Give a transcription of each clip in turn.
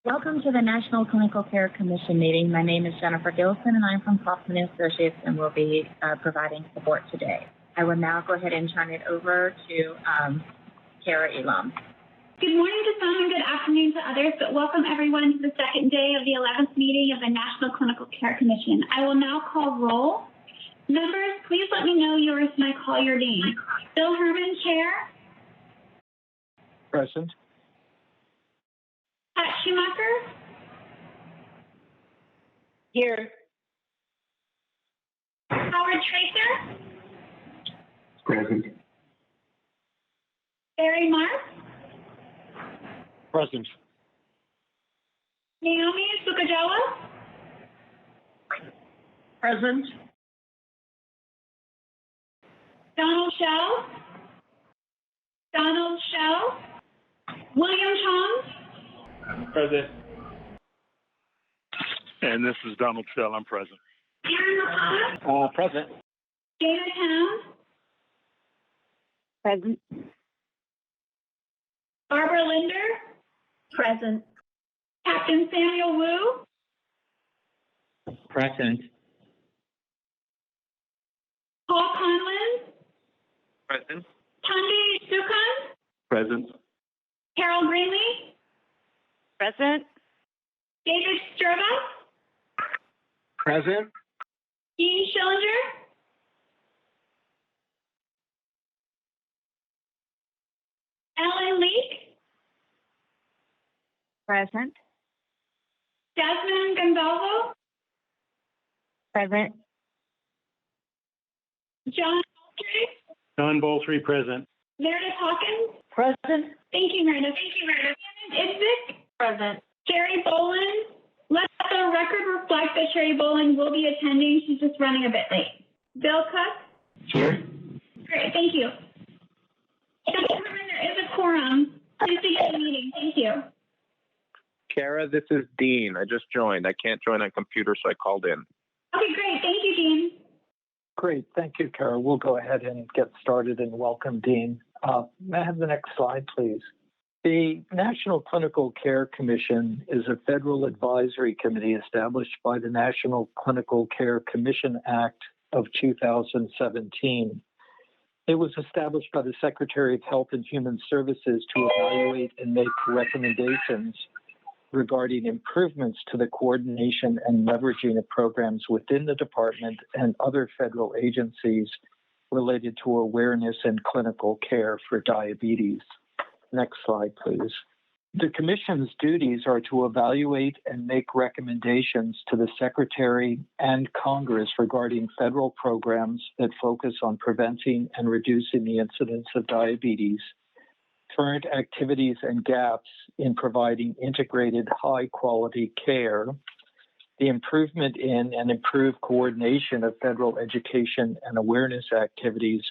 Welcome to the National Clinical Care Commission meeting. My name is Jennifer Gilson, and I'm from Kaufman Associates, and will be providing support today. I will now go ahead and turn it over to Kara Elam. Good morning to some and good afternoon to others, but welcome everyone to the second day of the 11th meeting of the National Clinical Care Commission. I will now call roll. Members, please let me know yours when I call your name. Bill Herman, Chair. Present. Pat Schumacher. Here. Howard Tracer. Present. Barry Mark. Present. Naomi Sukajawa. Present. Donald Shell. Donald Shell. William Chong. Present. And this is Donald Shell. I'm present. Aaron Lapata. Present. Dana Towns. Present. Barbara Linder. Present. Captain Samuel Wu. Present. Paul Conlon. Present. Tanvi Sukhan. Present. Carol Greenlee. Present. David Sturba. Present. Dean Schillinger. Ellen Leake. Present. Jasmine Gonzalvo. Present. John Moultrie. John Boltry, present. Meredith Hawkins. Present. Thank you, Meredith. Shannon Idzik. Present. Sherry Boland. Let the record reflect that Sherry Boland will be attending. She's just running a bit late. Bill Cook. Here. Great, thank you. There is a quorum. Please begin the meeting. Thank you. Kara, this is Dean. I just joined. I can't join on computer, so I called in. Okay, great. Thank you, Dean. Great. Thank you, Kara. We'll go ahead and get started and welcome Dean. May I have the next slide, please? The National Clinical Care Commission is a federal advisory committee established by the National Clinical Care Commission Act of 2017. It was established by the Secretary of Health and Human Services to evaluate and make recommendations regarding improvements to the coordination and leveraging of programs within the department and other federal agencies related to awareness and clinical care for diabetes. Next slide, please. The Commission's duties are to evaluate and make recommendations to the Secretary and Congress regarding federal programs that focus on preventing and reducing the incidence of diabetes, current activities and gaps in providing integrated high-quality care, the improvement in and improved coordination of federal education and awareness activities,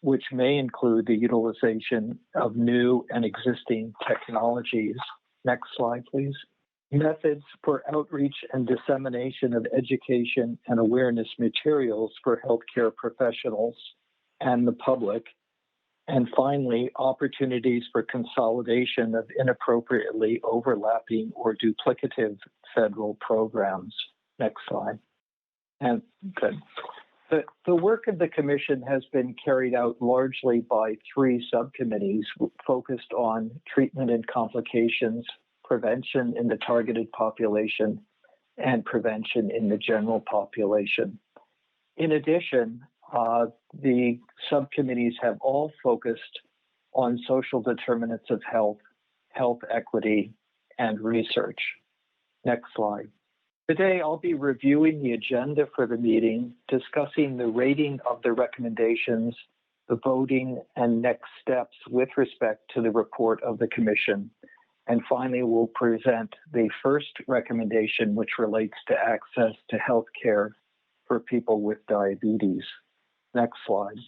which may include the utilization of new and existing technologies. Next slide, please. Methods for outreach and dissemination of education and awareness materials for healthcare professionals and the public. And finally, opportunities for consolidation of inappropriately overlapping or duplicative federal programs. Next slide. And good. The work of the Commission has been carried out largely by three subcommittees focused on treatment and complications, prevention in the targeted population, and prevention in the general population. In addition, the subcommittees have all focused on social determinants of health, health equity, and research. Next slide. Today, I'll be reviewing the agenda for the meeting, discussing the rating of the recommendations, the voting, and next steps with respect to the report of the Commission. And finally, we'll present the first recommendation, which relates to access to health care for people with diabetes. Next slide.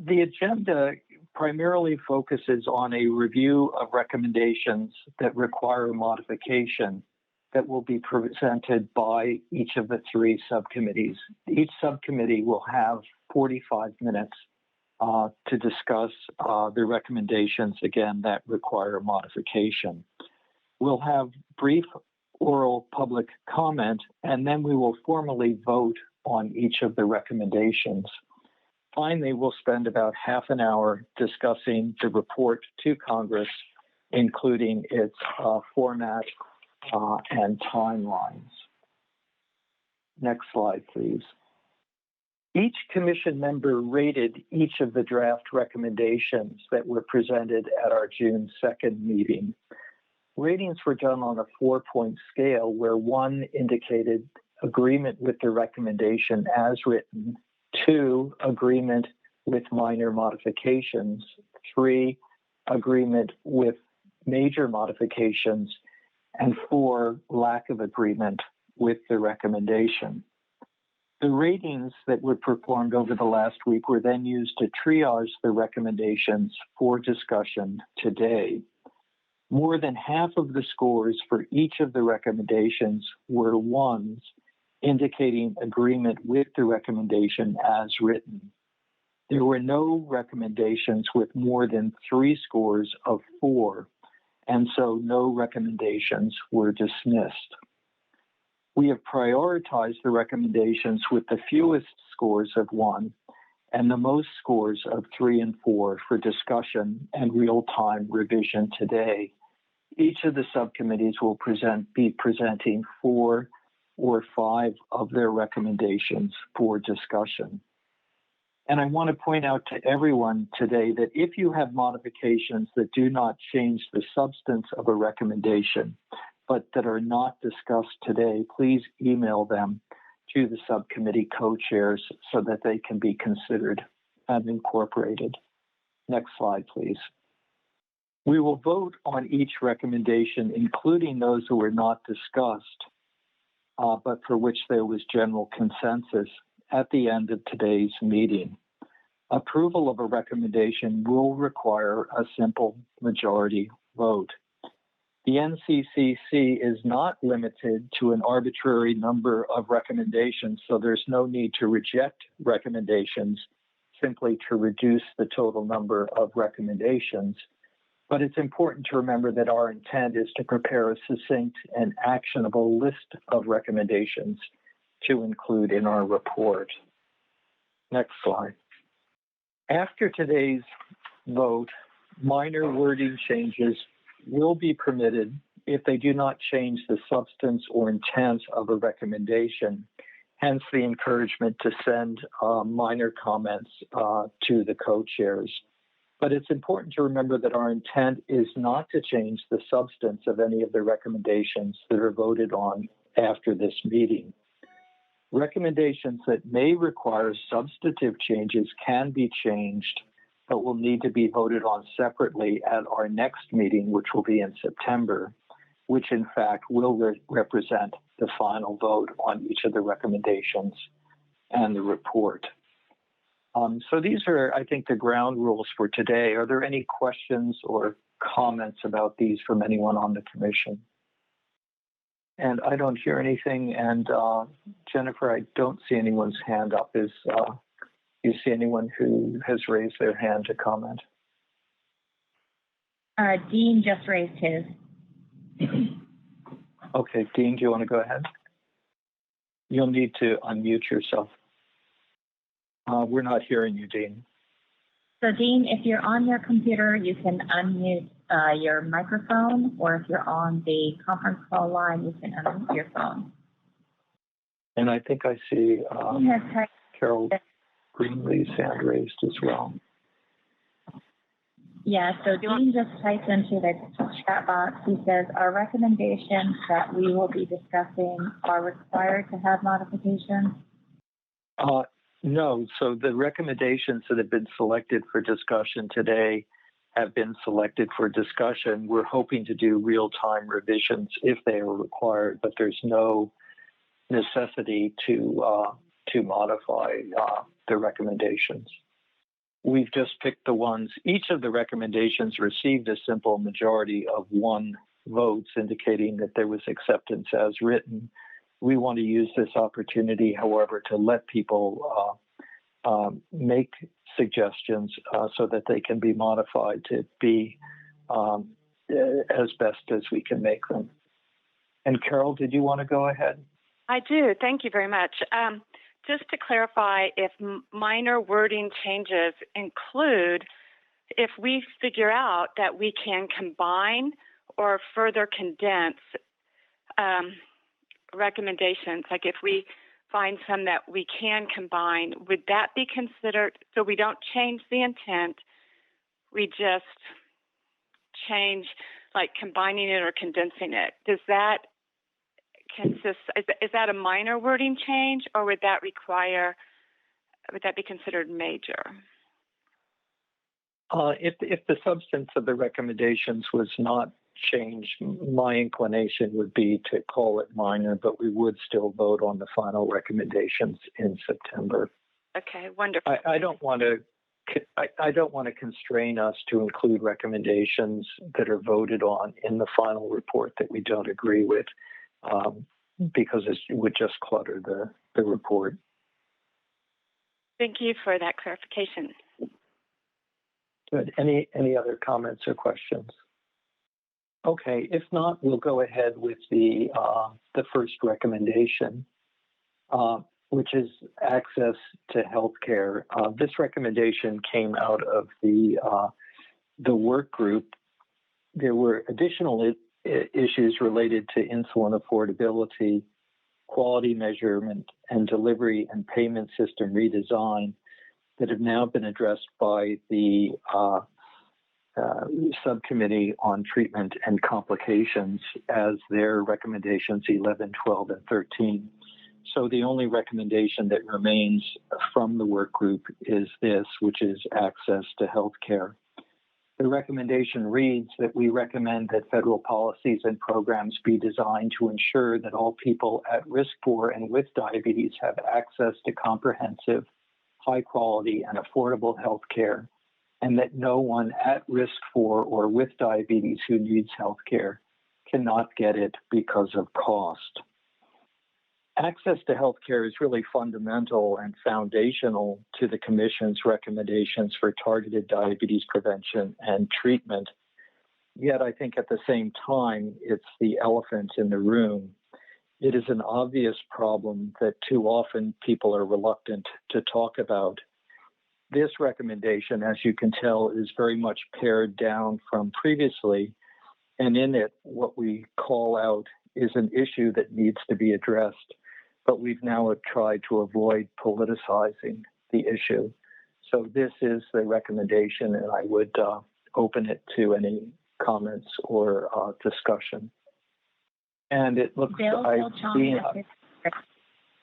The agenda primarily focuses on a review of recommendations that require modification that will be presented by each of the three subcommittees. Each subcommittee will have 45 minutes to discuss the recommendations, again, that require modification. We'll have brief oral public comment, and then we will formally vote on each of the recommendations. Finally, we'll spend about half an hour discussing the report to Congress, including its format and timelines. Next slide, please. Each commission member rated each of the draft recommendations that were presented at our June 2nd meeting. Ratings were done on a 4-point scale where 1 indicated agreement with the recommendation as written, 2, agreement with minor modifications, 3, agreement with major modifications, and 4, lack of agreement with the recommendation. The ratings that were performed over the last week were then used to triage the recommendations for discussion today. More than half of the scores for each of the recommendations were 1s, indicating agreement with the recommendation as written. There were no recommendations with more than 3 scores of 4, and so no recommendations were dismissed. We have prioritized the recommendations with the fewest scores of 1 and the most scores of 3 and 4 for discussion and real-time revision today. Each of the subcommittees will be presenting 4 or 5 of their recommendations for discussion. And I want to point out to everyone today that if you have modifications that do not change the substance of a recommendation, but that are not discussed today, please email them to the subcommittee co-chairs so that they can be considered and incorporated. Next slide, please. We will vote on each recommendation, including those who were not discussed, but for which there was general consensus at the end of today's meeting. Approval of a recommendation will require a simple majority vote. The NCCC is not limited to an arbitrary number of recommendations, so there's no need to reject recommendations simply to reduce the total number of recommendations. But it's important to remember that our intent is to prepare a succinct and actionable list of recommendations to include in our report. Next slide. After today's vote, minor wording changes will be permitted if they do not change the substance or intent of a recommendation, hence the encouragement to send minor comments to the co-chairs. But it's important to remember that our intent is not to change the substance of any of the recommendations that are voted on after this meeting. Recommendations that may require substantive changes can be changed, but will need to be voted on separately at our next meeting, which will be in September, which in fact will represent the final vote on each of the recommendations and the report. So these are, I think, the ground rules for today. Are there any questions or comments about these from anyone on the commission? And I don't hear anything. And Jennifer, I don't see anyone's hand up. You see anyone who has raised their hand to comment? Dean just raised his. Okay, Dean, do you want to go ahead? You'll need to unmute yourself. We're not hearing you, Dean. So Dean, if you're on your computer, you can unmute your microphone, or if you're on the conference call line, you can unmute your phone. And I think I see Carol Greenlee's hand raised as well. Yeah, so Dean just typed into the chat box. He says, our recommendations that we will be discussing are required to have modifications? No, so the recommendations that have been selected for discussion today have been selected for discussion. We're hoping to do real-time revisions if they are required, but there's no necessity to modify the recommendations. We've just picked the ones. Each of the recommendations received a simple majority of 1 votes, indicating that there was acceptance as written. We want to use this opportunity, however, to let people make suggestions so that they can be modified to be as best as we can make them. And Carol, did you want to go ahead? I do. Thank you very much. Just to clarify, if minor wording changes include if we figure out that we can combine or further condense recommendations, like if we find some that we can combine, would that be considered, so we don't change the intent, we just change like combining it or condensing it? Does that consist, is that a minor wording change, or would that be considered major? If the substance of the recommendations was not changed, my inclination would be to call it minor, but we would still vote on the final recommendations in September. Okay, wonderful. I don't want to constrain us to include recommendations that are voted on in the final report that we don't agree with, because it would just clutter the report. Thank you for that clarification. Good. Any other comments or questions? Okay, if not, we'll go ahead with the first recommendation, which is access to healthcare. This recommendation came out of the work group. There were additional issues related to insulin affordability, quality measurement, and delivery and payment system redesign that have now been addressed by the subcommittee on treatment and complications as their recommendations 11, 12, and 13. So the only recommendation that remains from the work group is this, which is access to healthcare. The recommendation reads that we recommend that federal policies and programs be designed to ensure that all people at risk for and with diabetes have access to comprehensive, high quality, and affordable health care, and that no one at risk for or with diabetes who needs health care cannot get it because of cost. Access to health care is really fundamental and foundational to the Commission's recommendations for targeted diabetes prevention and treatment. Yet I think at the same time, it's the elephant in the room. It is an obvious problem that too often people are reluctant to talk about. This recommendation, as you can tell, is very much pared down from previously, and in it, what we call out is an issue that needs to be addressed, but we've now tried to avoid politicizing the issue. So this is the recommendation, and I would open it to any comments or discussion. And it looks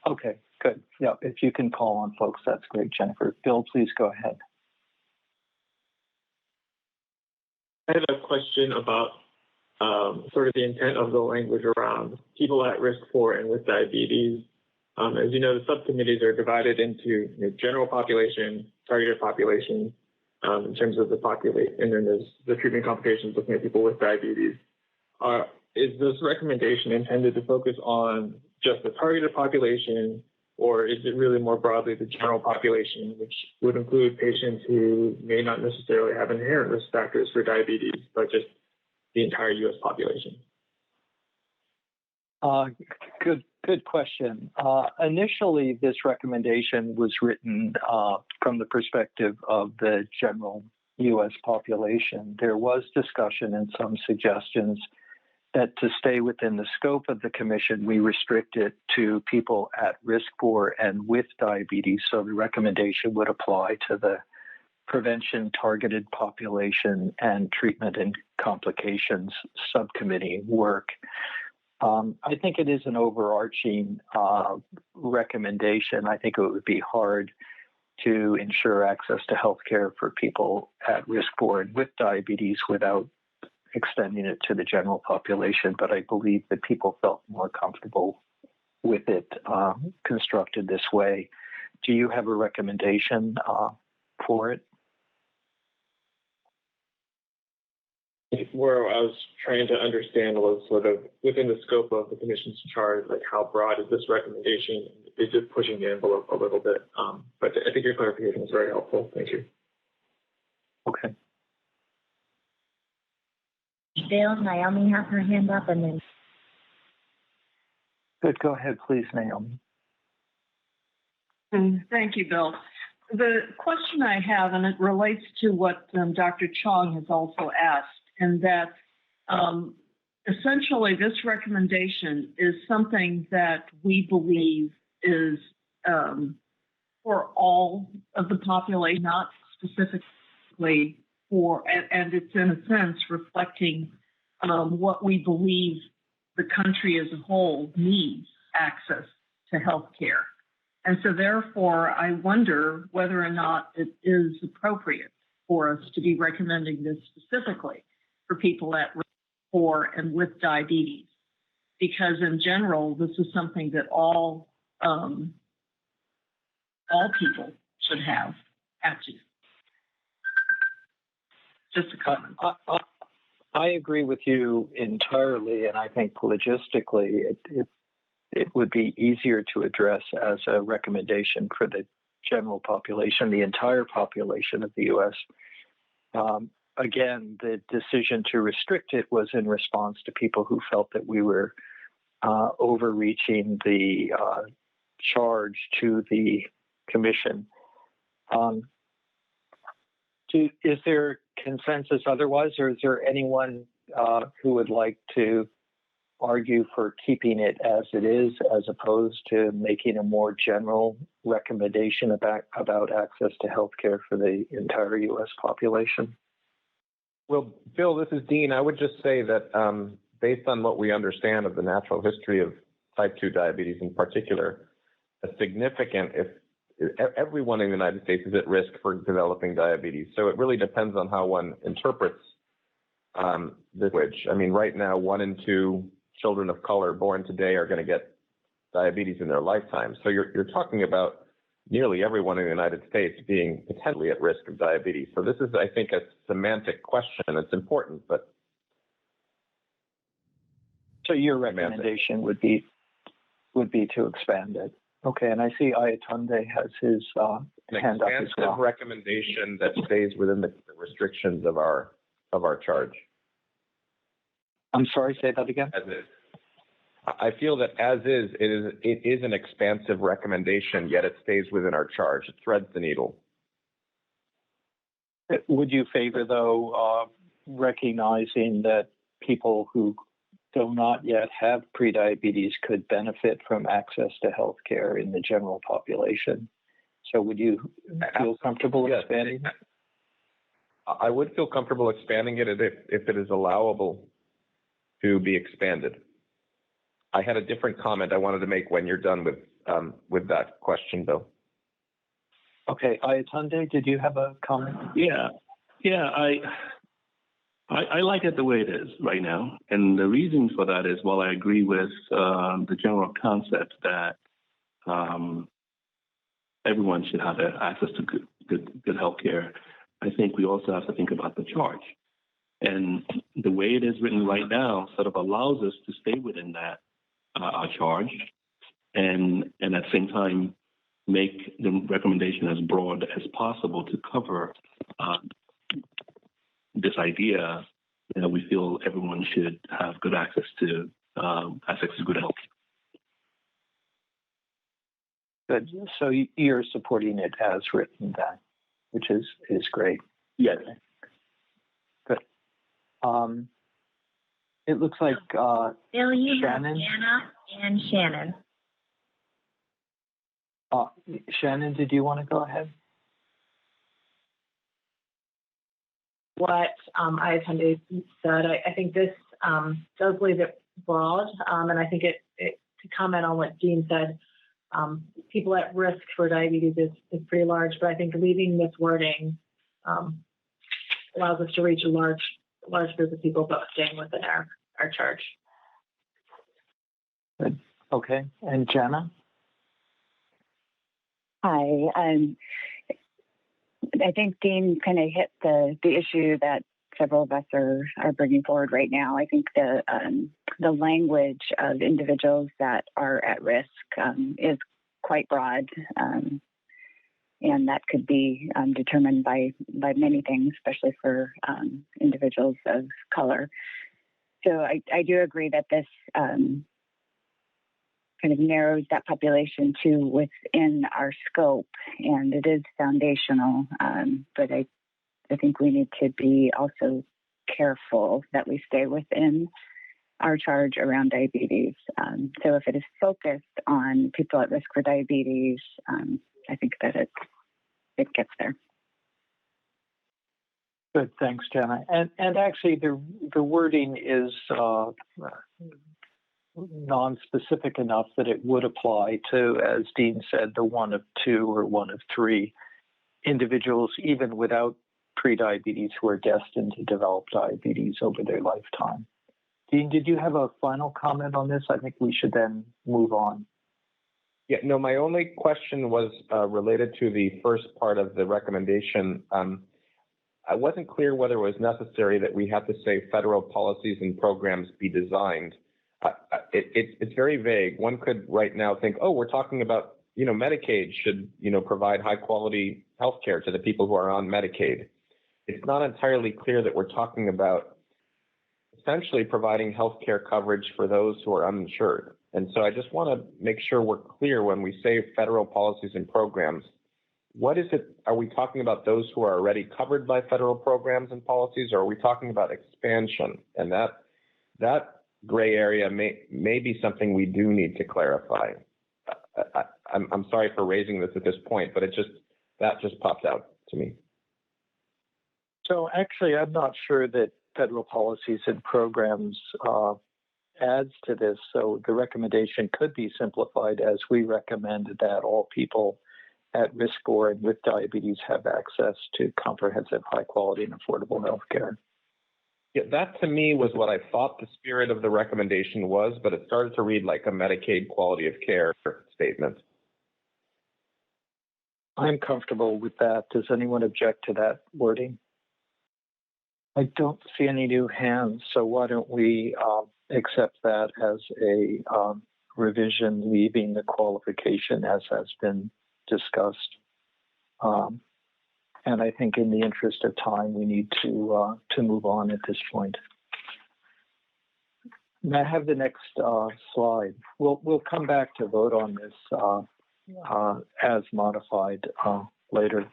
okay, good. Yeah, if you can call on folks, that's great, Jennifer. Bill, please go ahead. I had a question about sort of the intent of the language around people at risk for and with diabetes. As you know, the subcommittees are divided into general population, targeted population, in terms of the population, and then there's the treatment complications looking at people with diabetes. Is this recommendation intended to focus on just the targeted population, or is it really more broadly the general population, which would include patients who may not necessarily have inherent risk factors for diabetes, but just the entire U.S. population? Good question. Initially, this recommendation was written from the perspective of the general U.S. population. There was discussion and some suggestions that to stay within the scope of the commission, we restrict it to people at risk for and with diabetes. So the recommendation would apply to the prevention targeted population and treatment and complications subcommittee work. I think it is an overarching recommendation. I think it would be hard to ensure access to healthcare for people at risk for and with diabetes without extending it to the general population, but I believe that people felt more comfortable with it constructed this way. Do you have a recommendation for it? Where I was trying to understand was sort of within the scope of the commission's charge, like how broad is this recommendation? Is it pushing the envelope a little bit? But I think your clarification was very helpful. Thank you. Okay. Bill, Naomi has her hand up, and then. Good, go ahead, please, Naomi. Thank you, Bill. The question I have, and it relates to what Dr. Chong has also asked, and that essentially this recommendation is something that we believe is for all of the population, not specifically for, and it's in a sense reflecting what we believe the country as a whole needs access to health care. And so therefore, I wonder whether or not it is appropriate for us to be recommending this specifically for people at risk for and with diabetes, because in general, this is something that all people should have access. Just a comment. I agree with you entirely, and I think logistically it would be easier to address as a recommendation for the general population, the entire population of the U.S. Again, the decision to restrict it was in response to people who felt that we were overreaching the charge to the commission. Is there consensus otherwise, or is there anyone who would like to argue for keeping it as it is, as opposed to making a more general recommendation about access to health care for the entire U.S. population? Well, Bill, this is Dean. I would just say that based on what we understand of the natural history of type 2 diabetes in particular, everyone in the United States is at risk for developing diabetes. So it really depends on how one interprets the language. I mean, right now, 1 in 2 children of color born today are going to get diabetes in their lifetime. So you're talking about nearly everyone in the United States being potentially at risk of diabetes. So this is, I think, a semantic question. It's important, but. So your recommendation would be to expand it. Okay, and I see Ayatunde has his hand up as well. An recommendation that stays within the restrictions of our charge. I'm sorry, say that again. As is. I feel that as is, it is an expansive recommendation, yet it stays within our charge. It threads the needle. Would you favor, though, recognizing that people who do not yet have prediabetes could benefit from access to health care in the general population? So would you feel comfortable expanding it? I would feel comfortable expanding it if it is allowable to be expanded. I had a different comment I wanted to make when you're done with that question, Bill. Okay, Ayatunde, did you have a comment? Yeah, I like it the way it is right now, and the reason for that is, while I agree with the general concept that everyone should have access to good health care, I think we also have to think about the charge. And the way it is written right now sort of allows us to stay within that our charge, and at the same time make the recommendation as broad as possible to cover this idea that we feel everyone should have good access to good health. Good. So you're supporting it as written, then, which is great. Yes. Good. It looks like Bill, you Shannon. have Anna and Shannon. Shannon, did you want to go ahead? What I attended said, I think this does leave it broad, and I think it to comment on what Dean said, people at risk for diabetes is pretty large, but I think leaving this wording allows us to reach a large group of people, but staying within our charge. Good. Okay. And Jenna? Hi. I think Dean kind of hit the issue that several of us are bringing forward right now. I think the language of individuals that are at risk is quite broad, and that could be determined by many things, especially for individuals of color. So I do agree that this kind of narrows that population to within our scope, and it is foundational. But I think we need to be also careful that we stay within our charge around diabetes. So if it is focused on people at risk for diabetes, I think that it gets there. Good, thanks, Jenna. And actually, the wording is non-specific enough that it would apply to, as Dean said, the one of two or one of three individuals, even without prediabetes, who are destined to develop diabetes over their lifetime. Dean, did you have a final comment on this? I think we should then move on. Yeah, no, my only question was related to the first part of the recommendation. I wasn't clear whether it was necessary that we have to say federal policies and programs be designed. It's very vague. One could right now think, oh, we're talking about, Medicaid should, provide high quality health care to the people who are on Medicaid. It's not entirely clear that we're talking about essentially providing health care coverage for those who are uninsured. And so I just want to make sure we're clear when we say federal policies and programs. What is it? Are we talking about those who are already covered by federal programs and policies, or are we talking about expansion? And that gray area may be something we do need to clarify. I'm sorry for raising this at this point, but that just popped out to me. So actually, I'm not sure that federal policies and programs adds to this. So the recommendation could be simplified as we recommend that all people at risk for and with diabetes have access to comprehensive, high quality and affordable health care. Yeah, that to me was what I thought the spirit of the recommendation was, but it started to read like a Medicaid quality of care statement. I'm comfortable with that. Does anyone object to that wording? I don't see any new hands, so why don't we accept that as a revision, leaving the qualification as has been discussed. And I think in the interest of time, we need to move on at this point. May I have the next slide? We'll come back to vote on this as modified later.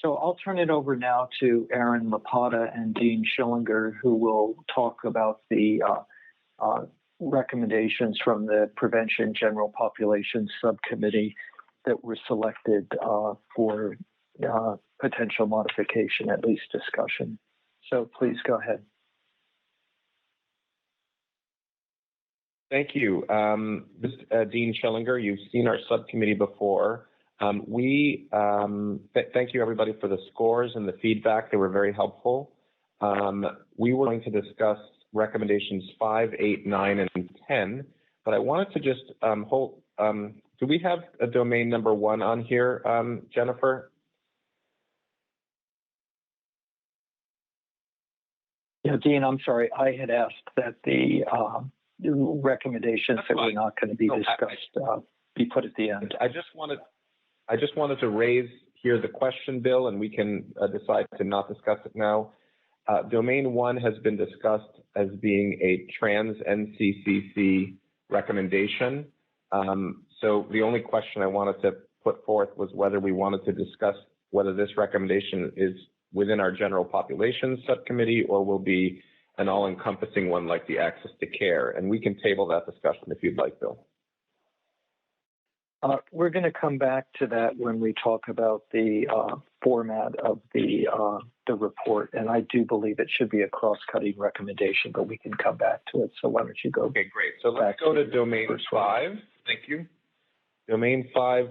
So I'll turn it over now to Aaron Lapata and Dean Schillinger, who will talk about the recommendations from the Prevention General Population Subcommittee that were selected for potential modification, at least discussion. So please go ahead. Thank you. This is Dean Schillinger. You've seen our subcommittee before. Thank you everybody for the scores and the feedback. They were very helpful. We were going to discuss recommendations 5, 8, 9, and 10, but I wanted to just do we have a domain number 1 on here, Jennifer? Yeah, Dean, I'm sorry. I had asked that the recommendations that were not going to be discussed be put at the end. I just wanted to raise here the question, Bill, and we can decide to not discuss it now. Domain 1 has been discussed as being a trans NCCC recommendation. So the only question I wanted to put forth was whether we wanted to discuss whether this recommendation is within our general population subcommittee or will be an all-encompassing one like the access to care. And we can table that discussion if you'd like, Bill. We're going to come back to that when we talk about the format of the report, and I do believe it should be a cross-cutting recommendation, but we can come back to it. So why don't you go? Okay, great. So let's go to domain 5. Thank you. Domain 5.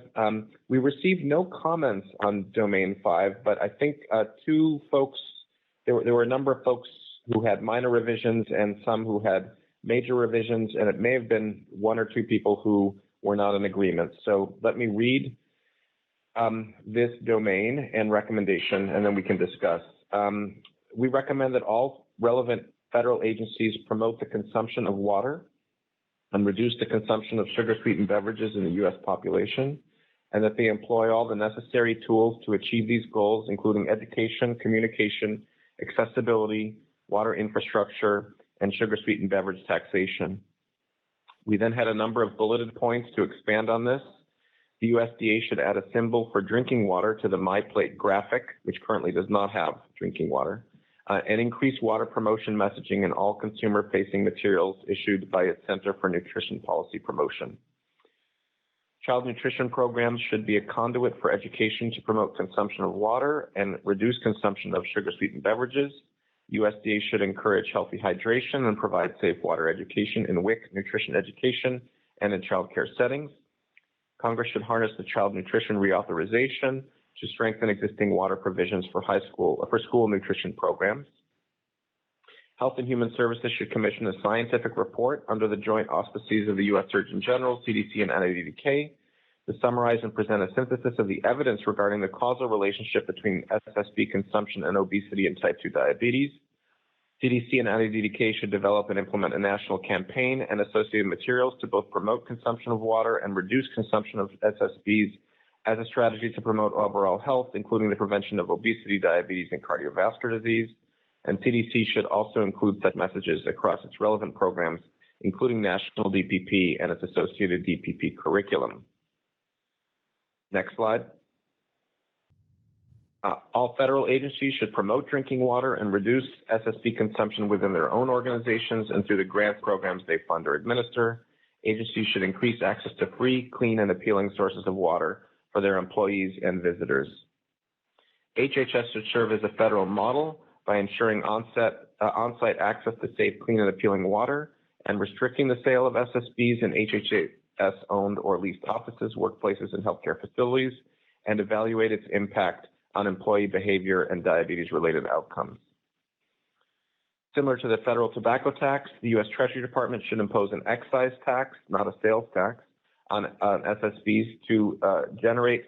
We received no comments on domain 5, but I think two folks. There were a number of folks who had minor revisions and some who had major revisions, and it may have been 1 or 2 people who were not in agreement. So let me read this domain and recommendation, and then we can discuss. We recommend that all relevant federal agencies promote the consumption of water and reduce the consumption of sugar-sweetened beverages in the U.S. population, and that they employ all the necessary tools to achieve these goals, including education, communication, accessibility, water infrastructure, and sugar-sweetened beverage taxation. We then had a number of bulleted points to expand on this. The USDA should add a symbol for drinking water to the My Plate graphic, which currently does not have drinking water, and increase water promotion messaging in all consumer-facing materials issued by its Center for Nutrition Policy Promotion. Child nutrition programs should be a conduit for education to promote consumption of water and reduce consumption of sugar-sweetened beverages. USDA should encourage healthy hydration and provide safe water education in WIC nutrition education and in child care settings. Congress should harness the child nutrition reauthorization to strengthen existing water provisions for school nutrition programs. Health and Human Services should commission a scientific report under the joint auspices of the U.S. Surgeon General, CDC, and NIDDK to summarize and present a synthesis of the evidence regarding the causal relationship between SSB consumption and obesity and type 2 diabetes. CDC and NIDDK should develop and implement a national campaign and associated materials to both promote consumption of water and reduce consumption of SSBs as a strategy to promote overall health, including the prevention of obesity, diabetes, and cardiovascular disease. And CDC should also include such messages across its relevant programs, including national DPP and its associated DPP curriculum. Next slide. All federal agencies should promote drinking water and reduce SSB consumption within their own organizations and through the grant programs they fund or administer. Agencies should increase access to free, clean, and appealing sources of water for their employees and visitors. HHS should serve as a federal model by ensuring on-site access to safe, clean, and appealing water and restricting the sale of SSBs in HHS-owned or leased offices, workplaces, and healthcare facilities, and evaluate its impact on employee behavior and diabetes-related outcomes. Similar to the federal tobacco tax, the U.S. Treasury Department should impose an excise tax, not a sales tax, on SSBs to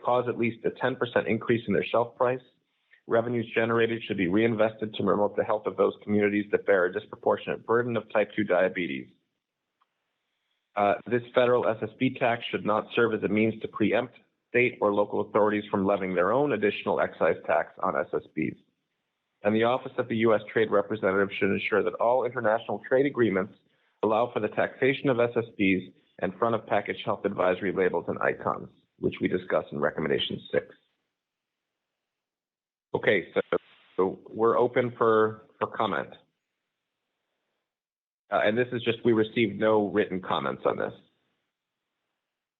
cause at least a 10% increase in their shelf price. Revenues generated should be reinvested to promote the health of those communities that bear a disproportionate burden of type 2 diabetes. This federal SSB tax should not serve as a means to preempt state or local authorities from levying their own additional excise tax on SSBs. And the Office of the U.S. Trade Representative should ensure that all international trade agreements allow for the taxation of SSBs and front-of-package health advisory labels and icons, which we discuss in Recommendation 6. Okay, so we're open for comment. And this is just, we received no written comments on this.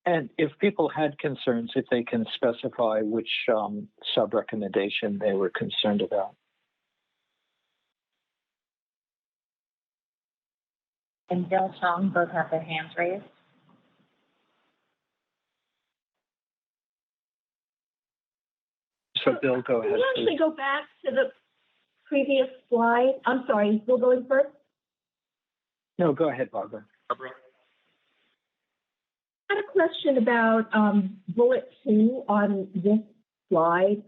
And if people had concerns, if they can specify which sub-recommendation they were concerned about. And Bill Chong both have their hands raised. So Bill, go ahead. Can you actually go back to the previous slide? I'm sorry, Bill going first? No, go ahead, Barbara. I had a question about bullet 2 on this slide.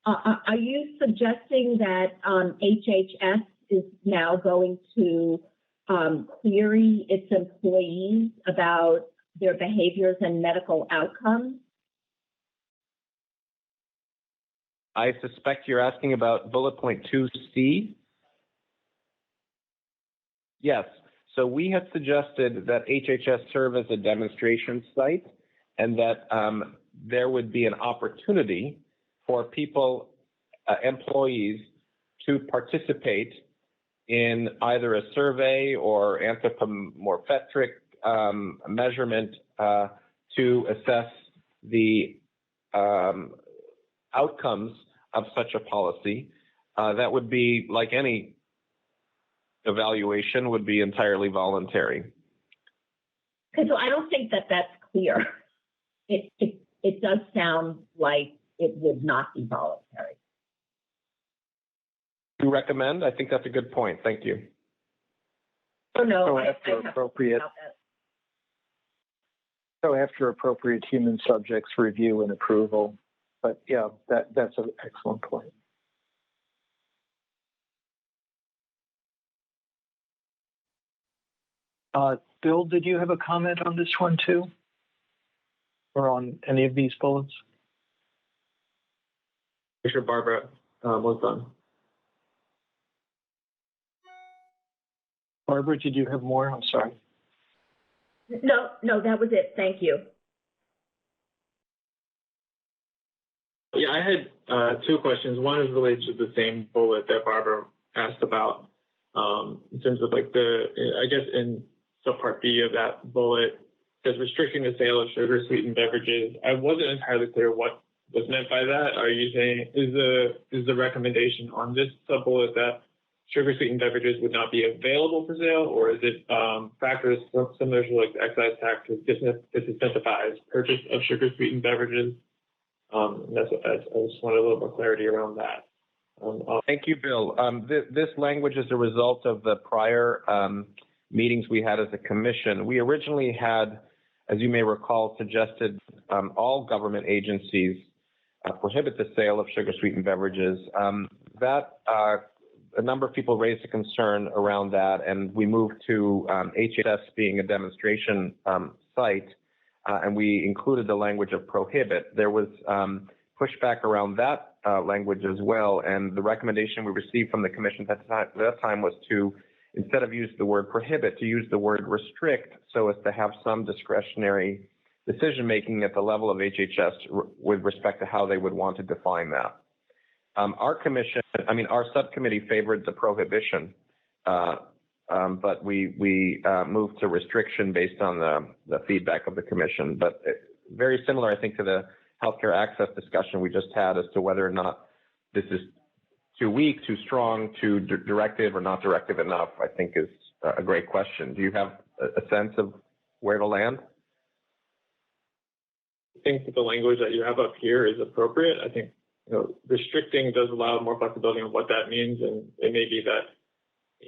Are you suggesting that HHS is now going to query its employees about their behaviors and medical outcomes? I suspect you're asking about bullet point 2C. Yes. So we had suggested that HHS serve as a demonstration site and that there would be an opportunity for people, employees, to participate in either a survey or anthropometric measurement to assess the outcomes of such a policy. That would be, like any evaluation, would be entirely voluntary. Because I don't think that that's clear. It does sound like it would not be voluntary. To recommend? I think that's a good point. Thank you. Oh, no. So after appropriate human subjects review and approval. But yeah, that's an excellent point. Bill, did you have a comment on this one too? Or on any of these bullets? Sure, Barbara was done. Barbara, did you have more? I'm sorry. No, that was it. Thank you. Yeah, I had two questions. One is related to the same bullet that Barbara asked about, in terms of like I guess in subpart B of that bullet, says restricting the sale of sugar sweetened beverages. I wasn't entirely clear what was meant by that. Are you saying, is the recommendation on this sub-bullet that sugar sweetened beverages would not be available for sale, or is it factors similar to like the excise tax to disincentivize purchase of sugar sweetened beverages? I just wanted a little more clarity around that. Thank you, Bill. This language is a result of the prior meetings we had as a commission. We originally had, as you may recall, suggested all government agencies prohibit the sale of sugar-sweetened beverages. A number of people raised a concern around that, and we moved to HHS being a demonstration site, and we included the language of prohibit. There was pushback around that language as well, and the recommendation we received from the commission at that time was to, instead of use the word prohibit, to use the word restrict, so as to have some discretionary decision-making at the level of HHS with respect to how they would want to define that. Our subcommittee favored the prohibition, but we moved to restriction based on the feedback of the commission. But very similar, I think, to the healthcare access discussion we just had as to whether or not this is too weak, too strong, too directive, or not directive enough, I think is a great question. Do you have a sense of where to land? I think that the language that you have up here is appropriate. I think restricting does allow more flexibility on what that means, and it may be that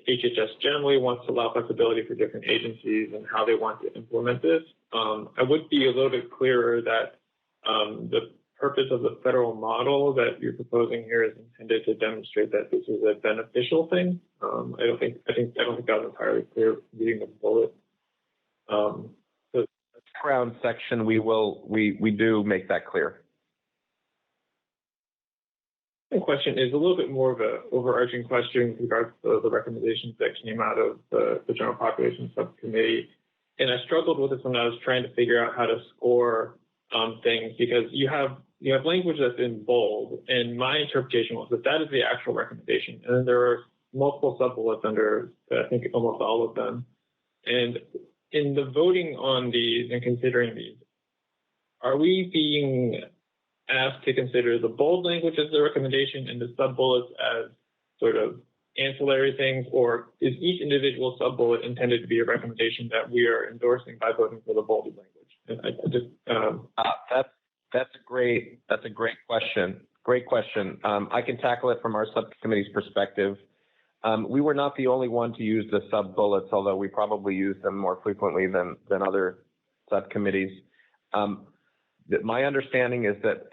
HHS generally wants to allow flexibility for different agencies and how they want to implement this. I would be a little bit clearer that the purpose of the federal model that you're proposing here is intended to demonstrate that this is a beneficial thing. I don't think that was entirely clear reading the bullet. The background section, we do make that clear. The question is a little bit more of an overarching question with regards to the recommendations that came out of the General Population Subcommittee. And I struggled with this when I was trying to figure out how to score things, because you have language that's in bold, and my interpretation was that is the actual recommendation. And then there are multiple sub-bullets under, I think, almost all of them. And in the voting on these and considering these, are we being asked to consider the bold language as the recommendation and the sub-bullets as sort of ancillary things, or is each individual sub-bullet intended to be a recommendation that we are endorsing by voting for the bolded language? And that's a great question. Great question. I can tackle it from our subcommittee's perspective. We were not the only one to use the sub-bullets, although we probably use them more frequently than other subcommittees. My understanding is that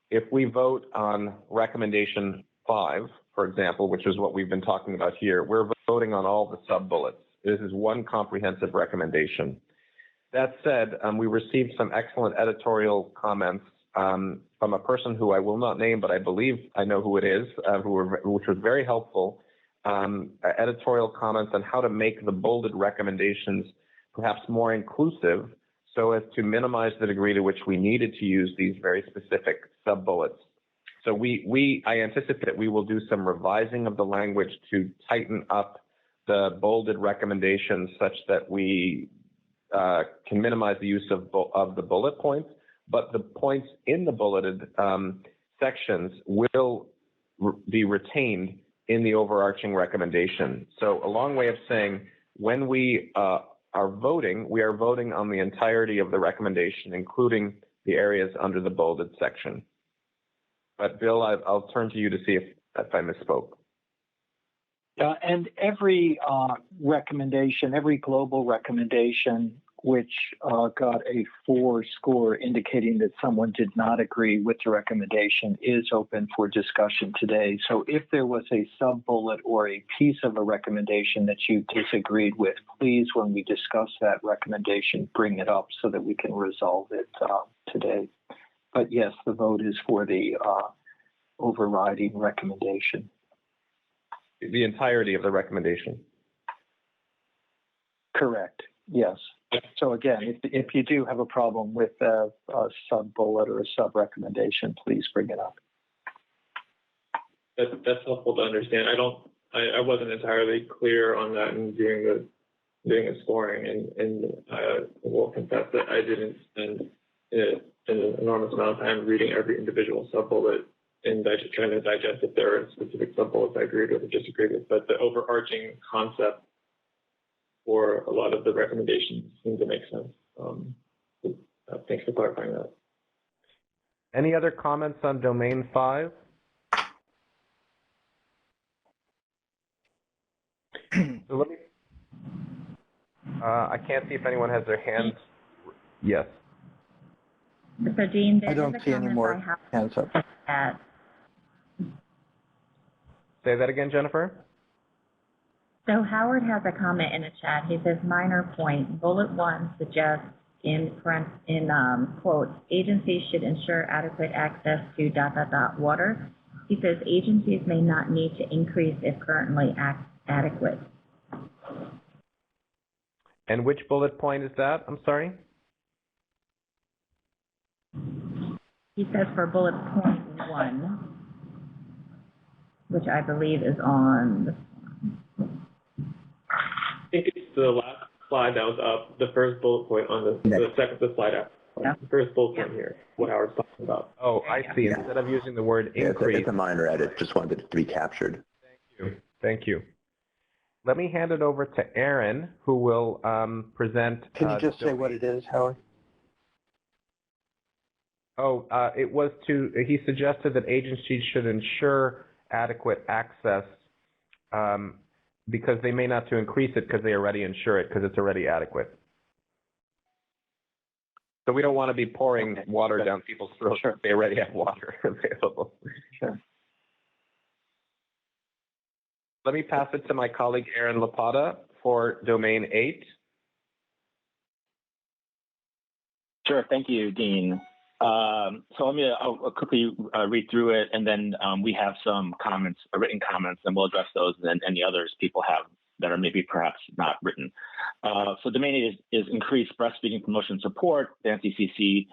if we vote on recommendation 5, for example, which is what we've been talking about here, we're voting on all the sub-bullets. This is one comprehensive recommendation. That said, we received some excellent editorial comments from a person who I will not name, but I believe I know who it is, which was very helpful. Editorial comments on how to make the bolded recommendations perhaps more inclusive, so as to minimize the degree to which we needed to use these very specific sub-bullets. So I anticipate we will do some revising of the language to tighten up the bolded recommendations such that we can minimize the use of the bullet points, but the points in the bulleted sections will be retained in the overarching recommendation. So a long way of saying, when we are voting, we are voting on the entirety of the recommendation, including the areas under the bolded section. But Bill, I'll turn to you to see if I misspoke. And every recommendation, every global recommendation which got a 4 score indicating that someone did not agree with the recommendation is open for discussion today. So if there was a sub-bullet or a piece of a recommendation that you disagreed with, please, when we discuss that recommendation, bring it up so that we can resolve it today. But yes, the vote is for the overriding recommendation. The entirety of the recommendation. Correct. Yes. So again, if you do have a problem with a sub-bullet or a sub-recommendation, please bring it up. That's helpful to understand. I wasn't entirely clear on that in doing the scoring, and I will confess that I didn't spend an enormous amount of time reading every individual sub-bullet and trying to digest if there are specific sub-bullets I agreed with or disagreed with. But the overarching concept for a lot of the recommendations seem to make sense. Thanks for clarifying that. Any other comments on domain 5? So let me, I can't see if anyone has their hands. Yes. So Dean, I don't see any more hands up. Say that again, Jennifer. So Howard has a comment in the chat. He says, minor point, bullet 1 suggests in quotes, agencies should ensure adequate access to ... water. He says agencies may not need to increase if currently adequate. And which bullet point is that? I'm sorry. He says for bullet point 1, which I believe is on I think it's the last slide that was up, the first bullet point on the slide up. Yeah. The first bullet point here, what Howard's talking about. Oh, I see. Instead of using the word increase. It's a minor edit. Just wanted it to be captured. Thank you. Thank you. Let me hand it over to Aaron, who will present. Can you just say what it is, Howard? Oh, it was he suggested that agencies should ensure adequate access because they may not to increase it because they already insure it because it's already adequate. So we don't want to be pouring water down people's throats if they already have water available. Sure. Let me pass it to my colleague Aaron Lapata for domain 8. Sure, thank you, Dean. So I'll quickly read through it, and then we have some comments, written comments, and we'll address those and any others people have that are maybe perhaps not written. So domain 8 is increased breastfeeding promotion support. The NCCC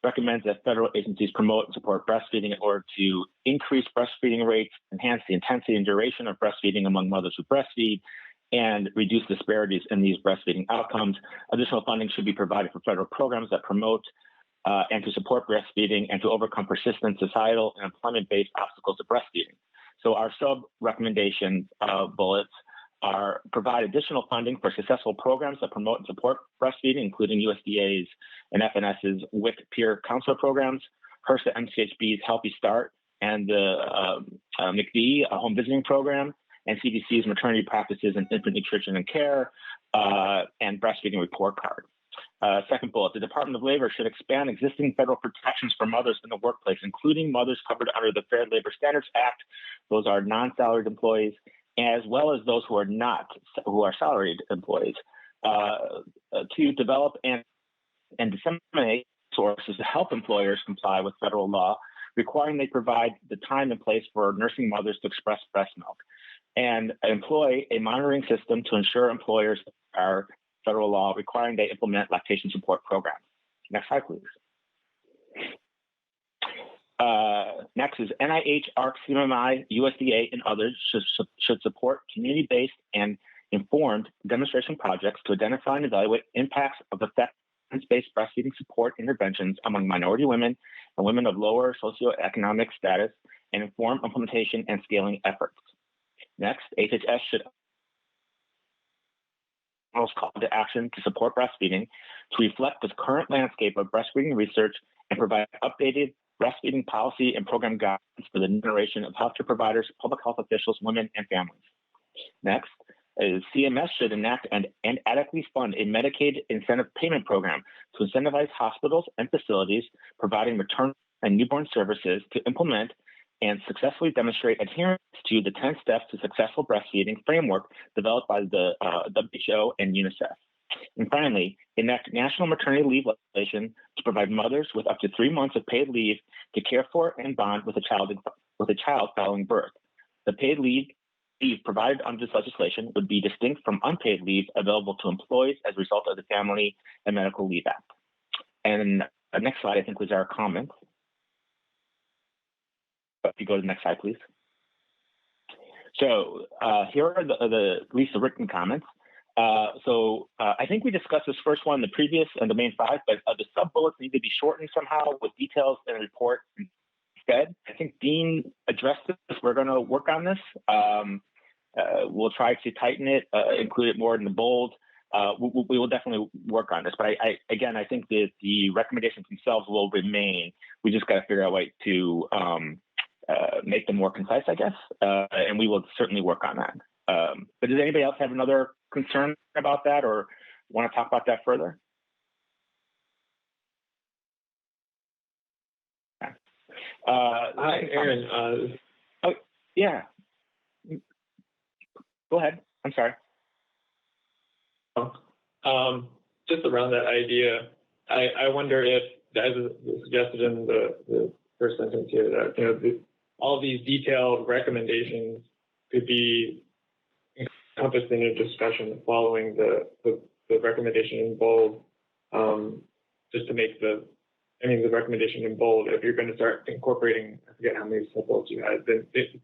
recommends that federal agencies promote and support breastfeeding in order to increase breastfeeding rates, enhance the intensity and duration of breastfeeding among mothers who breastfeed, and reduce disparities in these breastfeeding outcomes. Additional funding should be provided for federal programs that promote and to support breastfeeding and to overcome persistent societal and employment-based obstacles to breastfeeding. So our sub-recommendation bullets are provide additional funding for successful programs that promote and support breastfeeding, including USDA's and FNS's WIC peer counselor programs, HRSA MCHB's Healthy Start, and the McD home visiting program, and CDC's maternity practices and infant nutrition and care, and breastfeeding report card. Second bullet, the Department of Labor should expand existing federal protections for mothers in the workplace, including mothers covered under the Fair Labor Standards Act. Those are non-salaried employees, as well as those who are salaried employees, to develop and disseminate sources to help employers comply with federal law, requiring they provide the time and place for nursing mothers to express breast milk, and employ a monitoring system to ensure employers are federal law, requiring they implement lactation support programs. Next slide, please. Next is NIH, AHRQ, CMMI, USDA, and others should support community-based and informed demonstration projects to identify and evaluate impacts of evidence-based breastfeeding support interventions among minority women and women of lower socioeconomic status, and inform implementation and scaling efforts. Next, HHS should call to action to support breastfeeding to reflect the current landscape of breastfeeding research and provide updated breastfeeding policy and program guidance for the generation of healthcare providers, public health officials, women, and families. Next, CMS should enact and adequately fund a Medicaid incentive payment program to incentivize hospitals and facilities providing maternal and newborn services to implement and successfully demonstrate adherence to the 10 steps to successful breastfeeding framework developed by the WHO and UNICEF. And finally, enact national maternity leave legislation to provide mothers with up to 3 months of paid leave to care for and bond with a child following birth. The paid leave leave provided under this legislation would be distinct from unpaid leave available to employees as a result of the Family and Medical Leave Act. And the next slide, I think, was our comment. If you go to the next slide, please. So here are at least the written comments. I think we discussed this first one in the previous and the main 5, but the sub-bullets need to be shortened somehow with details in a report instead. I think Dean addressed this. We're going to work on this. We'll try to tighten it, include it more in the bold. We will definitely work on this. But I think that the recommendations themselves will remain. We just got to figure out a way to make them more concise, I guess. And we will certainly work on that. But does anybody else have another concern about that or want to talk about that further? Aaron. Oh, yeah. Go ahead. I'm sorry. Just around that idea, I wonder if, as suggested in the first sentence here, that all these detailed recommendations could be encompassed in a discussion following the recommendation in bold, just to make the recommendation in bold. If you're going to start incorporating, I forget how many sub-bullets you had, then it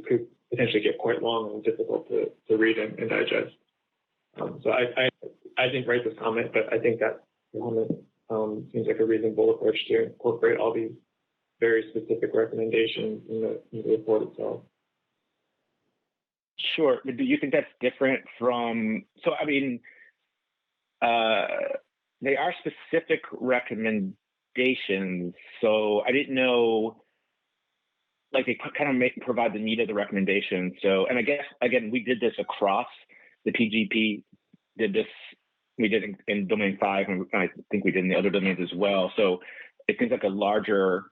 could potentially get quite long and difficult to read and digest. So I didn't write this comment, but I think that comment seems like a reasonable approach to incorporate all these very specific recommendations in the report itself. Sure. Do you think that's different from, they are specific recommendations, so I didn't know, like they kind of provide the meat of the recommendation. So, and I guess, again, we did this across the PGP, we did in domain 5, and I think we did in the other domains as well. So it seems like a larger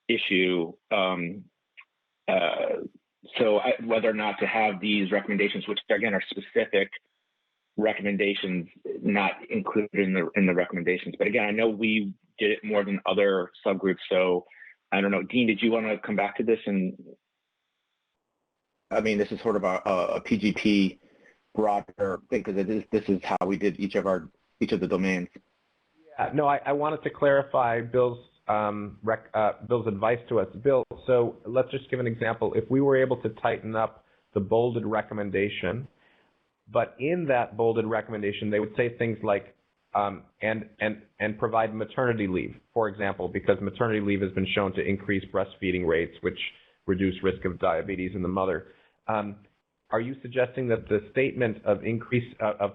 issue. Whether or not to have these recommendations, which again are specific recommendations, not included in the recommendations. But again, I know we did it more than other subgroups. So I don't know, Dean, did you want to come back to this? And I mean, this is sort of a PGP broader thing, because this is how we did each of the domains. Yeah, no, I wanted to clarify Bill's advice to us. Bill, so let's just give an example. If we were able to tighten up the bolded recommendation, but in that bolded recommendation, they would say things like, and provide maternity leave, for example, because maternity leave has been shown to increase breastfeeding rates, which reduce risk of diabetes in the mother. Are you suggesting that the statement of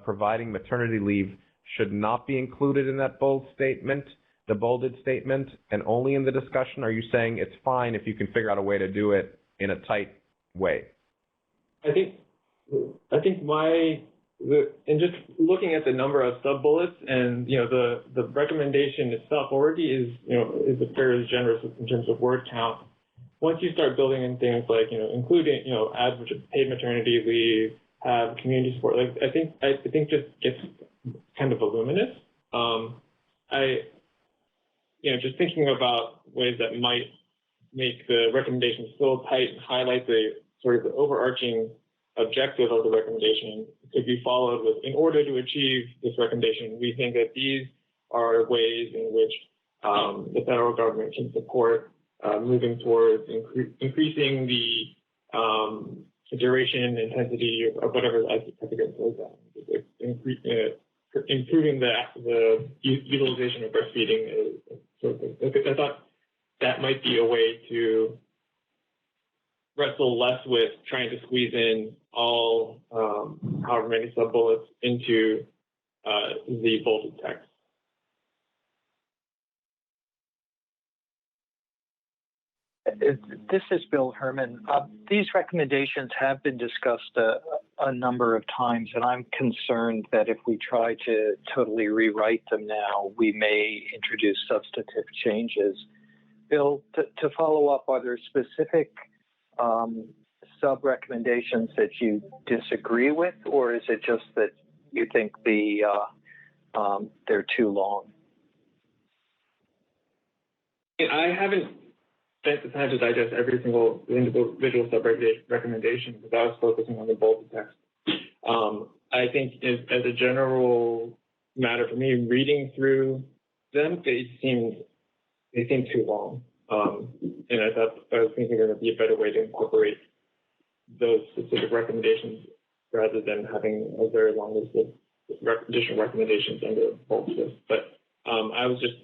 providing maternity leave should not be included in that bold statement, the bolded statement, and only in the discussion? Are you saying it's fine if you can figure out a way to do it in a tight way? I think and just looking at the number of sub bullets and the recommendation itself already is fairly generous in terms of word count. Once you start building in things like including add paid maternity leave, have community support, like I think just gets kind of voluminous. Just thinking about ways that might make the recommendation so tight and highlight the sort of the overarching objective of the recommendation could be followed with, in order to achieve this recommendation, we think that these are ways in which the federal government can support moving towards increasing the duration and intensity of whatever, I forget what it says, improving the utilization of breastfeeding. I thought that might be a way to wrestle less with trying to squeeze in all however many sub-bullets into the bolded text. This is Bill Herman. These recommendations have been discussed a number of times, and I'm concerned that if we try to totally rewrite them now, we may introduce substantive changes. Bill, to follow up, are there specific sub-recommendations that you disagree with, or is it just that you think they're too long? I haven't spent the time to digest every single individual sub-recommendation because I was focusing on the bolded text. I think as a general matter for me, reading through them, they seem too long. And I was thinking there would be a better way to incorporate those specific recommendations rather than having a very long list of additional recommendations under a bulk list. But I was just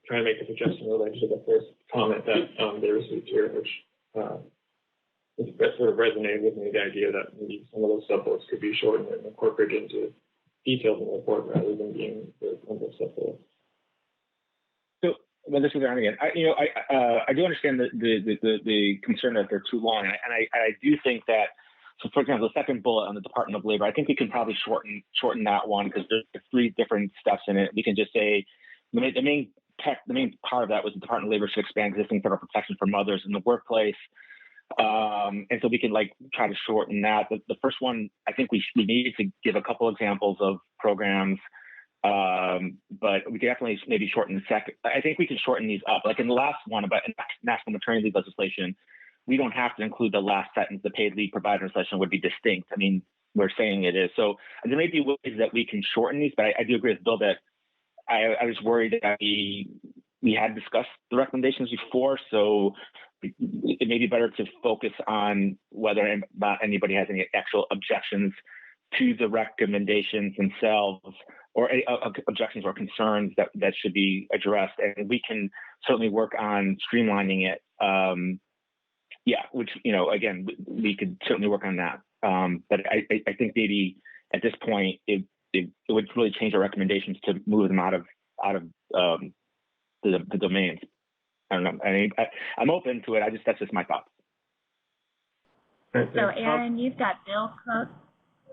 trying to make a suggestion related to the first comment that they received here, which that sort of resonated with me, the idea that maybe some of those sub-bullets could be shortened and incorporated into details in the report rather than being the number of sub-bullets. So, well, this is Aaron again. I do understand the concern that they're too long, and I do think that. So, for example, the second bullet on the Department of Labor, I think we can probably shorten that one because there's 3 different steps in it. We can just say the main part of that was the Department of Labor should expand existing federal protection for mothers in the workplace. And so we can try to shorten that. The first one, I think we need to give a couple examples of programs, but we can definitely maybe shorten the second. I think we can shorten these up. Like in the last one about national maternity leave legislation, we don't have to include the last sentence. The paid leave provider session would be distinct. I mean, we're saying it is. So there may be ways that we can shorten these, but I do agree with Bill that I was worried that we had discussed the recommendations before, so it may be better to focus on whether or not anybody has any actual objections to the recommendations themselves or objections or concerns that should be addressed. And we can certainly work on streamlining it. Which, again, we could certainly work on that. But I think maybe at this point, it would really change our recommendations to move them out of the domains. I don't know. I'm open to it. That's just my thoughts. So, Aaron, you've got Bill Cook.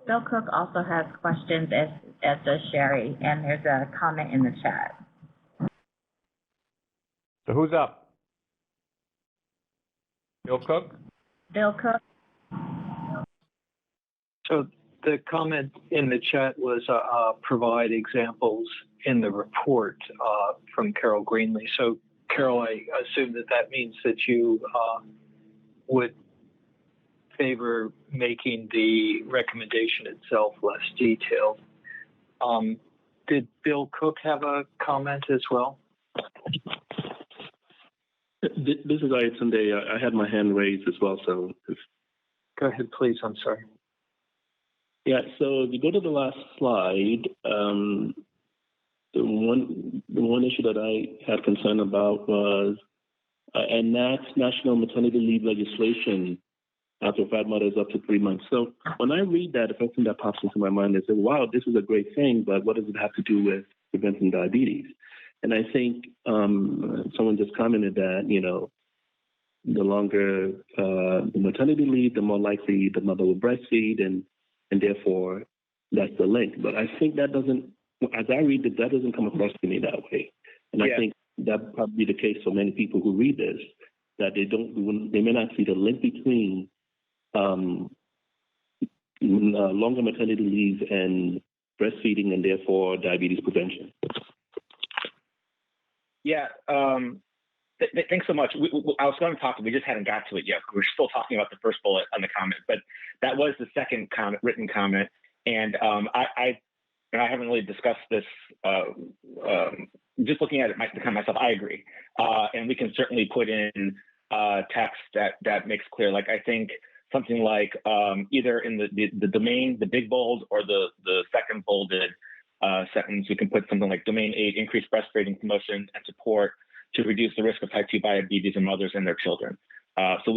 Bill Cook also has questions, as does Sherry, and there's a comment in the chat. So who's up? Bill Cook? Bill Cook. So the comment in the chat was provide examples in the report from Carol Greenlee. So Carol, I assume that means that you would favor making the recommendation itself less detailed. Did Bill Cook have a comment as well? This is Ayat Sunday. I had my hand raised as well, so. Go ahead, please. I'm sorry. Yeah, so if you go to the last slide, the one issue that I had concern about was enact national maternity leave legislation after five mothers up to 3 months. So when I read that, the first thing that pops into my mind is, wow, this is a great thing, but what does it have to do with preventing diabetes? And I think someone just commented that, the longer the maternity leave, the more likely the mother will breastfeed, and therefore that's the link. But I think that doesn't, as I read it, that doesn't come across to me that way. And I think that would probably be the case for many people who read this, that they may not see the link between longer maternity leave and breastfeeding and therefore diabetes prevention. Yeah, thanks so much. I was going to talk, we just hadn't got to it yet. We're still talking about the first bullet on the comment, but that was the second comment, written comment. And I haven't really discussed this. Just looking at it myself, I agree. And we can certainly put in text that makes clear. Like I think something like either in the domain, the big bold, or the second bolded sentence, we can put something like domain 8, increase breastfeeding promotion and support to reduce the risk of type 2 diabetes in mothers and their children. So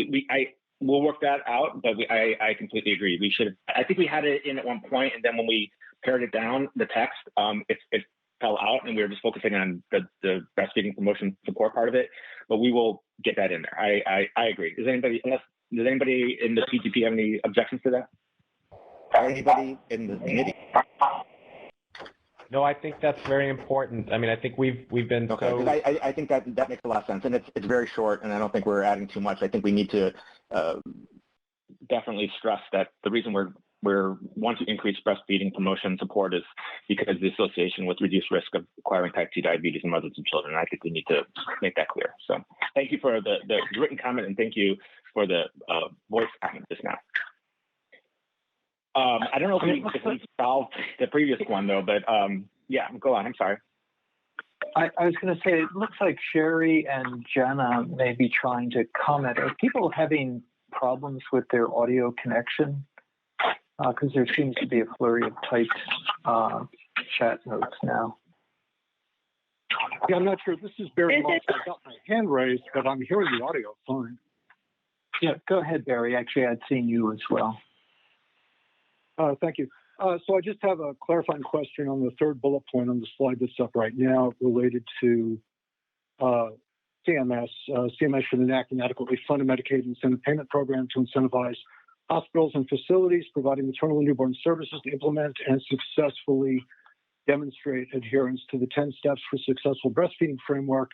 we'll work that out, but I completely agree. We should. I think we had it in at one point, and then when we pared it down, the text, it fell out, and we were just focusing on the breastfeeding promotion support part of it. But we will get that in there. I agree. Does anybody in the PGP have any objections to that? Or anybody in the committee? No, I think that's very important. I mean, I think we've been okay. So. I think that makes a lot of sense, and it's very short, and I don't think we're adding too much. I think we need to definitely stress that the reason we're want to increase breastfeeding promotion and support is because of the association with reduced risk of acquiring type 2 diabetes in mothers and children. I think we need to make that clear. So thank you for the written comment, and thank you for the voice comment just now. I don't know if we solved the previous one though, but yeah, go on. I'm sorry. I was going to say, it looks like Sherry and Jenna may be trying to comment. Are people having problems with their audio connection? Because there seems to be a flurry of typed chat notes now. Yeah, I'm not sure. This is Barry Moss. I got my hand raised, but I'm hearing the audio fine. Yeah, go ahead, Barry. Actually, I'd seen you as well. Thank you. So I just have a clarifying question on the third bullet point on the slide that's up right now related to CMS. CMS should enact an adequately funded Medicaid incentive payment program to incentivize hospitals and facilities providing maternal and newborn services to implement and successfully demonstrate adherence to the 10 steps for successful breastfeeding framework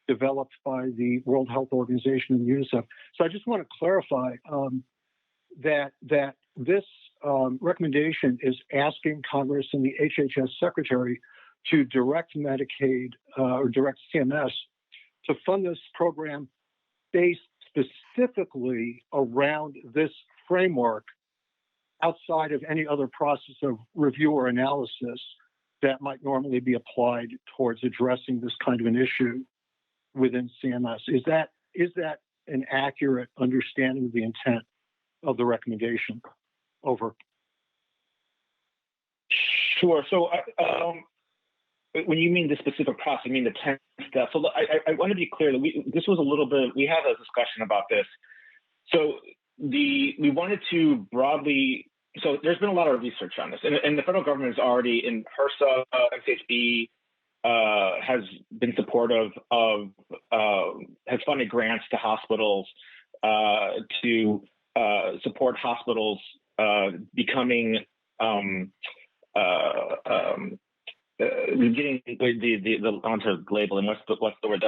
developed by the World Health Organization and UNICEF. So I just want to clarify that this recommendation is asking Congress and the HHS Secretary to direct Medicaid or direct CMS to fund this program based specifically around this framework outside of any other process of review or analysis that might normally be applied towards addressing this kind of an issue within CMS. Is that an accurate understanding of the intent of the recommendation? Over. Sure. So when you mean the specific process, you mean the 10 steps. So I want to be clear that this was a little bit, we had a discussion about this. So we wanted to broadly, so there's been a lot of research on this, and the federal government is already in HRSA, MCHB, has been supportive of, has funded grants to hospitals to support hospitals becoming getting the onto labeling. What's the word?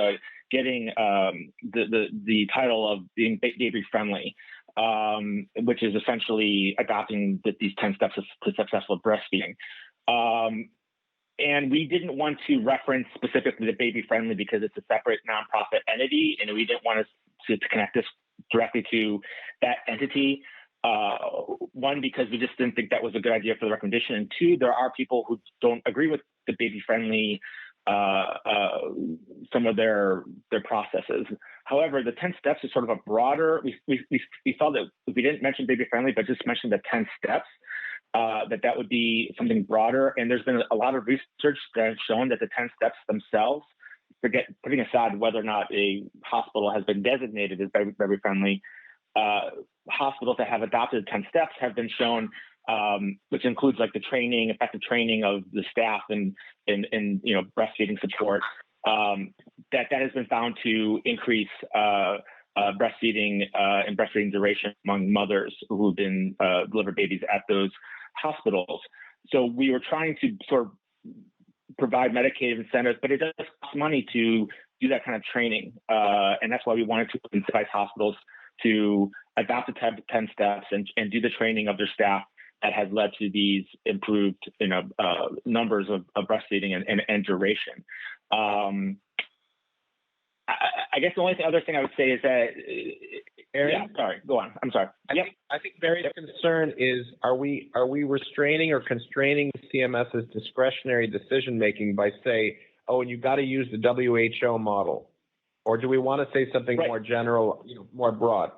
Getting the title of being baby friendly, which is essentially adopting these 10 steps to successful breastfeeding. And we didn't want to reference specifically the baby friendly because it's a separate nonprofit entity, and we didn't want to connect this directly to that entity. One, because we just didn't think that was a good idea for the recommendation, and two, there are people who don't agree with the baby friendly some of their processes. However, the 10 steps is sort of a broader. We felt that if we didn't mention baby friendly, but just mentioned the 10 steps, that would be something broader. And there's been a lot of research that has shown that the 10 steps themselves, putting aside whether or not a hospital has been designated as baby friendly, hospitals that have adopted 10 steps have been shown, which includes like the training, effective training of the staff and breastfeeding support, that has been found to increase breastfeeding and breastfeeding duration among mothers who've been delivered babies at those hospitals. So we were trying to sort of provide Medicaid incentives, but it does cost money to do that kind of training. And that's why we wanted to incentivize hospitals to adopt the 10 steps and do the training of their staff that has led to these improved numbers of breastfeeding and duration. I guess the only other thing I would say is that, yeah, sorry, go on. I'm sorry. I think Barry's concern is, are we restraining or constraining CMS's discretionary decision making by say, oh, and you've got to use the WHO model, or do we want to say something more general, more broad?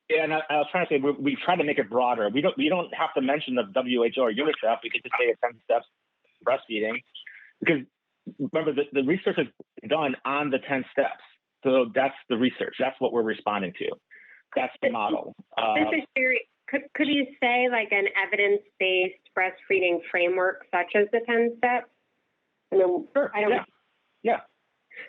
Yeah, and I was trying to say we try to make it broader. We don't have to mention the WHO or UNICEF. We could just say 10 steps breastfeeding, because remember the research is done on the 10 steps. So that's the research. That's what we're responding to. That's the model. This is Sherry. Could you say like an evidence-based breastfeeding framework such as the 10 steps? I mean, sure. I don't know. Yeah,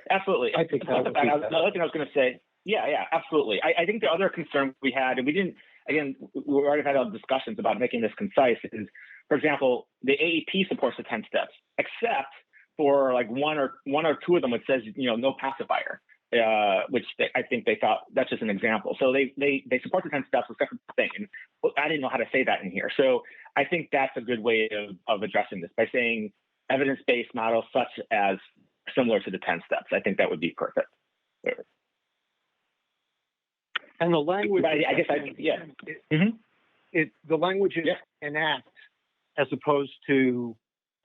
absolutely. I think that would be another thing I was going to say. Yeah, absolutely. I think the other concern we had, and we didn't, again, we already had other discussions about making this concise, is, for example, the AEP supports the 10 steps, except for like one or two of them, it says, no pacifier. which I think they thought that's just an example. So they support the 10 steps, a separate thing. And I didn't know how to say that in here. So I think that's a good way of addressing this by saying evidence-based models such as similar to the 10 steps. I think that would be perfect. And the language, the language is enact as opposed to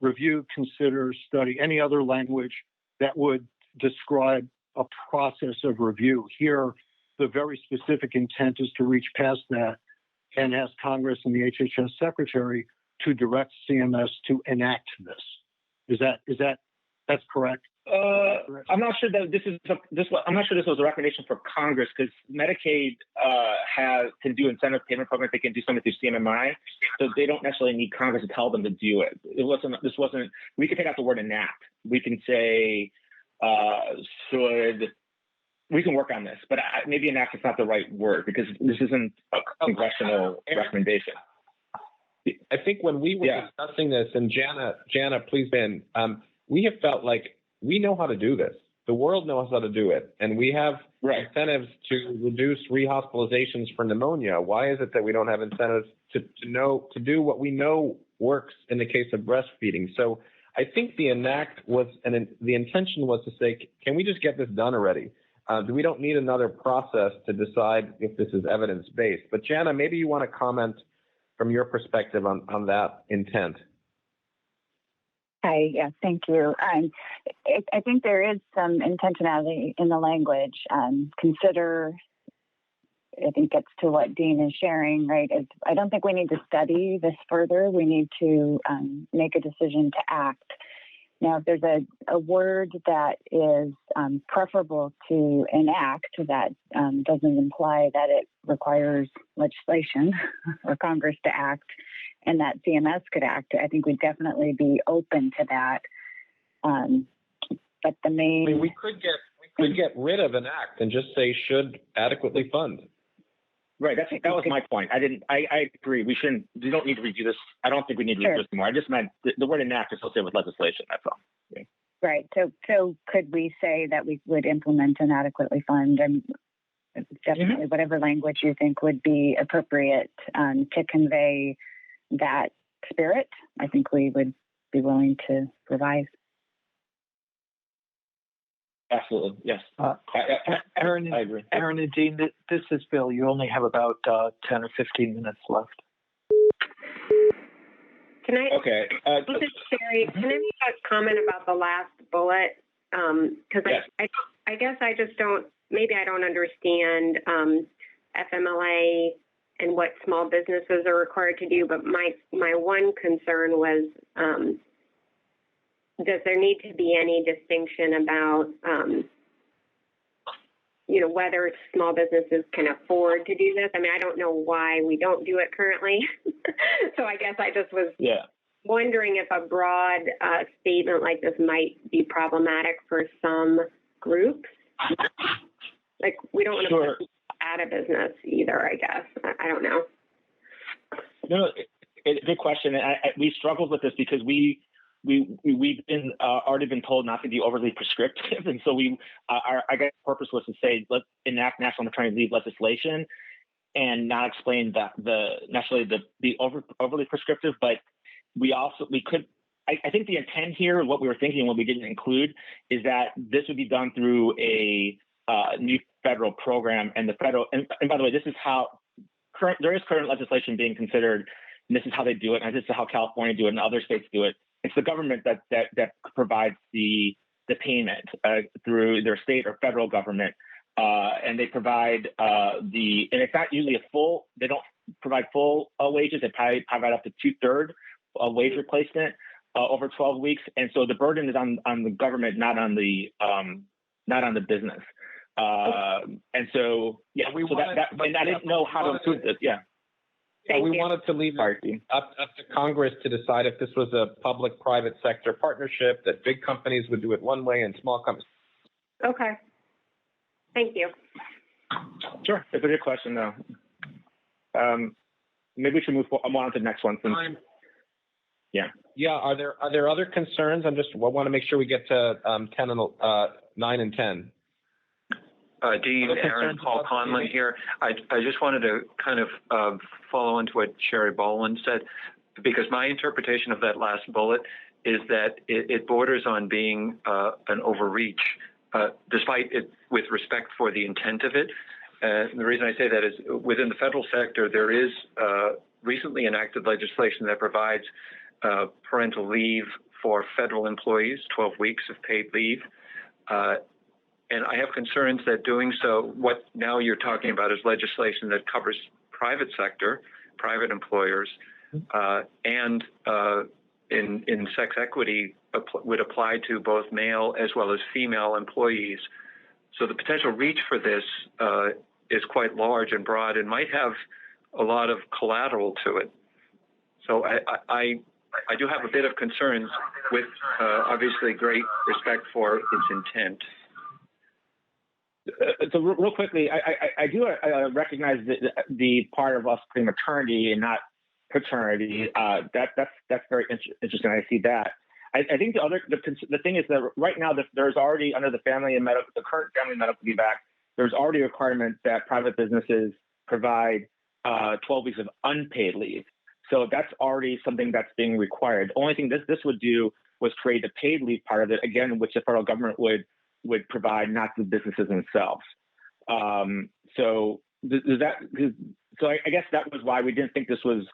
review, consider, study, any other language that would describe a process of review. Here, the very specific intent is to reach past that and ask Congress and the HHS Secretary to direct CMS to enact this. That's correct? I'm not sure that I'm not sure this was a recommendation for Congress, because Medicaid can do incentive payment programs. They can do something through CMMI, so they don't necessarily need Congress to tell them to do it. This wasn't. We can take out the word enact. We can say we can work on this, but maybe enact is not the right word because this isn't a congressional recommendation. I think when we were discussing this, and Jana, please, Ben, we have felt like we know how to do this. The world knows how to do it, and we have incentives to reduce rehospitalizations for pneumonia. Why is it that we don't have incentives to do what we know works in the case of breastfeeding? So I think the enact was, and the intention was to say, can we just get this done already? We don't need another process to decide if this is evidence-based. But Jana, maybe you want to comment from your perspective on that intent. Hi, yes, thank you. I think there is some intentionality in the language. Consider, I think gets to what Dean is sharing, right? I don't think we need to study this further. We need to make a decision to act. Now, if there's a word that is preferable to enact, that doesn't imply that it requires legislation or Congress to act, and that CMS could act, I think we'd definitely be open to that. But the main... I mean, we could get rid of enact and just say should adequately fund. Right. That was my point. I agree. We don't need to review this. I don't think we need to review this anymore. I just meant the word enact is associated with legislation. That's all. Yeah. Right. So could we say that we would implement and adequately fund, and definitely whatever language you think would be appropriate to convey that spirit, I think we would be willing to revise. Absolutely, yes. Aaron, I agree. Aaron and Dean, this is Bill. You only have about 10 or 15 minutes left. Can I? Okay. This is Sherry. Can I make a comment about the last bullet? Because I guess I just don't. Maybe I don't understand FMLA and what small businesses are required to do. But my one concern was, does there need to be any distinction about, whether small businesses can afford to do this? I mean, I don't know why we don't do it currently. So I guess I just was wondering if a broad statement like this might be problematic for some groups. Like, we don't want to put people out of business either, I guess. I don't know. No, good question. We struggled with this because we've been already been told not to be overly prescriptive, and so I guess the purpose was to say let's enact national maternity leave legislation, and not explain that the overly prescriptive. But I think the intent here, what we were thinking, what we didn't include, is that this would be done through a new federal program, and the federal. And by the way, this is how there is current legislation being considered, and this is how they do it, and this is how California do it, and other states do it. It's the government that provides the payment through their state or federal government, and they provide and it's not usually they don't provide full wages. They probably provide up to 2/3 wage replacement over 12 weeks, and so the burden is on the government, not on the business. And so and I didn't know how to include this. Yeah. We wanted to leave it up to Congress to decide if this was a public-private sector partnership, that big companies would do it one way and small companies. Okay. Thank you. Sure. It's a good question, though. Maybe we should move on to the next one. Yeah. Are there other concerns? I want to make sure we get to 9 and 10. Dean, Aaron, Paul Conlon here. I just wanted to kind of follow on to what Sherry Boland said, because my interpretation of that last bullet is that it borders on being an overreach, despite it with respect for the intent of it. And the reason I say that is within the federal sector, there is recently enacted legislation that provides parental leave for federal employees, 12 weeks of paid leave. And I have concerns that doing so, what now you're talking about is legislation that covers private sector, private employers, and in sex equity would apply to both male as well as female employees. So the potential reach for this is quite large and broad and might have a lot of collateral to it. So I do have a bit of concerns with obviously great respect for its intent. So real quickly, I do recognize the part of us putting maternity and not paternity. That's very interesting. I see that. I think the thing is that right now there's already under the current Family Medical Leave Act, there's already a requirement that private businesses provide 12 weeks of unpaid leave. So that's already something that's being required. The only thing this would do was create the paid leave part of it, again, which the federal government would provide, not the businesses themselves. So I guess that was why we didn't think this was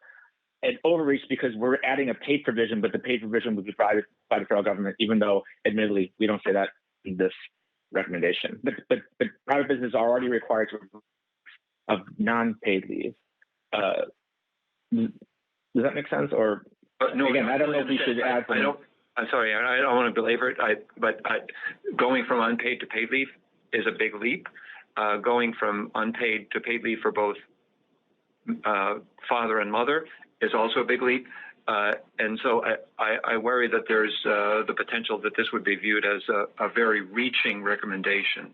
an overreach, because we're adding a paid provision, but the paid provision would be provided by the federal government, even though admittedly we don't say that in this recommendation. But private businesses are already required of non-paid leave. Does that make sense? Or no, again, I don't know if we should add. I'm sorry, I don't want to belabor it, but going from unpaid to paid leave is a big leap. Going from unpaid to paid leave for both father and mother is also a big leap. And so I worry that there's the potential that this would be viewed as a very reaching recommendation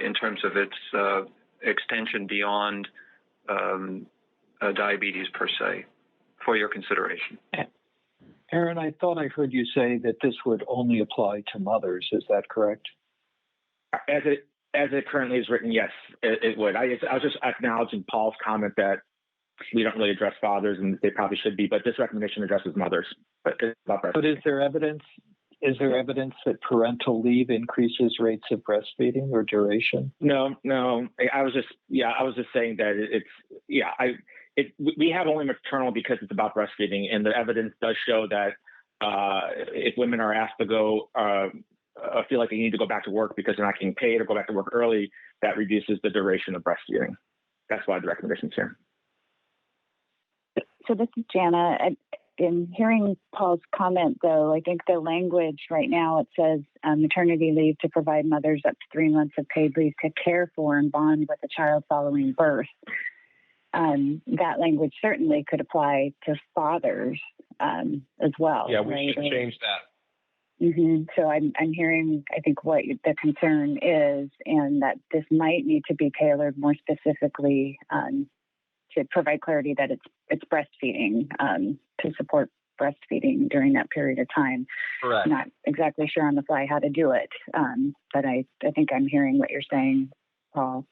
in terms of its extension beyond diabetes per se, for your consideration. Aaron, I thought I heard you say that this would only apply to mothers. Is that correct? As it currently is written, yes, it would. I was just acknowledging Paul's comment that we don't really address fathers, and they probably should be, but this recommendation addresses mothers. But is there evidence? Is there evidence that parental leave increases rates of breastfeeding or duration? No. I was just saying that we have only maternal because it's about breastfeeding, and the evidence does show that if women are asked to go, feel like they need to go back to work because they're not getting paid or go back to work early, that reduces the duration of breastfeeding. That's why the recommendation's here. So this is Jana. In hearing Paul's comment, though, I think the language right now, it says maternity leave to provide mothers up to 3 months of paid leave to care for and bond with the child following birth. That language certainly could apply to fathers as well. Yeah, we should change that. Mm-hmm. So I'm hearing, I think, what the concern is, and that this might need to be tailored more specifically to provide clarity that it's breastfeeding, to support breastfeeding during that period of time. Correct. Not exactly sure on the fly how to do it, but I think I'm hearing what you're saying, Paul.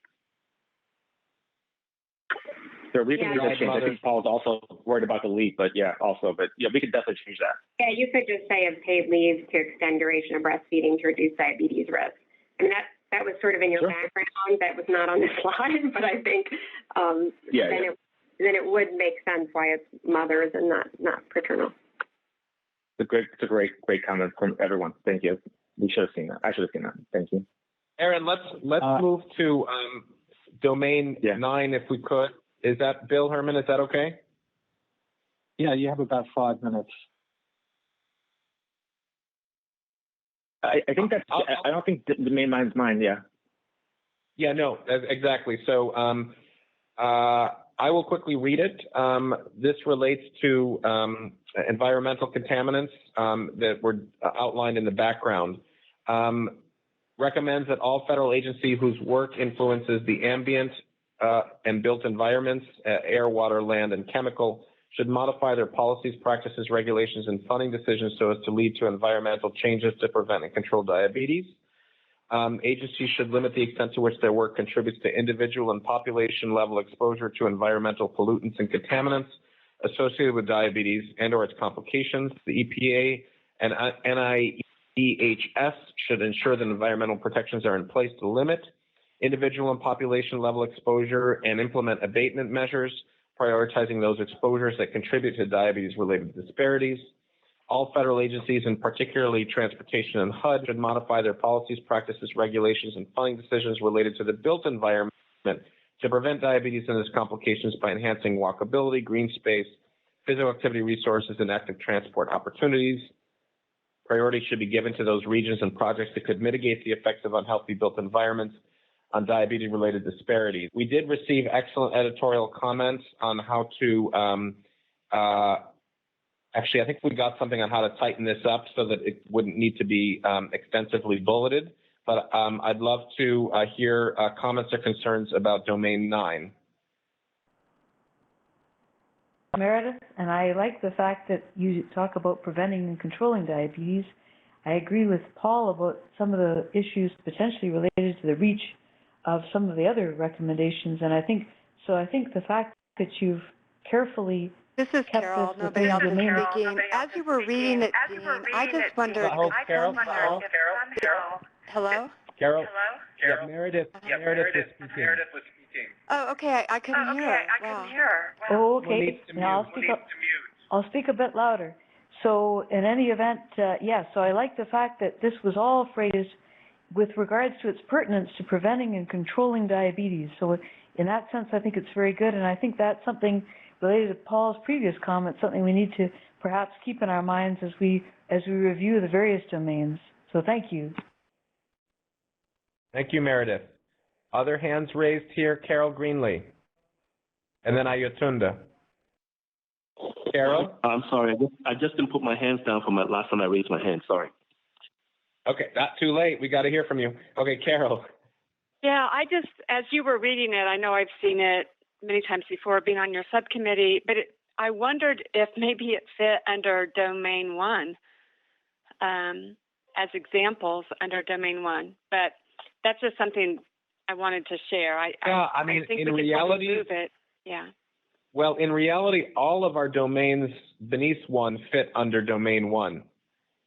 So we can do that change. I think Paul's also worried about the leave, but we could definitely change that. Yeah, you could just say of paid leave to extend duration of breastfeeding to reduce diabetes risk. I mean, that was sort of in your background. That was not on the slide, but I think then it would make sense why it's mothers and not paternal. It's a great comment from everyone. Thank you. We should have seen that. I should have seen that. Thank you. Aaron, let's move to domain 9 if we could. Is that Bill Herman? Is that okay? Yeah, you have about 5 minutes. I think that's. I don't think the main line's mine. Yeah. Yeah. No. Exactly. So I will quickly read it. This relates to environmental contaminants that were outlined in the background. Recommends that all federal agencies whose work influences the ambient and built environments, air, water, land, and chemical, should modify their policies, practices, regulations, and funding decisions so as to lead to environmental changes to prevent and control diabetes. Agencies should limit the extent to which their work contributes to individual and population level exposure to environmental pollutants and contaminants associated with diabetes and or its complications. The EPA and NIEHS should ensure that environmental protections are in place to limit individual and population level exposure and implement abatement measures, prioritizing those exposures that contribute to diabetes-related disparities. All federal agencies, and particularly transportation and HUD, should modify their policies, practices, regulations, and funding decisions related to the built environment to prevent diabetes and its complications by enhancing walkability, green space, physical activity resources, and active transport opportunities. Priority should be given to those regions and projects that could mitigate the effects of unhealthy built environments on diabetes-related disparities. We did receive excellent editorial comments on how to, actually, I think we got something on how to tighten this up so that it wouldn't need to be extensively bulleted, but I'd love to hear comments or concerns about Domain 9. Meredith, and I like the fact that you talk about preventing and controlling diabetes. I agree with Paul about some of the issues potentially related to the reach of some of the other recommendations, and I think the fact that you've carefully This is Carol. Nobody else is speaking. As you were reading it, Dean, I just wondered. Carol. Hello? Carol. Yeah, Meredith was speaking. Oh, okay. I couldn't hear. Oh, okay. Now I'll speak a bit louder. So in any event, so I like the fact that this was all phrased with regards to its pertinence to preventing and controlling diabetes. So in that sense, I think it's very good, and I think that's something related to Paul's previous comment, something we need to perhaps keep in our minds as we review the various domains. So thank you. Thank you, Meredith. Other hands raised here, Carol Greenlee. And then Ayatunda. Carol? I'm sorry. I just didn't put my hands down for my last time I raised my hand. Sorry. Okay, not too late. We got to hear from you. Okay, Carol. Yeah, as you were reading it, I know I've seen it many times before, being on your subcommittee, but I wondered if maybe it fit under Domain 1 as examples under Domain 1. But that's just something I wanted to share. I think in we reality, could move it. Yeah. Well, in reality, all of our domains beneath 1 fit under Domain 1.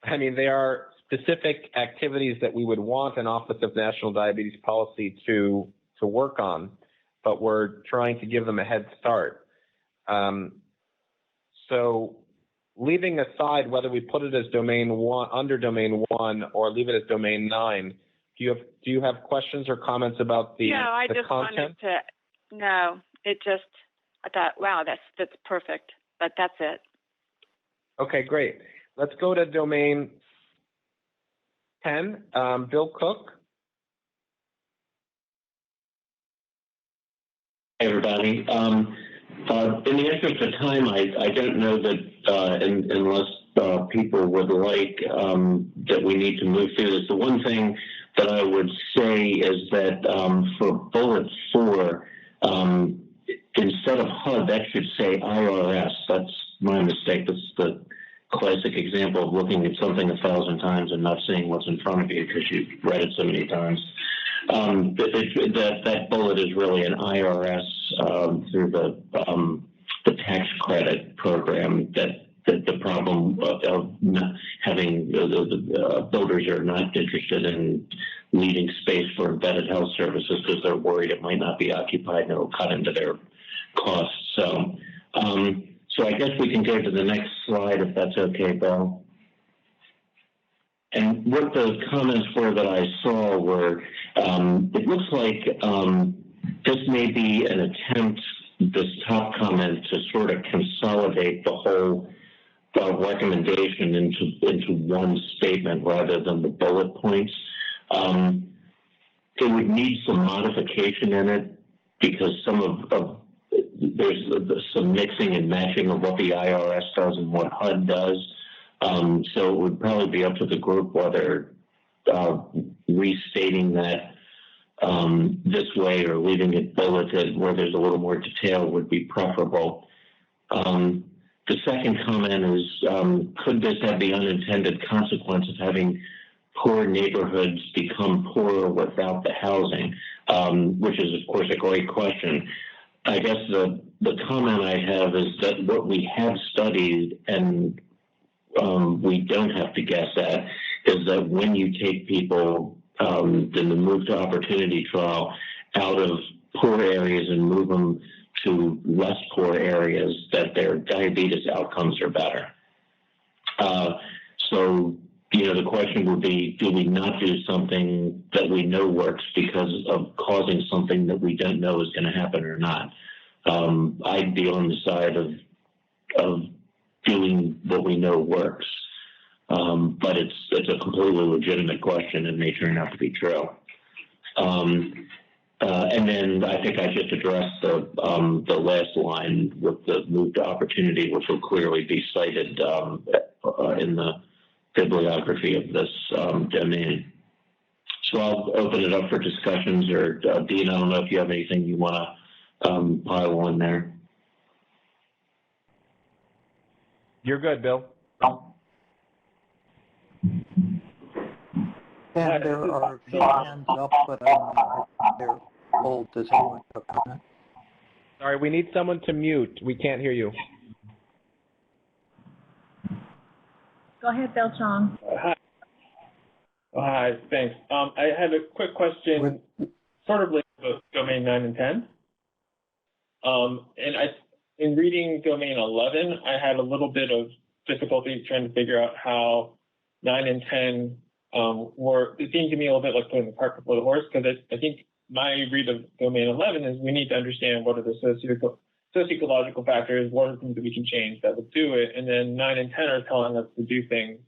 I mean, they are specific activities that we would want an Office of National Diabetes Policy to work on, but we're trying to give them a head start. So leaving aside whether we put it as Domain 1 under Domain 1 or leave it as Domain 9, do you have questions or comments about the No, I just content? wanted to. No, I thought, wow, that's perfect. But that's it. Okay, great. Let's go to Domain 10. Bill Cook. Hey, everybody. In the interest of time, I don't know that unless people would like that we need to move through this. The one thing that I would say is that for bullet 4, instead of HUD, that should say IRS. That's my mistake. That's the classic example of looking at something 1,000 times and not seeing what's in front of you because you've read it so many times. That bullet is really an IRS through the tax credit program that the problem of not having the builders are not interested in leaving space for embedded health services because they're worried it might not be occupied and it'll cut into their costs. So I guess we can go to the next slide if that's okay, Bill. And what the comments were that I saw were, it looks like this may be an attempt, this top comment, to sort of consolidate the whole recommendation into one statement rather than the bullet points. It would need some modification in it because there's some mixing and matching of what the IRS does and what HUD does. So it would probably be up to the group whether restating that this way or leaving it bulleted where there's a little more detail would be preferable. The second comment is, could this have the unintended consequence of having poor neighborhoods become poorer without the housing, which is, of course, a great question. I guess the comment I have is that what we have studied, and we don't have to guess at, is that when you take people in the Move to Opportunity trial out of poor areas and move them to less poor areas, that their diabetes outcomes are better. So, the question would be, do we not do something that we know works because of causing something that we don't know is going to happen or not? I'd be on the side of doing what we know works. But it's a completely legitimate question and may turn out to be true. And then I think I just addressed the last line with the Move to Opportunity, which will clearly be cited in the bibliography of this domain. So I'll open it up for discussions, or Dean, I don't know if you have anything you want to pile on there. You're good, Bill. And there are a few hands up, but I don't know if they're old. Does anyone have a comment? Sorry, we need someone to mute. We can't hear you. Go ahead, Bill Chong. Hi, thanks. I had a quick question, sort of linked to domain 9 and 10. In reading domain 11, I had a little bit of difficulty trying to figure out how 9 and 10 it seemed to me a little bit like putting the cart before the horse, because I think my read of domain 11 is we need to understand what are the socio-ecological factors, what are things that we can change that will do it, and then 9 and 10 are telling us to do things.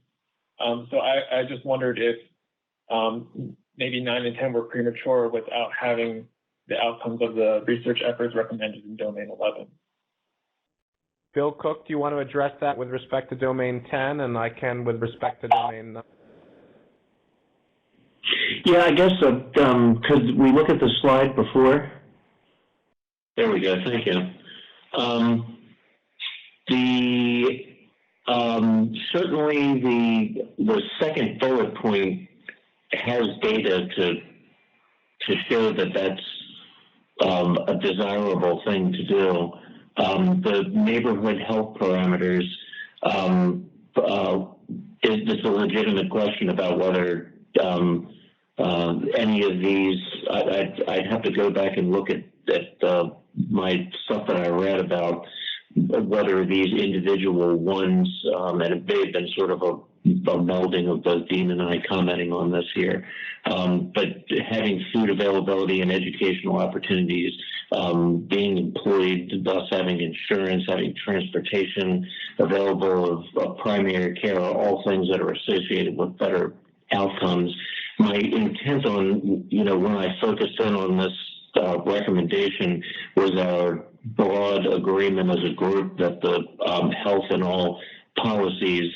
So I just wondered if maybe 9 and 10 were premature without having the outcomes of the research efforts recommended in domain 11. Bill Cook, do you want to address that with respect to domain 10, and I can with respect to domain 9? Yeah, I guess, could we look at the slide before? There we go, thank you. Certainly the second bullet point has data to show that that's a desirable thing to do. The neighborhood health parameters, it's a legitimate question about whether any of these, I'd have to go back and look at my stuff that I read about whether these individual ones, and they've been sort of a melding of both Dean and I commenting on this here, but having food availability and educational opportunities, being employed, thus having insurance, having transportation available of primary care, are all things that are associated with better outcomes. My intent on, when I focused in on this recommendation was our broad agreement as a group that the health and all policies,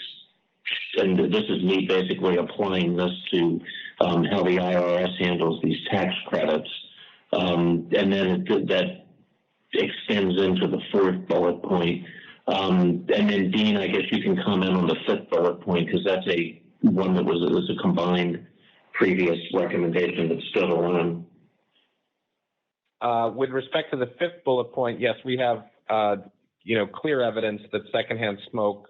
and this is me basically applying this to how the IRS handles these tax credits, and then that extends into the fourth bullet point. And then Dean, I guess you can comment on the fifth bullet point, because that's one that was a combined previous recommendation that stood alone. With respect to the fifth bullet point, yes, we have clear evidence that secondhand smoke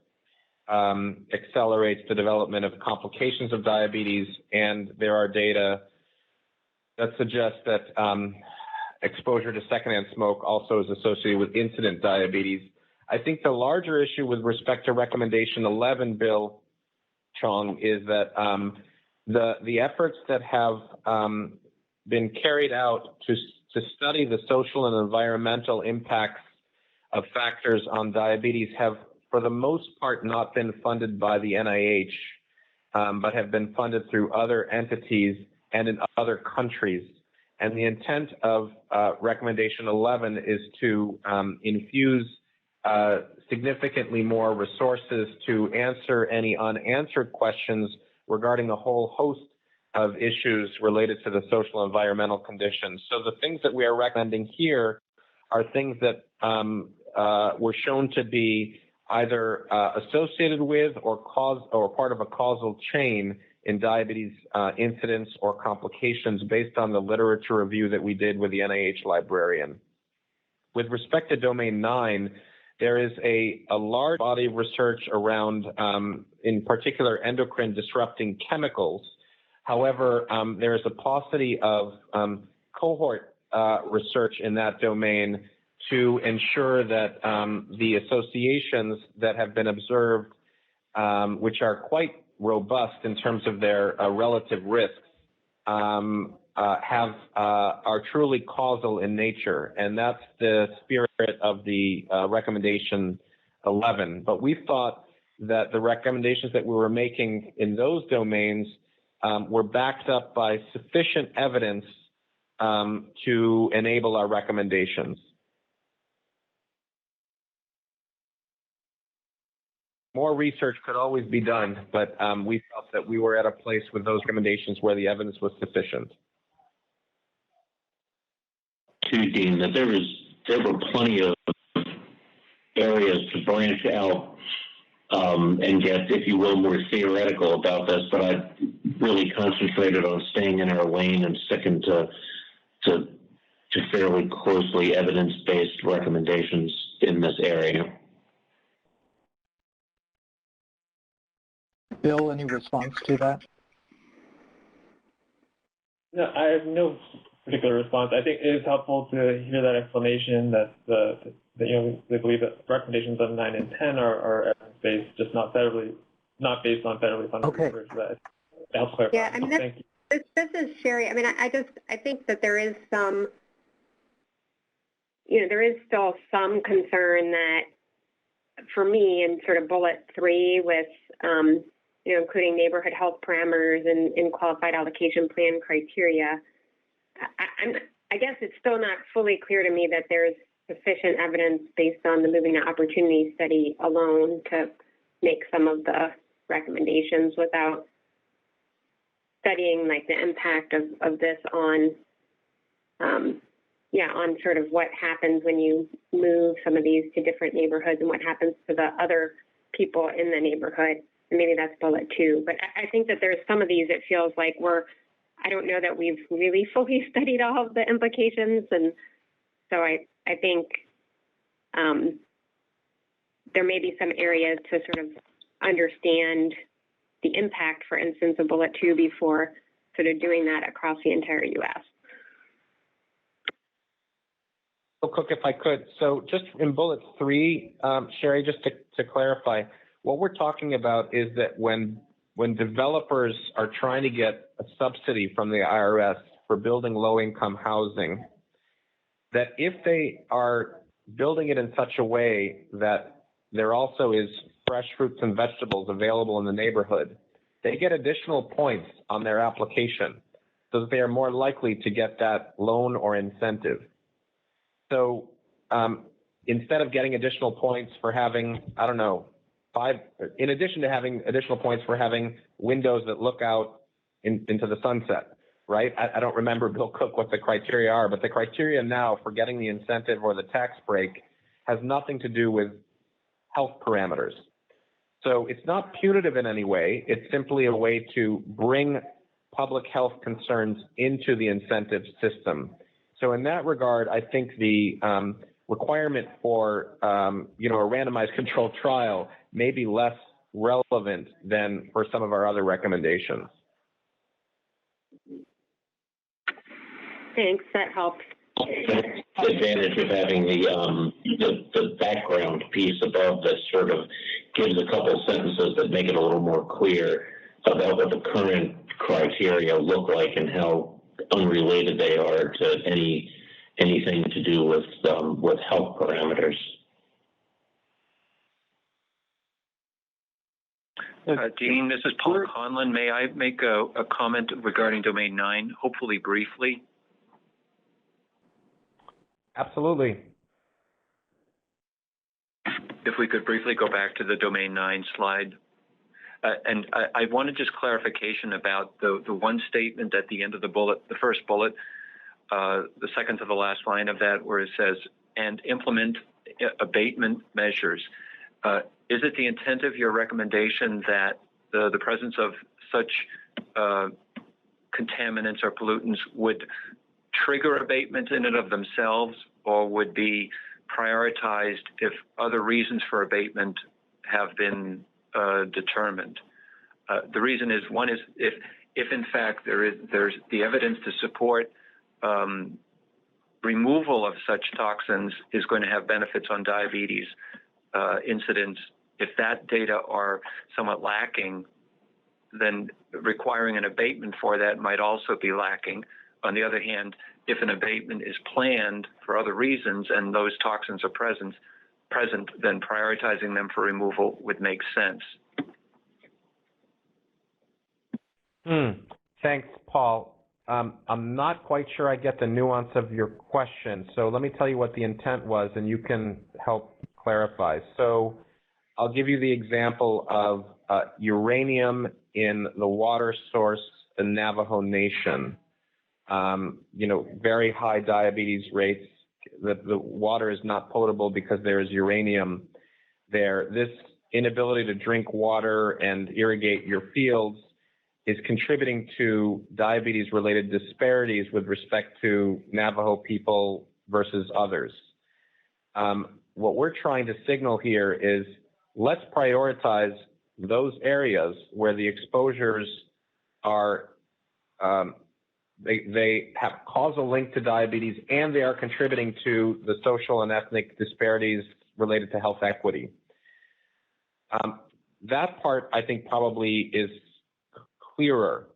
accelerates the development of complications of diabetes, and there are data that suggest that exposure to secondhand smoke also is associated with incident diabetes. I think the larger issue with respect to recommendation 11, Bill Chong, is that the efforts that have been carried out to study the social and environmental impacts of factors on diabetes have, for the most part, not been funded by the NIH, but have been funded through other entities and in other countries. And the intent of recommendation 11 is to infuse significantly more resources to answer any unanswered questions regarding a whole host of issues related to the social and environmental conditions. So the things that we are recommending here are things that were shown to be either associated with or part of a causal chain in diabetes incidence or complications based on the literature review that we did with the NIH librarian. With respect to domain 9, there is a large body of research around, in particular, endocrine disrupting chemicals. However, there is a paucity of cohort research in that domain to ensure that the associations that have been observed, which are quite robust in terms of their relative risks, are truly causal in nature, and that's the spirit of the recommendation 11. But we thought that the recommendations that we were making in those domains were backed up by sufficient evidence to enable our recommendations. More research could always be done, but we felt that we were at a place with those recommendations where the evidence was sufficient. To Dean, that there were plenty of areas to branch out and get, if you will, more theoretical about this, but I really concentrated on staying in our lane and sticking to fairly closely evidence-based recommendations in this area. Bill, any response to that? No, I have no particular response. I think it is helpful to hear that explanation that they believe that recommendations of 9 and 10 are evidence-based, just not based on federally funded research. That helps clarify. Yeah, I mean, this is Sherry. I mean, I think that there is some, there is still some concern that, for me, in sort of bullet 3 with, including neighborhood health parameters and qualified allocation plan criteria, I guess it's still not fully clear to me that there's sufficient evidence based on the Moving to Opportunity study alone to make some of the recommendations without studying like the impact of this on on sort of what happens when you move some of these to different neighborhoods and what happens to the other people in the neighborhood. And maybe that's bullet 2. But I think that there's some of these, it feels like I don't know that we've really fully studied all of the implications. And so I think there may be some areas to sort of understand the impact, for instance, of bullet 2 before sort of doing that across the entire U.S. Cook, if I could. So just in bullet 3, Sherry, just to clarify, what we're talking about is that when developers are trying to get a subsidy from the IRS for building low-income housing, that if they are building it in such a way that there also is fresh fruits and vegetables available in the neighborhood, they get additional points on their application so that they are more likely to get that loan or incentive. So instead of getting additional points for having, I don't know, in addition to having additional points for having windows that look out into the sunset, right? I don't remember, Bill Cook, what the criteria are, but the criteria now for getting the incentive or the tax break has nothing to do with health parameters. So it's not punitive in any way. It's simply a way to bring public health concerns into the incentive system. So in that regard, I think the requirement for a randomized controlled trial may be less relevant than for some of our other recommendations. Thanks, that helps. The advantage of having the background piece above this sort of gives a couple sentences that make it a little more clear about what the current criteria look like and how unrelated they are to anything to do with health parameters. Dean, this is Paul Conlon. May I make a comment regarding domain 9, hopefully briefly? Absolutely. If we could briefly go back to the domain 9 slide. And I wanted just clarification about the one statement at the end of the bullet, the first bullet, the second to the last line of that, where it says, and implement abatement measures. Is it the intent of your recommendation that the presence of such contaminants or pollutants would trigger abatement in and of themselves, or would be prioritized if other reasons for abatement have been determined. The reason is, one is if in fact there's the evidence to support removal of such toxins is going to have benefits on diabetes incidence. If that data are somewhat lacking, then requiring an abatement for that might also be lacking. On the other hand, if an abatement is planned for other reasons and those toxins are present, then prioritizing them for removal would make sense. Thanks, Paul. I'm not quite sure I get the nuance of your question, so let me tell you what the intent was, and you can help clarify. So I'll give you the example of uranium in the water source in Navajo Nation. Very high diabetes rates. The water is not potable because there is uranium there. This inability to drink water and irrigate your fields is contributing to diabetes-related disparities with respect to Navajo people versus others. What we're trying to signal here is let's prioritize those areas where the exposures are, they have causal link to diabetes and they are contributing to the social and ethnic disparities related to health equity. That part, I think, probably is clearer.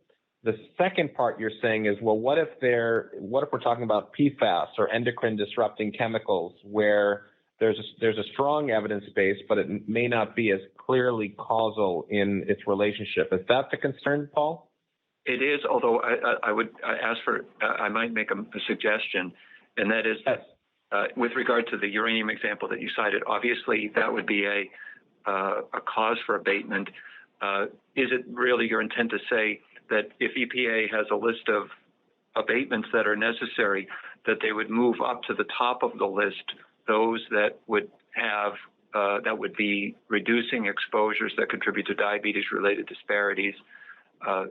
The second part you're saying is, well, what if we're talking about PFAS or endocrine disrupting chemicals where there's a strong evidence base, but it may not be as clearly causal in its relationship. Is that the concern, Paul? It is, although I might make a suggestion, and that is that with regard to the uranium example that you cited, obviously that would be a cause for abatement. Is it really your intent to say that if EPA has a list of abatements that are necessary, that they would move up to the top of the list those that would have that would be reducing exposures that contribute to diabetes-related disparities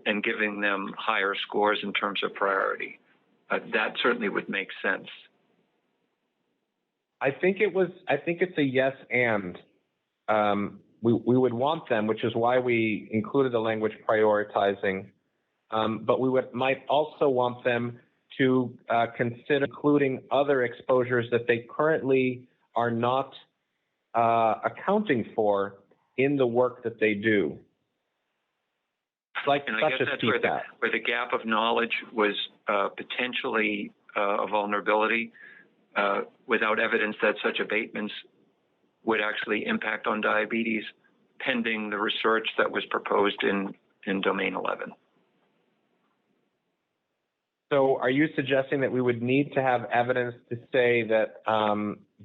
and giving them higher scores in terms of priority? That certainly would make sense. I think it's a yes and. We would want them, which is why we included the language prioritizing, but we might also want them to consider including other exposures that they currently are not accounting for in the work that they do. And I guess that's where the gap of knowledge was potentially a vulnerability without evidence that such abatements would actually impact on diabetes, pending the research that was proposed in Domain 11. So are you suggesting that we would need to have evidence to say that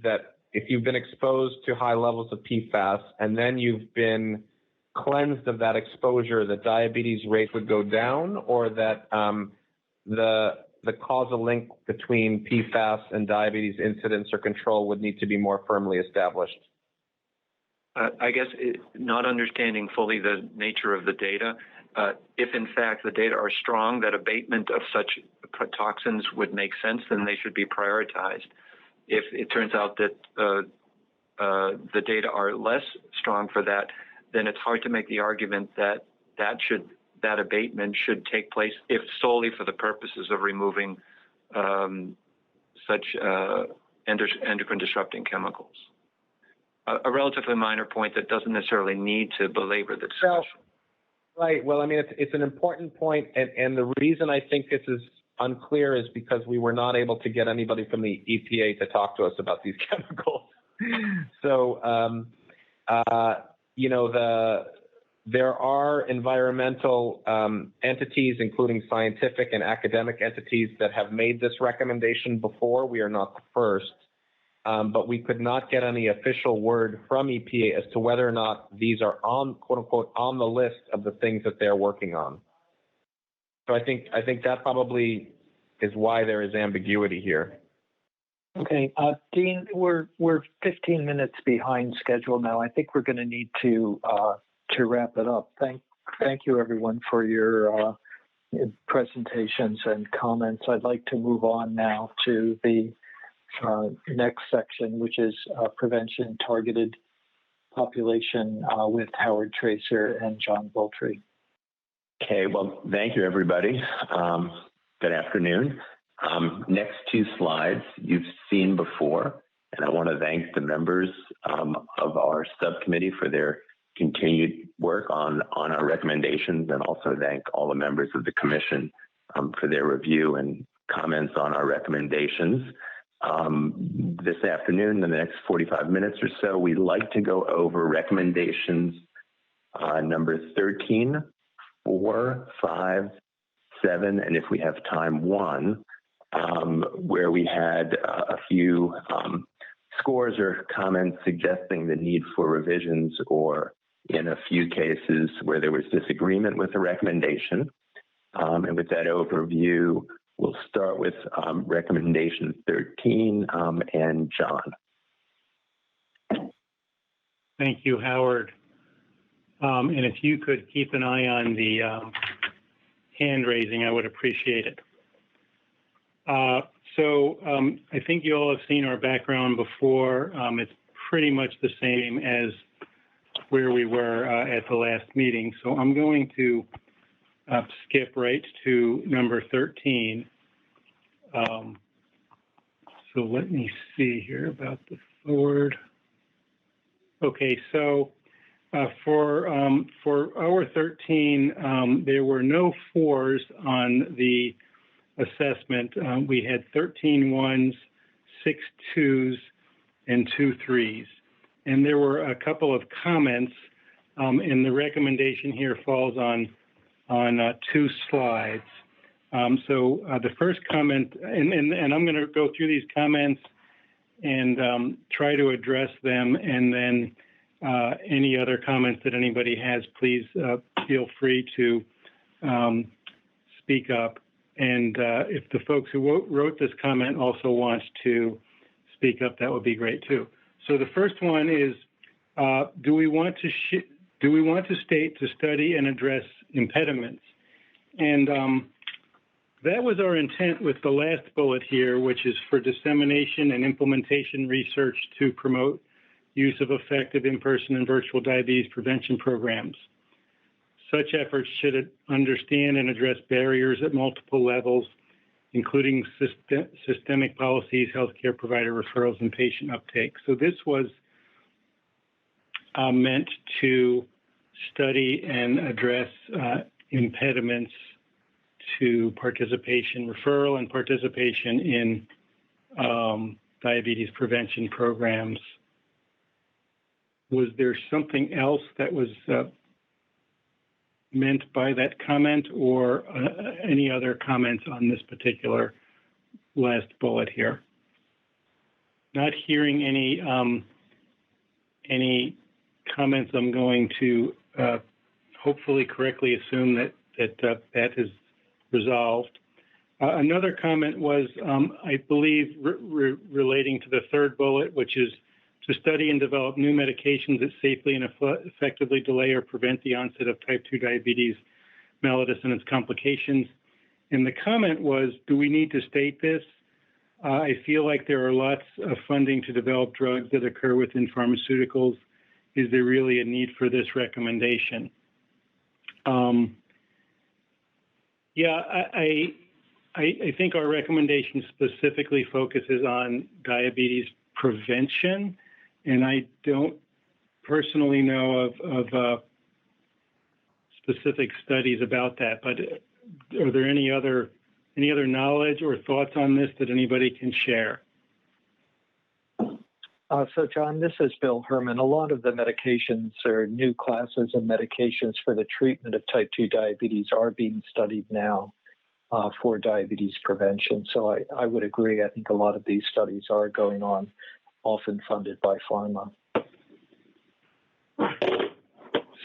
that if you've been exposed to high levels of PFAS and then you've been cleansed of that exposure, that diabetes rate would go down, or that the causal link between PFAS and diabetes incidence or control would need to be more firmly established? I guess not understanding fully the nature of the data, if in fact the data are strong that abatement of such toxins would make sense, then they should be prioritized. If it turns out that the data are less strong for that, then it's hard to make the argument that that abatement should take place if solely for the purposes of removing such endocrine disrupting chemicals. A relatively minor point that doesn't necessarily need to belabor the discussion. Right. Well, I mean, it's an important point, and the reason I think this is unclear is because we were not able to get anybody from the EPA to talk to us about these chemicals. So, there are environmental entities, including scientific and academic entities, that have made this recommendation before. We are not the first. But we could not get any official word from EPA as to whether or not these are on, quote unquote, on the list of the things that they're working on. So I think that probably is why there is ambiguity here. Okay, Dean, we're 15 minutes behind schedule now. I think we're going to need to wrap it up. Thank you, everyone, for your presentations and comments. I'd like to move on now to the next section, which is prevention targeted population with Howard Tracer and John Boltry. Okay, well, thank you, everybody. Good afternoon. Next two slides you've seen before, and I want to thank the members of our subcommittee for their continued work on our recommendations, and also thank all the members of the commission for their review and comments on our recommendations. This afternoon, in the next 45 minutes or so, we'd like to go over recommendations number 13, 4, 5, 7, and if we have time, 1, where we had a few scores or comments suggesting the need for revisions, or in a few cases where there was disagreement with the recommendation. And with that overview, we'll start with recommendation 13 and John. Thank you, Howard. And if you could keep an eye on the hand raising, I would appreciate it. So I think you all have seen our background before. It's pretty much the same as where we were at the last meeting. So I'm going to skip right to number 13. So let me see here about the forward. Okay, so for our 13, there were no 4s on the assessment. We had 13 1s, 6 2s, and 2 3s. And there were a couple of comments, and the recommendation here falls on 2 slides. So the first comment, and I'm going to go through these comments and try to address them, and then any other comments that anybody has, please feel free to speak up. And if the folks who wrote this comment also want to speak up, that would be great too. So the first one is, do we want to state to study and address impediments? And that was our intent with the last bullet here, which is for dissemination and implementation research to promote use of effective in-person and virtual diabetes prevention programs. Such efforts should understand and address barriers at multiple levels, including systemic policies, healthcare provider referrals, and patient uptake. So this was meant to study and address impediments to participation, referral, and participation in diabetes prevention programs. Was there something else that was meant by that comment, or any other comments on this particular last bullet here? Not hearing any comments, I'm going to hopefully correctly assume that is resolved. Another comment was, I believe, relating to the third bullet, which is to study and develop new medications that safely and effectively delay or prevent the onset of type 2 diabetes mellitus and its complications. And the comment was, do we need to state this? I feel like there are lots of funding to develop drugs that occur within pharmaceuticals. Is there really a need for this recommendation? Yeah, I think our recommendation specifically focuses on diabetes prevention, and I don't personally know of specific studies about that. But are there any other knowledge or thoughts on this that anybody can share? So, John, this is Bill Herman. A lot of the medications or new classes of medications for the treatment of type 2 diabetes are being studied now for diabetes prevention. So I would agree. I think a lot of these studies are going on, often funded by pharma.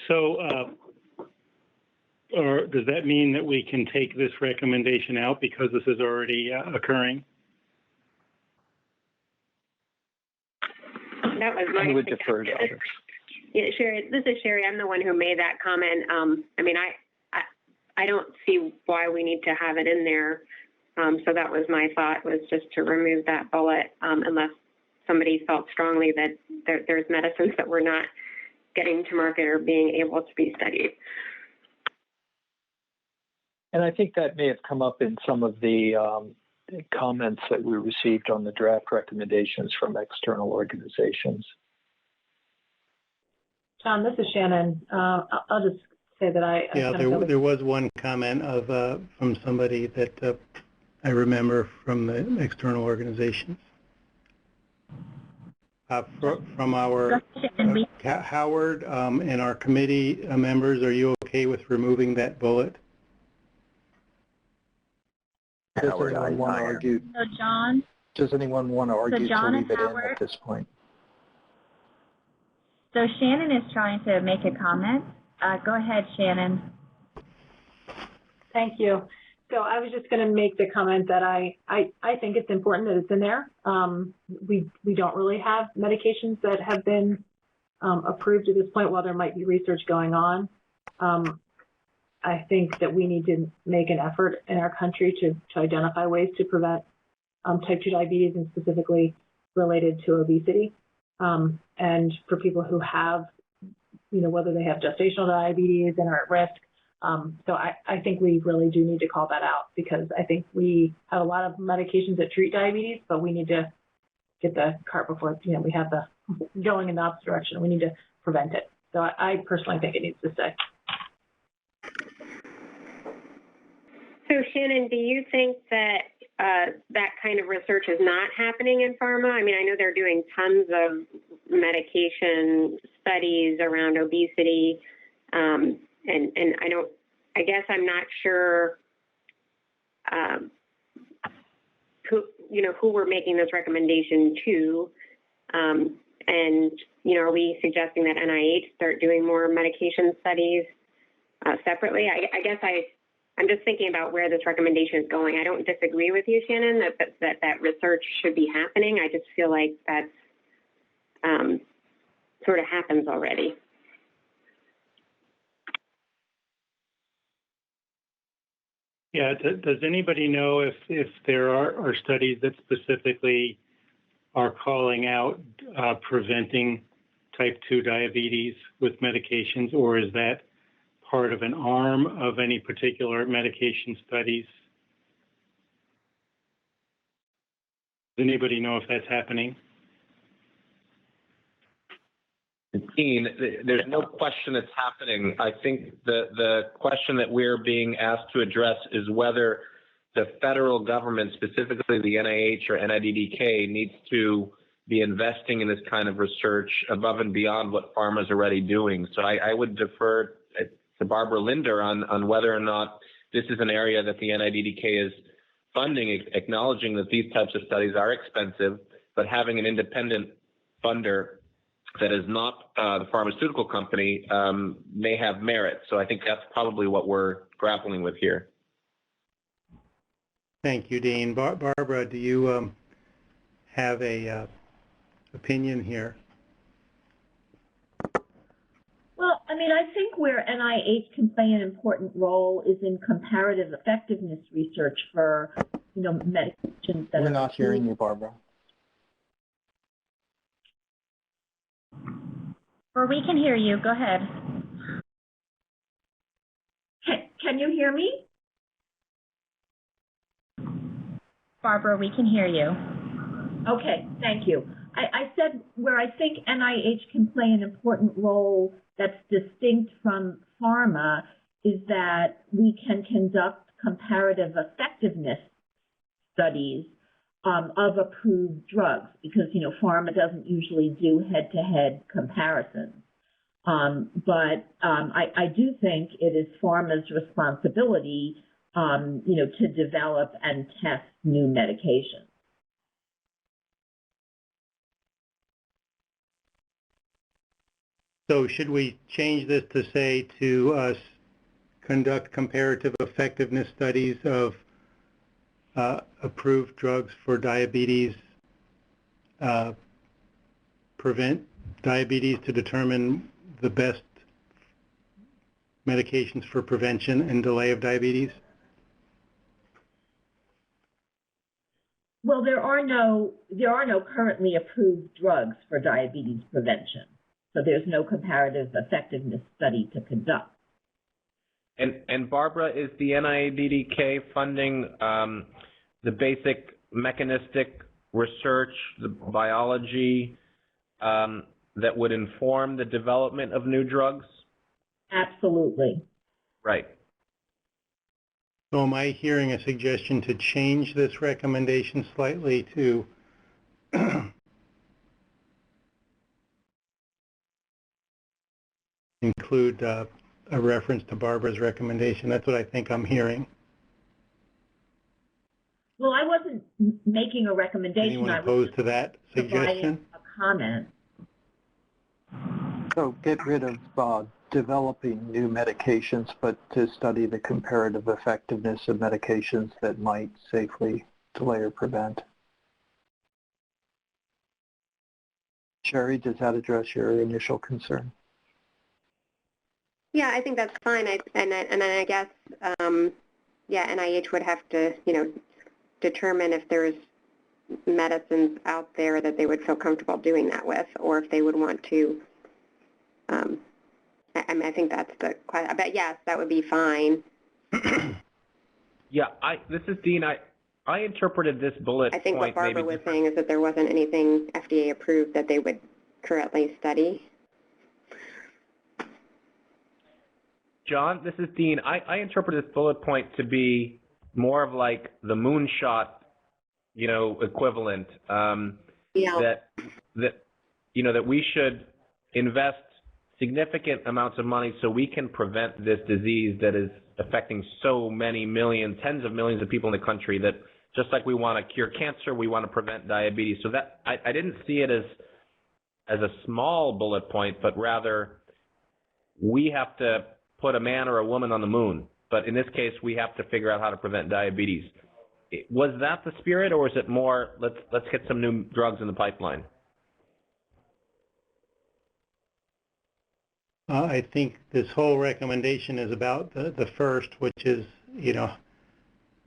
So, or does that mean that we can take this recommendation out because this is already occurring? That was my I would defer to others. Yeah, Sherry, this is Sherry. I'm the one who made that comment. I mean, I don't see why we need to have it in there. So that was my thought, was just to remove that bullet, unless somebody felt strongly that there's medicines that we're not getting to market or being able to be studied. And I think that may have come up in some of the comments that we received on the draft recommendations from external organizations. John, this is Shannon. I'll just say that there was one comment of from somebody that I remember from the external organizations. From our Howard and our committee members, are you okay with removing that bullet? Does anyone want to argue? So John? Does anyone want to argue to leave it in at this point? So Shannon is trying to make a comment. Go ahead, Shannon. Thank you. So I was just going to make the comment that I think it's important that it's in there. We don't really have medications that have been approved at this point, while there might be research going on. I think that we need to make an effort in our country to identify ways to prevent type 2 diabetes, and specifically related to obesity. And for people who have, whether they have gestational diabetes and are at risk. So I think we really do need to call that out, because I think we have a lot of medications that treat diabetes, but we need to get the cart before, we have the going in the opposite direction. We need to prevent it. So I personally think it needs to stay. So Shannon, do you think that that kind of research is not happening in pharma? I mean, I know they're doing tons of medication studies around obesity, and I guess I'm not sure who we're making this recommendation to, and are we suggesting that NIH start doing more medication studies separately? I guess I'm just thinking about where this recommendation is going. I don't disagree with you, Shannon, that research should be happening. I just feel like that's sort of happens already. Yeah, does anybody know if there are studies that specifically are calling out preventing type 2 diabetes with medications, or is that part of an arm of any particular medication studies? Does anybody know if that's happening? Dean, there's no question it's happening. I think the question that we're being asked to address is whether the federal government, specifically the NIH or NIDDK, needs to be investing in this kind of research above and beyond what pharma is already doing. So I would defer to Barbara Linder on whether or not this is an area that the NIDDK is funding, acknowledging that these types of studies are expensive, but having an independent funder that is not the pharmaceutical company may have merit. So I think that's probably what we're grappling with here. Thank you, Dean. Barbara, do you have a opinion here? Well, I mean, I think where NIH can play an important role is in comparative effectiveness research for, medications that We're are not hearing you, Barbara. Or we can hear you. Go ahead. Can you hear me? Barbara, we can hear you. Okay, thank you. I said where I think NIH can play an important role that's distinct from pharma is that we can conduct comparative effectiveness studies of approved drugs, because, pharma doesn't usually do head-to-head comparisons. But I do think it is pharma's responsibility, to develop and test new medications. So should we change this to say to conduct comparative effectiveness studies of approved drugs for diabetes, prevent diabetes, to determine the best medications for prevention and delay of diabetes? Well, there are no currently approved drugs for diabetes prevention, so there's no comparative effectiveness study to conduct. And Barbara, is the NIADDK funding the basic mechanistic research, the biology that would inform the development of new drugs? Absolutely. Right. So am I hearing a suggestion to change this recommendation slightly to include a reference to Barbara's recommendation? That's what I think I'm hearing. Well, I wasn't making a recommendation. Anyone opposed to that suggestion? A comment. So get rid of developing new medications, but to study the comparative effectiveness of medications that might safely delay or prevent. Sherry, does that address your initial concern? Yeah, I think that's fine. And I guess, yeah, NIH would have to, determine if there's medicines out there that they would feel comfortable doing that with, or if they would want to. I mean, I think that's the question. But yes, that would be fine. Yeah, this is Dean. I interpreted this bullet I think point what Barbara maybe was saying is that there wasn't anything FDA approved that they would currently study. John, this is Dean. I interpret this bullet point to be more of like the moonshot, equivalent. That we should invest significant amounts of money so we can prevent this disease that is affecting so many millions, tens of millions of people in the country, that just like we want to cure cancer, we want to prevent diabetes. So that I didn't see it as a small bullet point, but rather we have to put a man or a woman on the moon. But in this case, we have to figure out how to prevent diabetes. Was that the spirit, or is it more, let's get some new drugs in the pipeline? I think this whole recommendation is about the first, which is,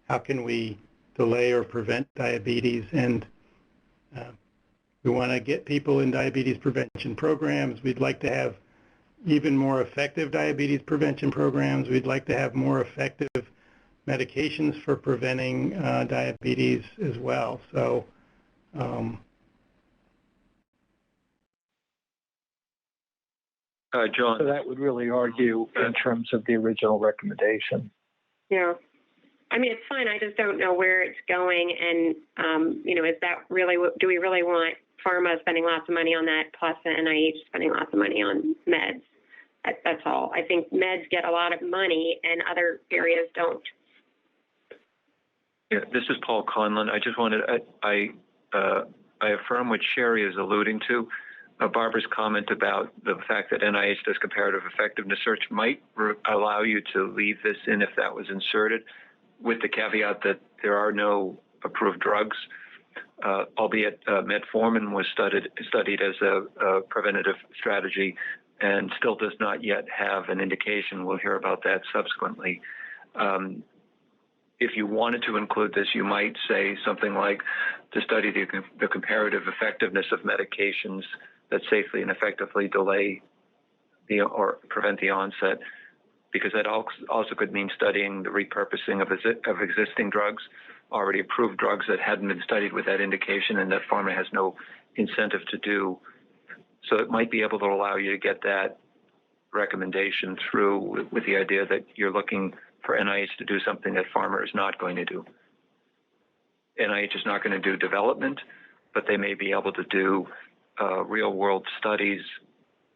how can we delay or prevent diabetes? And we want to get people in diabetes prevention programs. We'd like to have even more effective diabetes prevention programs. We'd like to have more effective medications for preventing diabetes as well. So, John. So that would really argue in terms of the original recommendation. Yeah. I mean, it's fine. I just don't know where it's going. And, is that really, do we really want pharma spending lots of money on that plus the NIH spending lots of money on meds? That's all. I think meds get a lot of money and other areas don't. Yeah, this is Paul Conlon. I just wanted, I affirm what Sherry is alluding to. Barbara's comment about the fact that NIH does comparative effectiveness search might allow you to leave this in if that was inserted, with the caveat that there are no approved drugs, albeit metformin was studied as a preventative strategy and still does not yet have an indication. We'll hear about that subsequently. If you wanted to include this, you might say something like to study the comparative effectiveness of medications that safely and effectively delay or prevent the onset, because that also could mean studying the repurposing of existing drugs, already approved drugs that hadn't been studied with that indication and that pharma has no incentive to do. So it might be able to allow you to get that recommendation through with the idea that you're looking for NIH to do something that pharma is not going to do. NIH is not going to do development, but they may be able to do real-world studies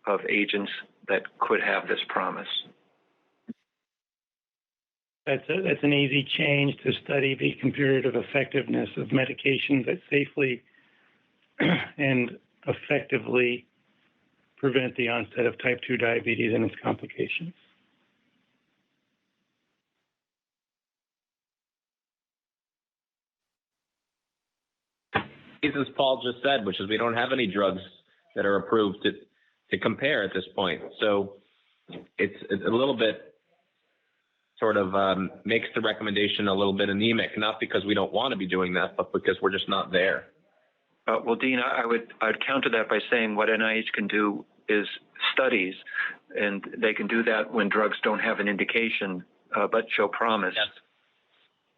of agents that could have this promise. That's an easy change to study the comparative effectiveness of medications that safely and effectively prevent the onset of type 2 diabetes and its complications. As Paul just said, which is we don't have any drugs that are approved to compare at this point. So it's a little bit sort of makes the recommendation a little bit anemic, not because we don't want to be doing that, but because we're just not there. Well, Dean, I'd counter that by saying what NIH can do is studies, and they can do that when drugs don't have an indication but show promise. Yes.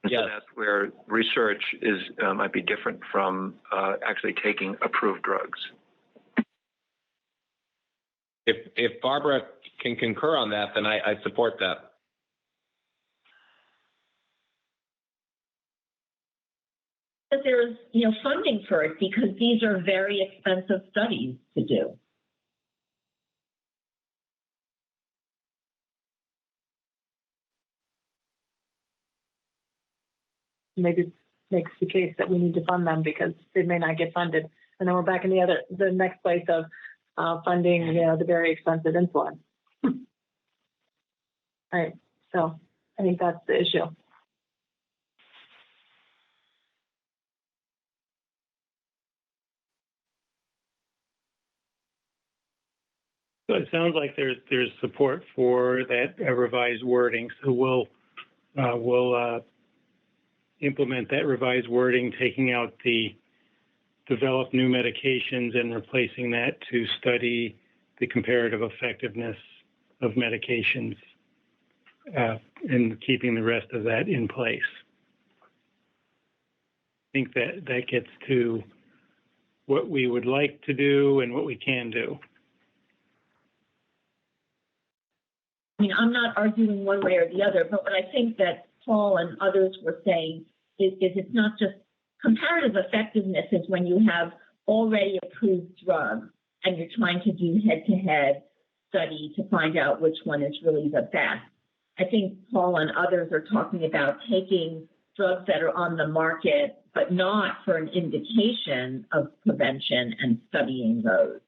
And yes. So that's where research is might be different from actually taking approved drugs. If Barbara can concur on that, then I support that. That there's, funding for it, because these are very expensive studies to do. Maybe makes the case that we need to fund them because they may not get funded. And then we're back in the next place of funding, the very expensive insulin. All right. So I think that's the issue. So it sounds like there's support for that revised wording. So we'll implement that revised wording, taking out the develop new medications and replacing that to study the comparative effectiveness of medications and keeping the rest of that in place. I think that gets to what we would like to do and what we can do. I mean, I'm not arguing one way or the other, but what I think that Paul and others were saying is it's not just comparative effectiveness is when you have already approved drugs and you're trying to do head-to-head study to find out which one is really the best. I think Paul and others are talking about taking drugs that are on the market, but not for an indication of prevention and studying those.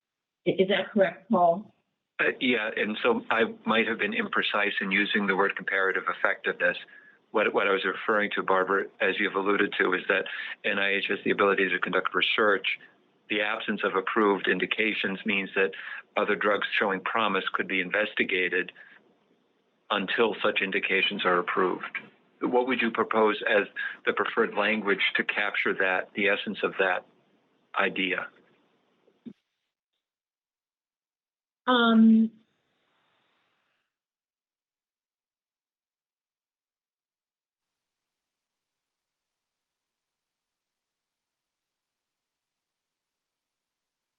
Is that correct, Paul? Yeah, and so I might have been imprecise in using the word comparative effectiveness. What I was referring to, Barbara, as you've alluded to, is that NIH has the ability to conduct research. The absence of approved indications means that other drugs showing promise could be investigated until such indications are approved. What would you propose as the preferred language to capture that, the essence of that idea?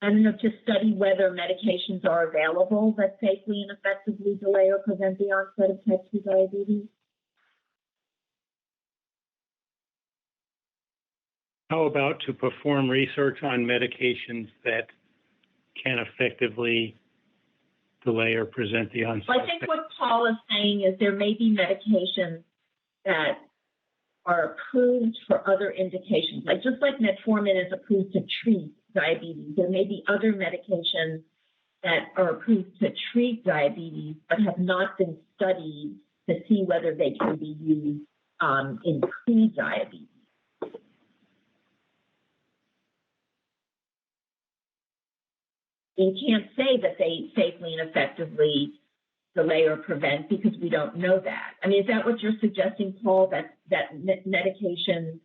I don't know, to study whether medications are available that safely and effectively delay or prevent the onset of type 2 diabetes. How about to perform research on medications that can effectively delay or prevent the onset? Well, I think what Paul is saying is there may be medications that are approved for other indications, like just like metformin is approved to treat diabetes. There may be other medications that are approved to treat diabetes but have not been studied to see whether they can be used in pre-diabetes. You can't say that they safely and effectively delay or prevent because we don't know that. I mean, is that what you're suggesting, Paul, that medications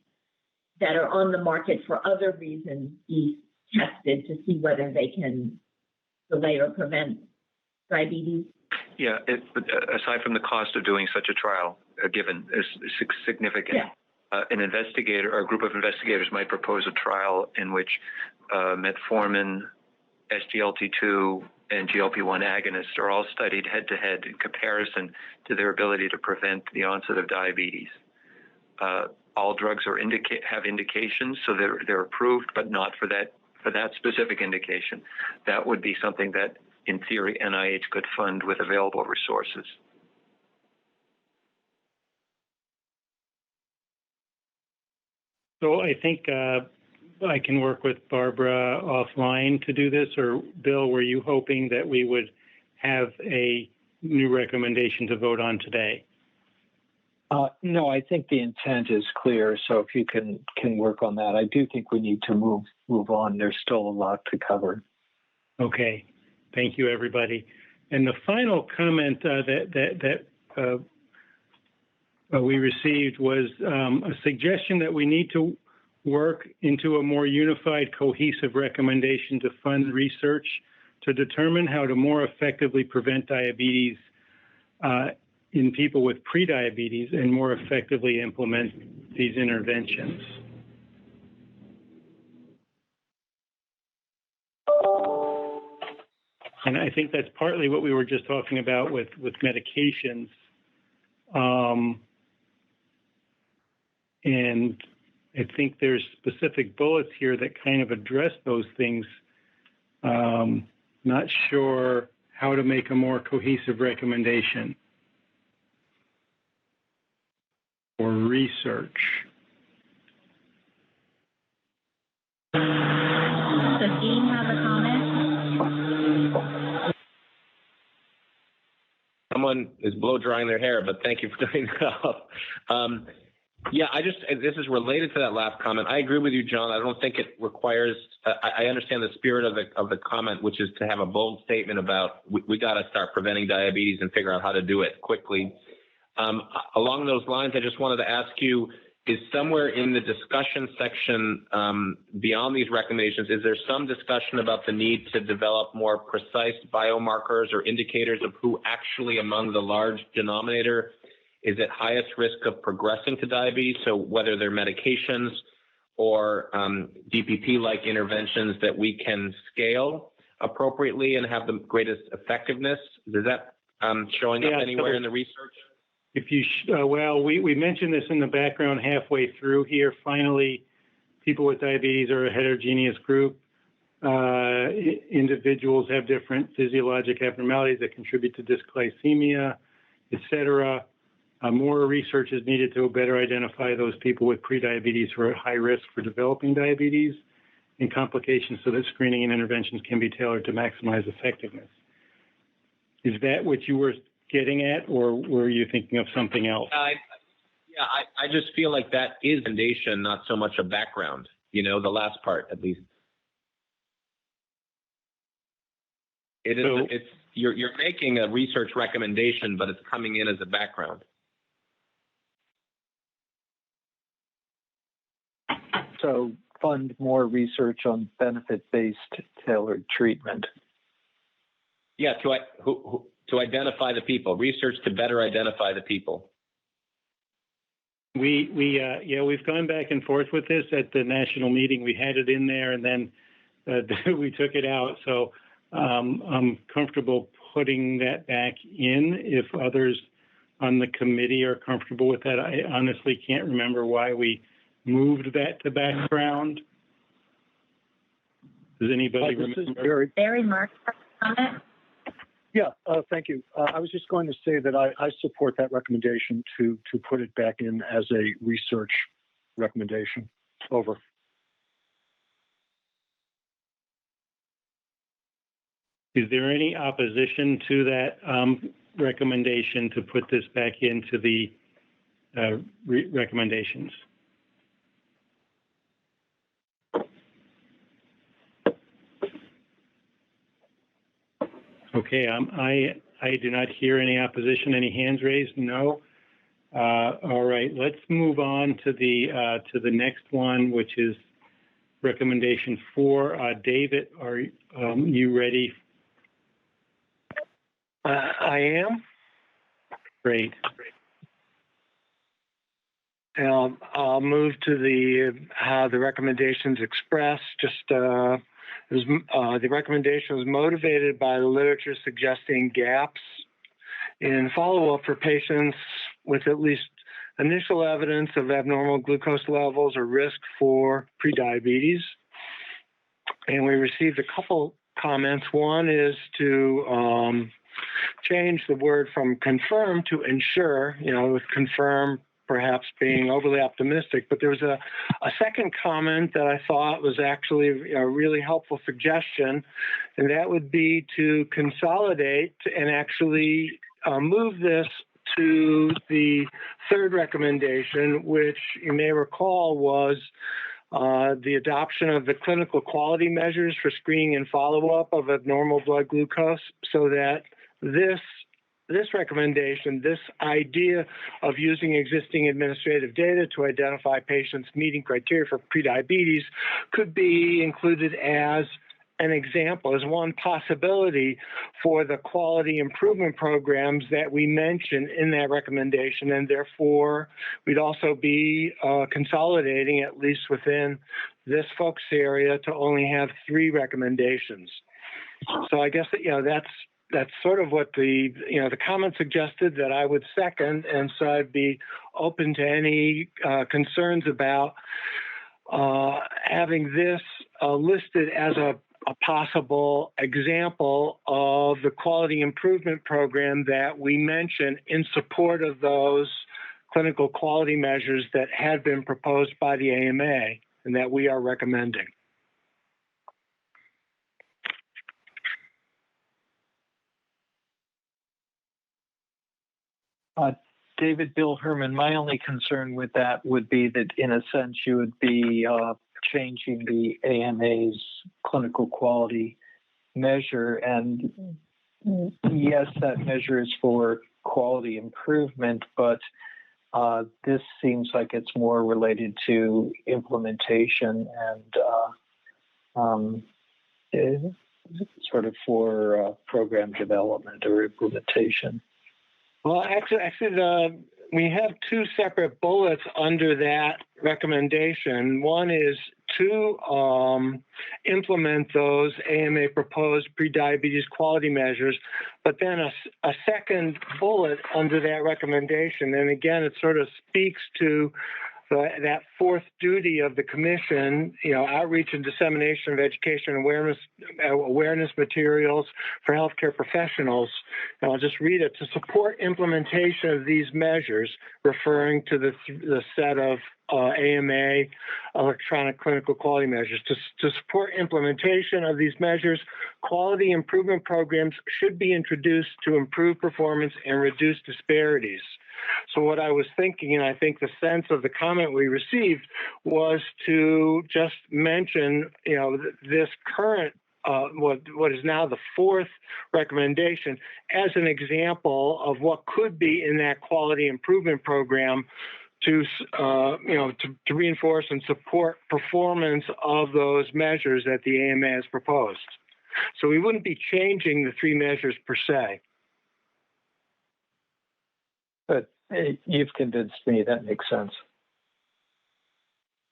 that are on the market for other reasons be tested to see whether they can delay or prevent diabetes? Yeah, aside from the cost of doing such a trial, given is significant, an investigator or a group of investigators might propose a trial in which metformin, SGLT2, and GLP-1 agonists are all studied head-to-head in comparison to their ability to prevent the onset of diabetes. All drugs are have indications, so they're approved, but not for that specific indication. That would be something that, in theory, NIH could fund with available resources. So I think I can work with Barbara offline to do this, or Bill, were you hoping that we would have a new recommendation to vote on today? No, I think the intent is clear. So if you can work on that, I do think we need to move on. There's still a lot to cover. Okay. Thank you, everybody. And the final comment that we received was a suggestion that we need to work into a more unified, cohesive recommendation to fund research to determine how to more effectively prevent diabetes in people with prediabetes and more effectively implement these interventions. And I think that's partly what we were just talking about with medications. And I think there's specific bullets here that kind of address those things. Not sure how to make a more cohesive recommendation or research. Does Dean have a comment? Someone is blow drying their hair, but thank you for doing that. Yeah, this is related to that last comment. I agree with you, John. I don't think it requires, I understand the spirit of the comment, which is to have a bold statement about we got to start preventing diabetes and figure out how to do it quickly. Along those lines, I just wanted to ask you, is somewhere in the discussion section beyond these recommendations, is there some discussion about the need to develop more precise biomarkers or indicators of who actually among the large denominator is at highest risk of progressing to diabetes? So whether they're medications or DPP-like interventions that we can scale appropriately and have the greatest effectiveness? Is that showing up anywhere in the research? If you, well, we mentioned this in the background halfway through here. Finally, people with diabetes are a heterogeneous group. Individuals have different physiologic abnormalities that contribute to dysglycemia, et cetera. More research is needed to better identify those people with prediabetes who are at high risk for developing diabetes and complications so that screening and interventions can be tailored to maximize effectiveness. Is that what you were getting at, or were you thinking of something else? I just feel like that is a foundation, not so much a background, the last part at least. It is, you're making a research recommendation, but it's coming in as a background. So fund more research on benefit-based tailored treatment. Yeah, to identify the people, research to better identify the people. We've gone back and forth with this at the national meeting. We had it in there, and then we took it out. So I'm comfortable putting that back in if others on the committee are comfortable with that. I honestly can't remember why we moved that to background. Does anybody remember? Barry Mark, comment? Yeah, thank you. I was just going to say that I support that recommendation to put it back in as a research recommendation. Over. Is there any opposition to that recommendation to put this back into the recommendations? Okay, I do not hear any opposition. Any hands raised? No. All right, let's move on to the next one, which is recommendation 4. David, are you ready? I am. Great. I'll move to the recommendations expressed. The recommendation was motivated by the literature suggesting gaps in follow-up for patients with at least initial evidence of abnormal glucose levels or risk for prediabetes. And we received a couple comments. One is to change the word from confirm to ensure, with confirm perhaps being overly optimistic, but there was a second comment that I thought was actually a really helpful suggestion, and that would be to consolidate and actually move this to the third recommendation, which you may recall was the adoption of the clinical quality measures for screening and follow-up of abnormal blood glucose, so that this recommendation, this idea of using existing administrative data to identify patients meeting criteria for prediabetes could be included as an example, as one possibility for the quality improvement programs that we mention in that recommendation. And therefore, we'd also be consolidating, at least within this focus area, to only have 3 recommendations. So I guess that, that's sort of what the comment suggested that I would second, and so I'd be open to any concerns about having this listed as a possible example of the quality improvement program that we mentioned in support of those clinical quality measures that had been proposed by the AMA and that we are recommending. David, Bill Herman, my only concern with that would be that in a sense you would be changing the AMA's clinical quality measure. And yes, that measure is for quality improvement, but this seems like it's more related to implementation and sort of for program development or implementation. Well, actually, we have 2 separate bullets under that recommendation. One is to implement those AMA proposed prediabetes quality measures, but then a second bullet under that recommendation. And again, it sort of speaks to that 4th duty of the commission, outreach and dissemination of education awareness materials for healthcare professionals. And I'll just read it: to support implementation of these measures, referring to the set of AMA electronic clinical quality measures. To support implementation of these measures, quality improvement programs should be introduced to improve performance and reduce disparities. So what I was thinking, and I think the sense of the comment we received, was to just mention, this current, what is now the 4th recommendation as an example of what could be in that quality improvement program to reinforce and support performance of those measures that the AMA has proposed. So we wouldn't be changing the 3 measures per se. But you've convinced me that makes sense.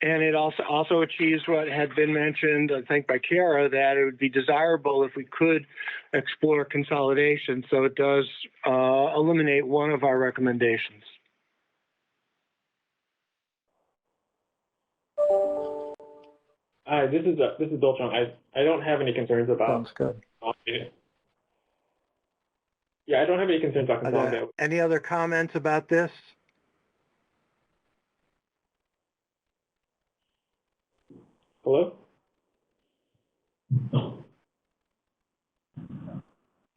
And it also achieves what had been mentioned, I think, by Kara, that it would be desirable if we could explore consolidation. So it does eliminate one of our recommendations. Hi, this is Bill Chung. I don't have any concerns about. Sounds good. Yeah, I don't have any concerns about consolidating. Any other comments about this? Hello?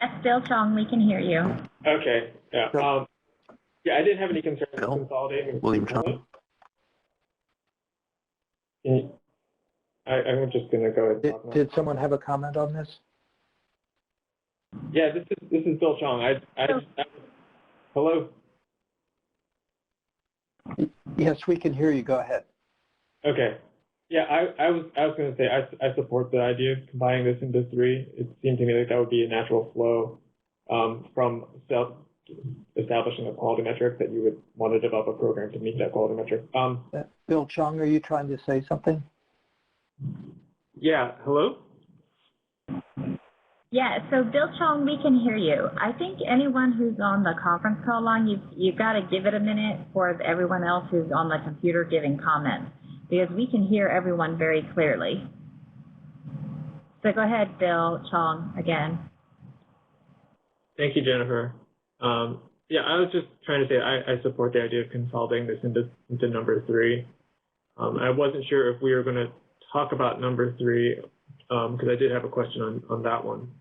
Yes, Bill Chong, we can hear you. Okay, yeah. I didn't have any concerns with consolidating. William Chung. I'm just going to go ahead and talk now. Did someone have a comment on this? Yeah, this is Bill Chong. Hello? Yes, we can hear you. Go ahead. Okay. Yeah, I was going to say I support the idea of combining this into 3. It seemed to me like that would be a natural flow from establishing a quality metric that you would want to develop a program to meet that quality metric. Bill Chung, are you trying to say something? Yeah. Hello? Yeah, so Bill Chong, we can hear you. I think anyone who's on the conference call line, you've got to give it a minute for everyone else who's on the computer giving comments, because we can hear everyone very clearly. So go ahead, Bill Chong, again. Thank you, Jennifer. Yeah, I was just trying to say I support the idea of consolidating this into number 3. I wasn't sure if we were going to talk about number 3 because I did have a question on that one.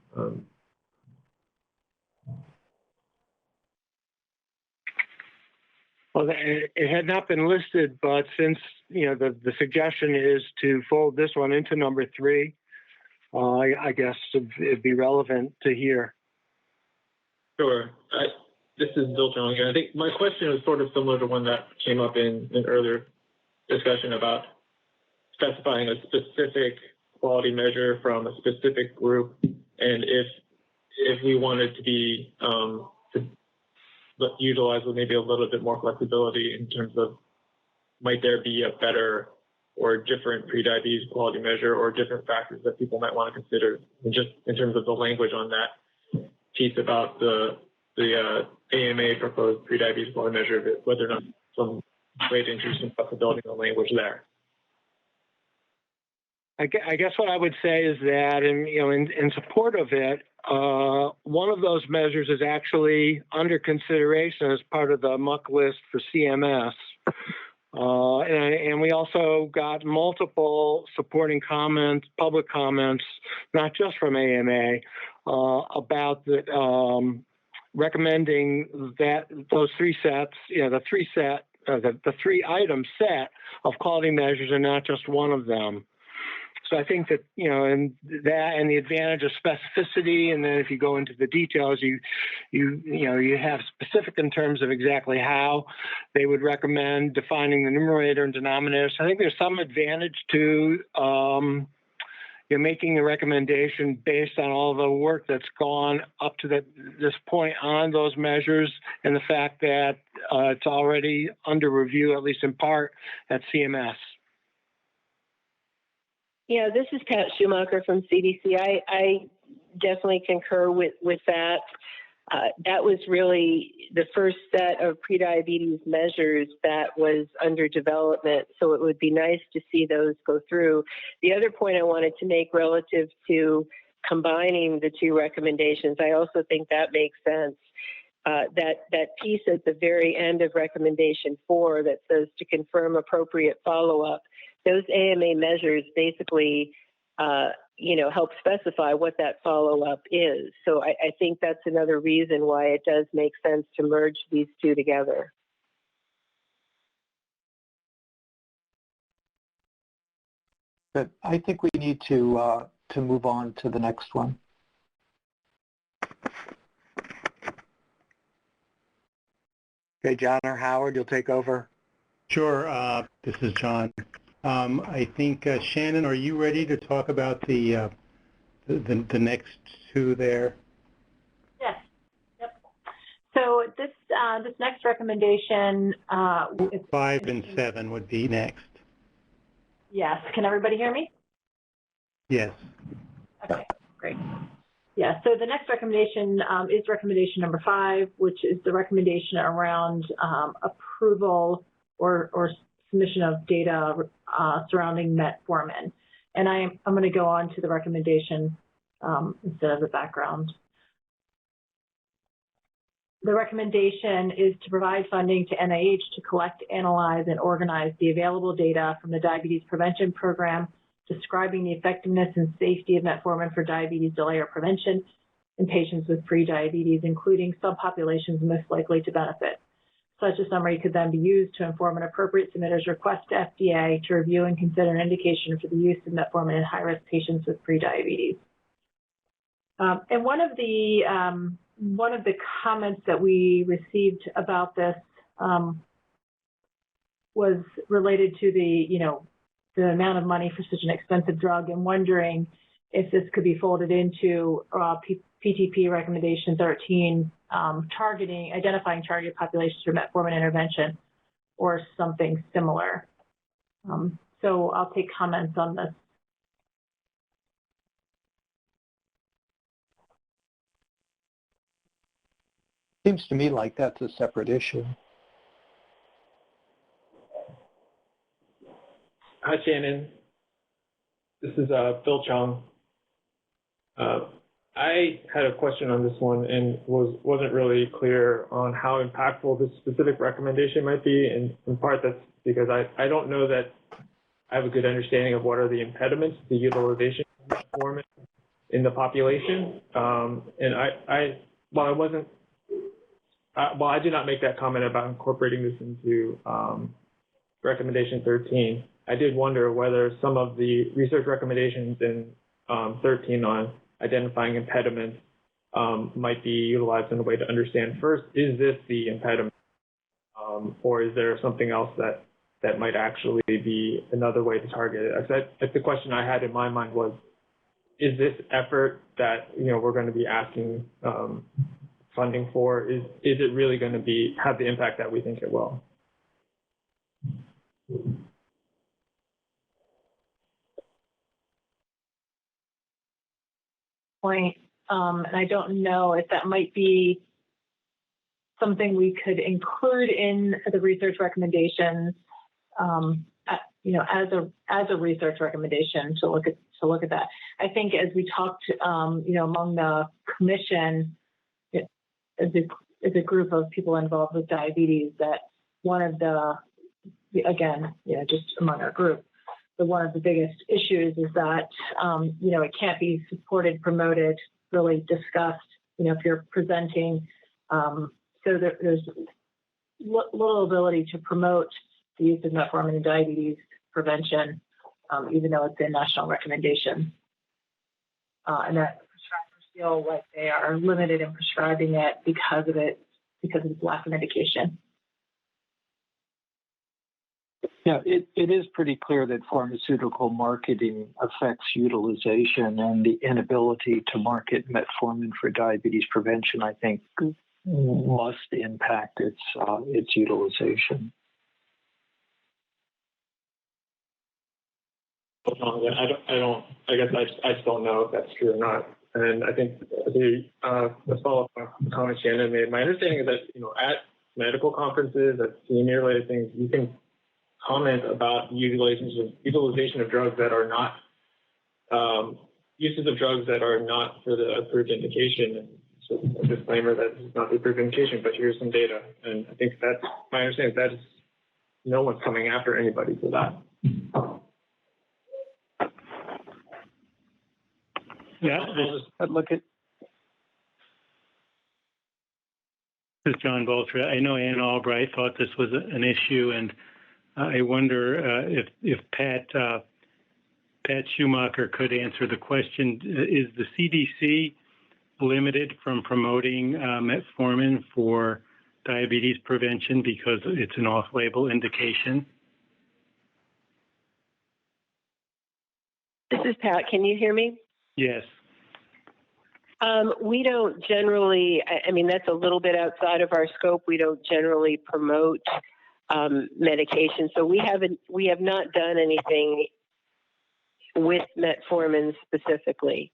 Well, it had not been listed, but since the suggestion is to fold this one into number 3, I guess it'd be relevant to hear. Sure. This is Bill Chung again. I think my question is sort of similar to one that came up in an earlier discussion about specifying a specific quality measure from a specific group, and if we wanted to be utilize with maybe a little bit more flexibility in terms of might there be a better or different prediabetes quality measure or different factors that people might want to consider, and just in terms of the language on that piece about the AMA proposed prediabetes quality measure, whether or not some way to introduce some flexibility in the language there. I guess what I would say is that, in support of it, one of those measures is actually under consideration as part of the MUC list for CMS. And we also got multiple supporting comments, public comments, not just from AMA, about recommending that those 3 sets, the 3 item set of quality measures are not just one of them. So I think that, and the advantage of specificity, and then if you go into the details, you have specific in terms of exactly how they would recommend defining the numerator and denominator. So I think there's some advantage to making a recommendation based on all the work that's gone up to this point on those measures, and the fact that it's already under review, at least in part, at CMS. Yeah, this is Pat Schumacher from CDC. I definitely concur with that. That was really the first set of prediabetes measures that was under development, so it would be nice to see those go through. The other point I wanted to make relative to combining the 2 recommendations, I also think that makes sense. That piece at the very end of recommendation 4 that says to confirm appropriate follow-up, those AMA measures basically, help specify what that follow-up is. So I think that's another reason why it does make sense to merge these 2 together. But I think we need to move on to the next one. Okay, John or Howard, you'll take over. Sure. This is John. I think Shannon, are you ready to talk about the next 2 there? Yes. Yep. So this next recommendation, 5 and 7 would be next. Yes. Can everybody hear me? Yes. Okay. Great. Yeah. So the next recommendation is recommendation number 5, which is the recommendation around approval or submission of data surrounding metformin. And I'm going to go on to the recommendation instead of the background. The recommendation is to provide funding to NIH to collect, analyze, and organize the available data from the Diabetes Prevention Program describing the effectiveness and safety of metformin for diabetes delay or prevention in patients with prediabetes, including subpopulations most likely to benefit. Such a summary could then be used to inform an appropriate submitter's request to FDA to review and consider an indication for the use of metformin in high-risk patients with prediabetes. And one of the comments that we received about this was related to the amount of money for such an expensive drug, and wondering if this could be folded into PTP recommendation 13, identifying target populations for metformin intervention, or something similar. So I'll take comments on this. Seems to me like that's a separate issue. Hi, Shannon. This is Phil Chung. I had a question on this one and wasn't really clear on how impactful this specific recommendation might be. And in part, that's because I don't know that I have a good understanding of what are the impediments to the utilization of metformin in the population. And while I wasn't well, I did not make that comment about incorporating this into recommendation 13. I did wonder whether some of the research recommendations in 13 on identifying impediments might be utilized in a way to understand first, is this the impediment? Or is there something else that might actually be another way to target it? If the question I had in my mind was, is this effort that we're going to be asking funding for, is it really going to have the impact that we think it will? Point, and I don't know if that might be something we could include in the research recommendations, as a research recommendation to look at that. I think as we talked, among the commission, as a group of people involved with diabetes, that one of just among our group, one of the biggest issues is that, it can't be supported, promoted, really discussed, if you're presenting. So there's little ability to promote the use of metformin in diabetes prevention, even though it's a national recommendation. And that prescribers feel like they are limited in prescribing it because of its lack of indication. Yeah, it is pretty clear that pharmaceutical marketing affects utilization, and the inability to market metformin for diabetes prevention, I think, must impact its utilization. I guess I just don't know if that's true or not. And I think the follow-up comment Shannon made, my understanding is that, at medical conferences, at senior-related things, you can comment about utilization of drugs that are not, uses of drugs that are not for the approved indication. And so a disclaimer that it's not the approved indication, but here's some data. And I think that's my understanding. That is, no one's coming after anybody for that. Yeah, look at. This is John Bolter. I know Ann Albright thought this was an issue, and I wonder if Pat Schumacher could answer the question: is the CDC limited from promoting metformin for diabetes prevention because it's an off-label indication? This is Pat. Can you hear me? Yes. We don't generally, I mean, that's a little bit outside of our scope. We don't generally promote medication. So we have not done anything with metformin specifically.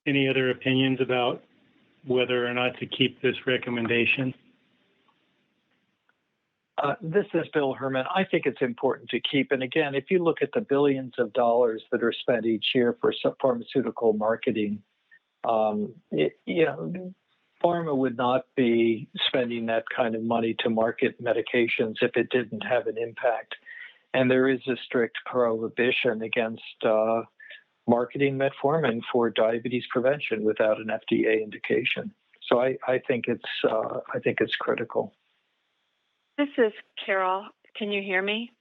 Any other opinions about whether or not to keep this recommendation? This is Bill Herman. I think it's important to keep. And again, if you look at the billions of dollars that are spent each year for pharmaceutical marketing, pharma would not be spending that kind of money to market medications if it didn't have an impact. And there is a strict prohibition against marketing metformin for diabetes prevention without an FDA indication. So I think it's critical. This is Carol. Can you hear me?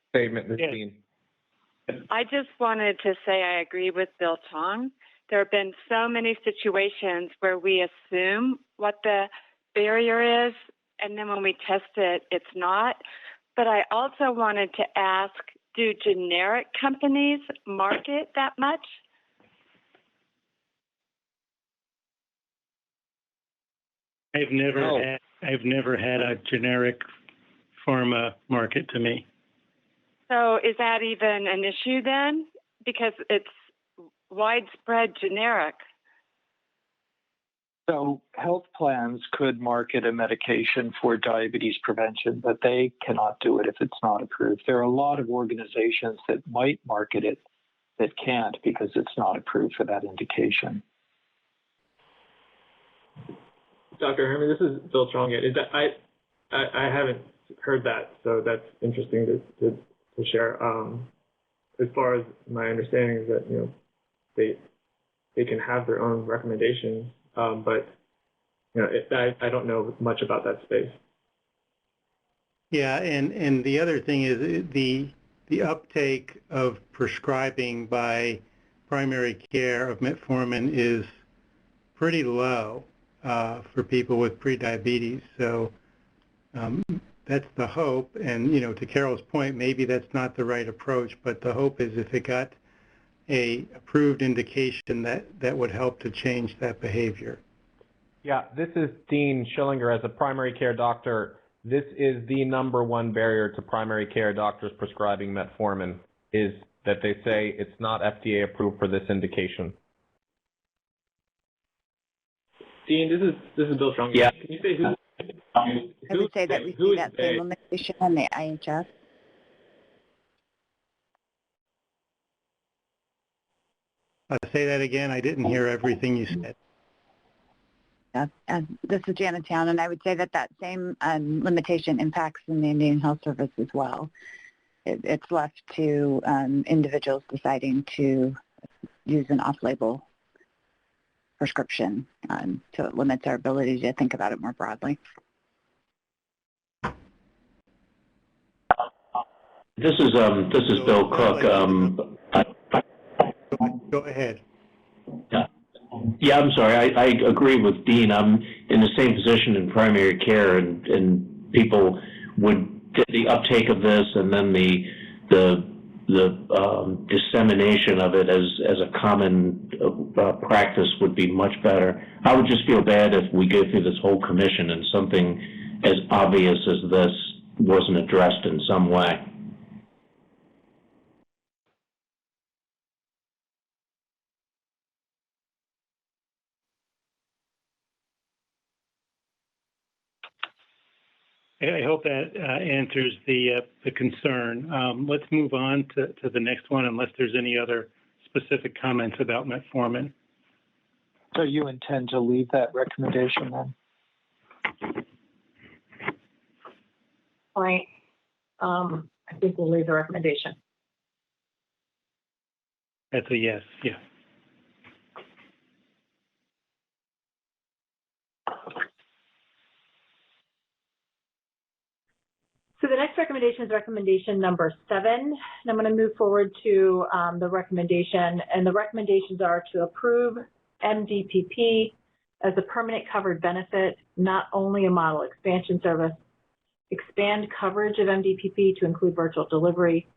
Statement, Ms. Dean. I just wanted to say I agree with Bill Tong. There have been so many situations where we assume what the barrier is, and then when we test it, it's not. But I also wanted to ask, do generic companies market that much? I've never had a generic pharma market to me. So is that even an issue then? Because it's widespread generic. So health plans could market a medication for diabetes prevention, but they cannot do it if it's not approved. There are a lot of organizations that might market it that can't because it's not approved for that indication. Dr. Herman, this is Bill Chong. Is that I haven't heard that, so that's interesting to share. As far as my understanding is that they can have their own recommendations, but I don't know much about that space. Yeah, and the other thing is the uptake of prescribing by primary care of metformin is pretty low for people with prediabetes. So that's the hope. And to Carol's point, maybe that's not the right approach, but the hope is if it got a approved indication that would help to change that behavior. Yeah, this is Dean Schillinger. As a primary care doctor, this is the #1 barrier to primary care doctors prescribing metformin, is that they say it's not FDA approved for this indication. Dean, this is Bill Strong. Yeah. Can you say who? I would say that we see that same limitation on the IHS. Say that again. I didn't hear everything you said. This is Janet Town, and I would say that same limitation impacts the Indian Health Service as well. It's left to individuals deciding to use an off-label prescription, so it limits our ability to think about it more broadly. This is Bill Cook. Go ahead. Yeah, I'm sorry. I agree with Dean. I'm in the same position in primary care, and people would get the uptake of this, and then the dissemination of it as a common practice would be much better. I would just feel bad if we go through this whole commission and something as obvious as this wasn't addressed in some way. I hope that answers the concern. Let's move on to the next one, unless there's any other specific comments about metformin. So you intend to leave that recommendation then? Right. I think we'll leave the recommendation. That's a yes. Yeah. So the next recommendation is recommendation number 7. And I'm going to move forward to the recommendation. And the recommendations are to approve MDPP as a permanent covered benefit, not only a model expansion service, expand coverage of MDPP to include virtual delivery,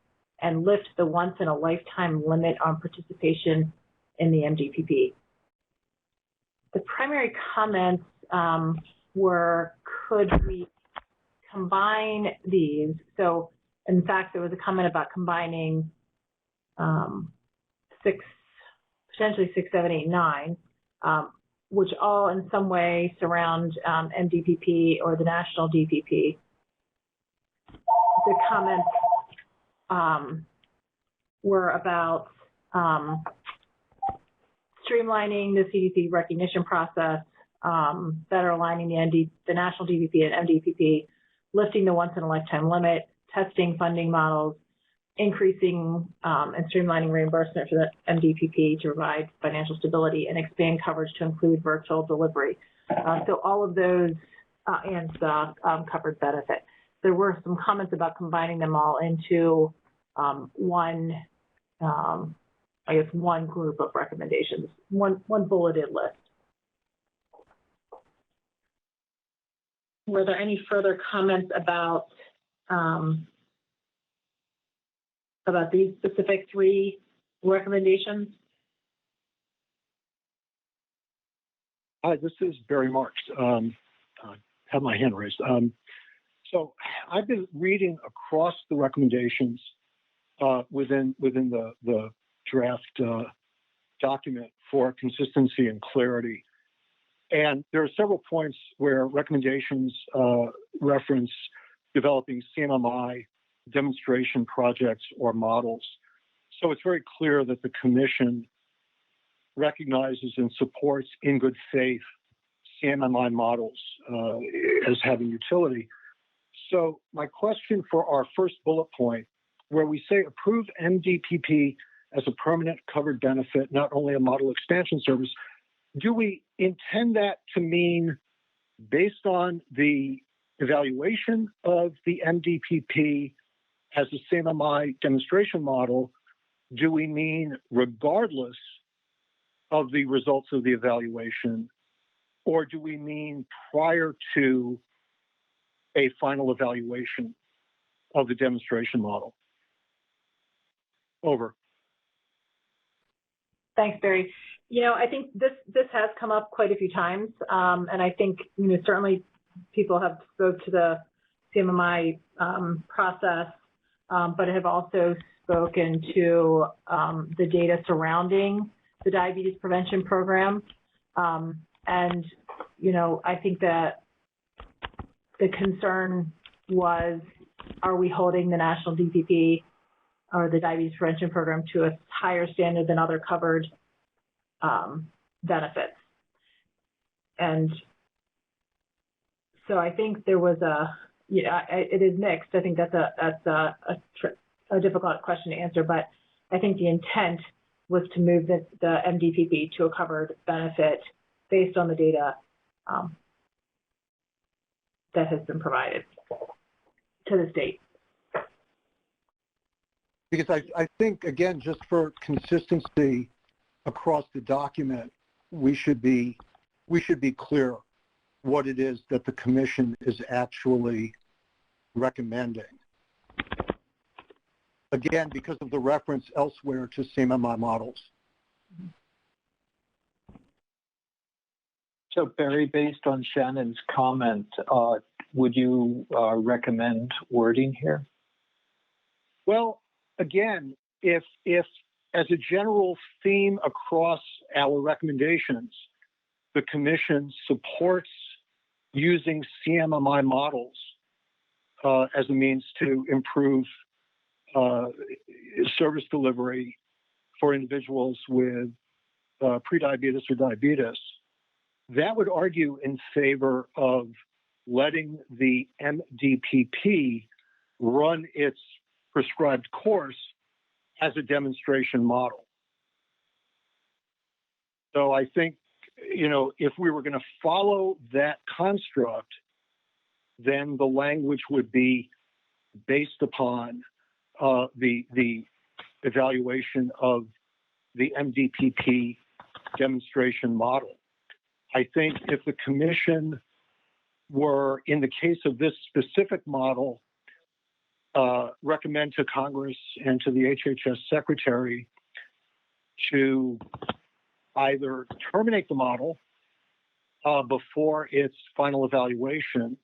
and lift the once-in-a-lifetime limit on participation in the MDPP. The primary comments were, could we combine these? So, in fact, there was a comment about combining potentially 6, 7, 8, 9, which all in some way surround MDPP or the national DPP. The comments were about streamlining the CDC recognition process, better aligning the national DPP and MDPP, lifting the once-in-a-lifetime limit, testing funding models, increasing and streamlining reimbursement for the MDPP to provide financial stability, and expand coverage to include virtual delivery. So all of those and the covered benefit. There were some comments about combining them all into one group of recommendations, one bulleted list. Were there any further comments about these specific 3 recommendations? Hi, this is Barry Marks. I have my hand raised. So I've been reading across the recommendations within the draft document for consistency and clarity. And there are several points where recommendations reference developing CMMI demonstration projects or models. So it's very clear that the Commission recognizes and supports in good faith CMMI models as having utility. So my question for our first bullet point, where we say approve MDPP as a permanent covered benefit, not only a model expansion service, do we intend that to mean based on the evaluation of the MDPP as a CMMI demonstration model? Do we mean regardless of the results of the evaluation, or do we mean prior to a final evaluation of the demonstration model? Over. Thanks, Barry. You know, I think this has come up quite a few times, and I think, you know, certainly people have spoke to the CMMI process, but have also spoken to the data surrounding the diabetes prevention program. And, you know, I think that the concern was, are we holding the national DPP or the diabetes prevention program to a higher standard than other covered benefits? And so I think there was it is mixed. I think that's a difficult question to answer, but I think the intent was to move the MDPP to a covered benefit based on the data that has been provided to the state. Because I think, again, just for consistency across the document, we should be clear what it is that the commission is actually recommending. Again, because of the reference elsewhere to CMMI models. So Barry, based on Shannon's comment, would you recommend wording here? Well, again, if as a general theme across our recommendations, the Commission supports using CMMI models as a means to improve service delivery for individuals with prediabetes or diabetes, that would argue in favor of letting the MDPP run its prescribed course as a demonstration model. So I think, you know, if we were going to follow that construct, then the language would be based upon the evaluation of the MDPP demonstration model. I think if the Commission were, in the case of this specific model, recommend to Congress and to the HHS Secretary to either terminate the model before its final evaluation,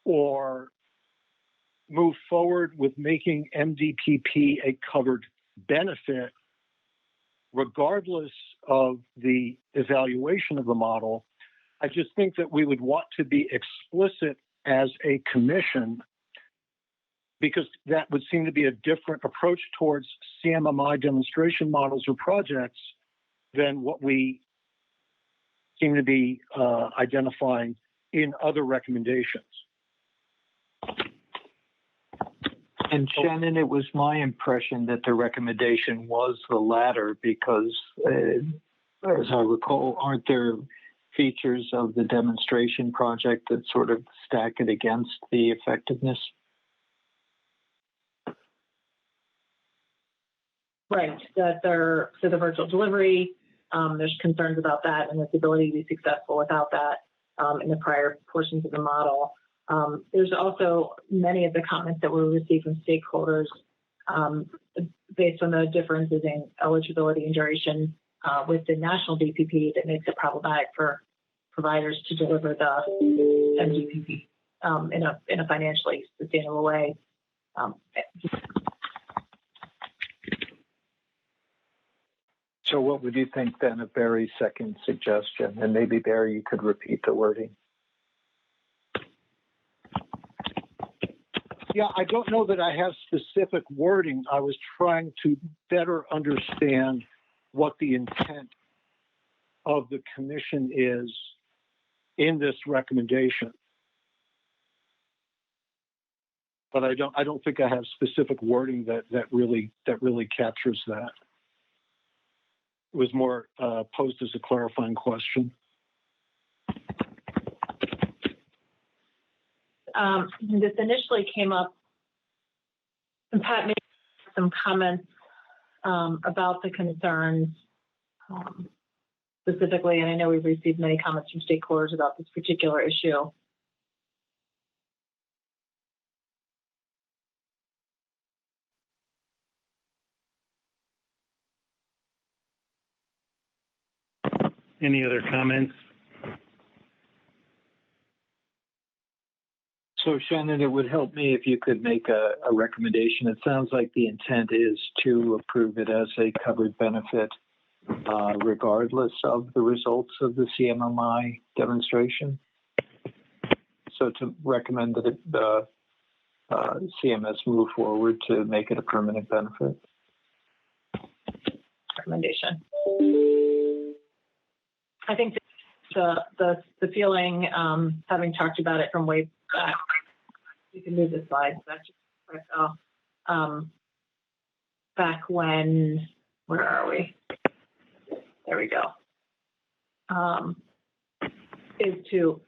or move forward with making MDPP a covered benefit regardless of the evaluation of the model, I just think that we would want to be explicit as a commission, because that would seem to be a different approach towards CMMI demonstration models or projects than what we seem to be identifying in other recommendations. And Shannon, it was my impression that the recommendation was the latter because, as I recall, aren't there features of the demonstration project that sort of stack it against the effectiveness? Right, that so the virtual delivery, there's concerns about that and its ability to be successful without that in the prior portions of the model. There's also many of the comments that were received from stakeholders based on the differences in eligibility and duration with the national DPP that makes it problematic for providers to deliver the MDPP in a financially sustainable way. So what would you think then of Barry's second suggestion? And maybe, Barry, you could repeat the wording. Yeah, I don't know that I have specific wording. I was trying to better understand what the intent of the Commission is in this recommendation. But I don't think I have specific wording that really captures that. It was more posed as a clarifying question. This initially came up, and Pat made some comments about the concerns specifically, and I know we've received many comments from stakeholders about this particular issue. Any other comments? So Shannon, it would help me if you could make a recommendation. It sounds like the intent is to approve it as a covered benefit, regardless of the results of the CMMI demonstration. So to recommend that the CMS move forward to make it a permanent benefit. Recommendation. I think the feeling, having talked about it from way back, you can move the slide. That's just quick. Back when, where are we? There we go. Is to,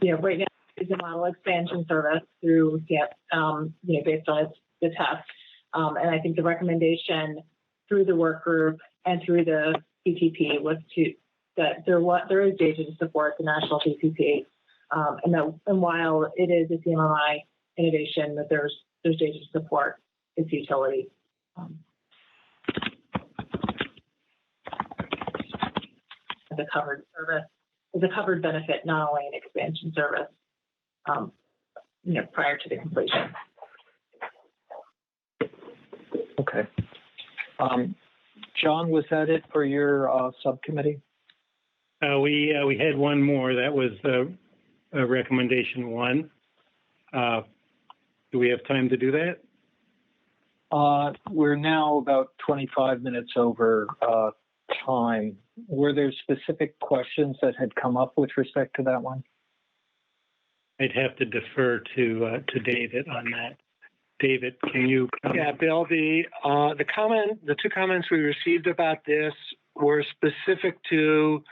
right now is a model expansion service through, based on the test. And I think the recommendation through the work group and through the PTP was that there is data to support the national PPP, and while it is a CMMI innovation, that there's data to support its utility. As a covered service, as a covered benefit, not only an expansion service, prior to the completion. Okay. John, was that it for your subcommittee? We had one more. That was recommendation 1. Do we have time to do that? We're now about 25 minutes over time. Were there specific questions that had come up with respect to that one? I'd have to defer to David on that. David, can you comment? Yeah, Bill, the two comments we received about this were specific to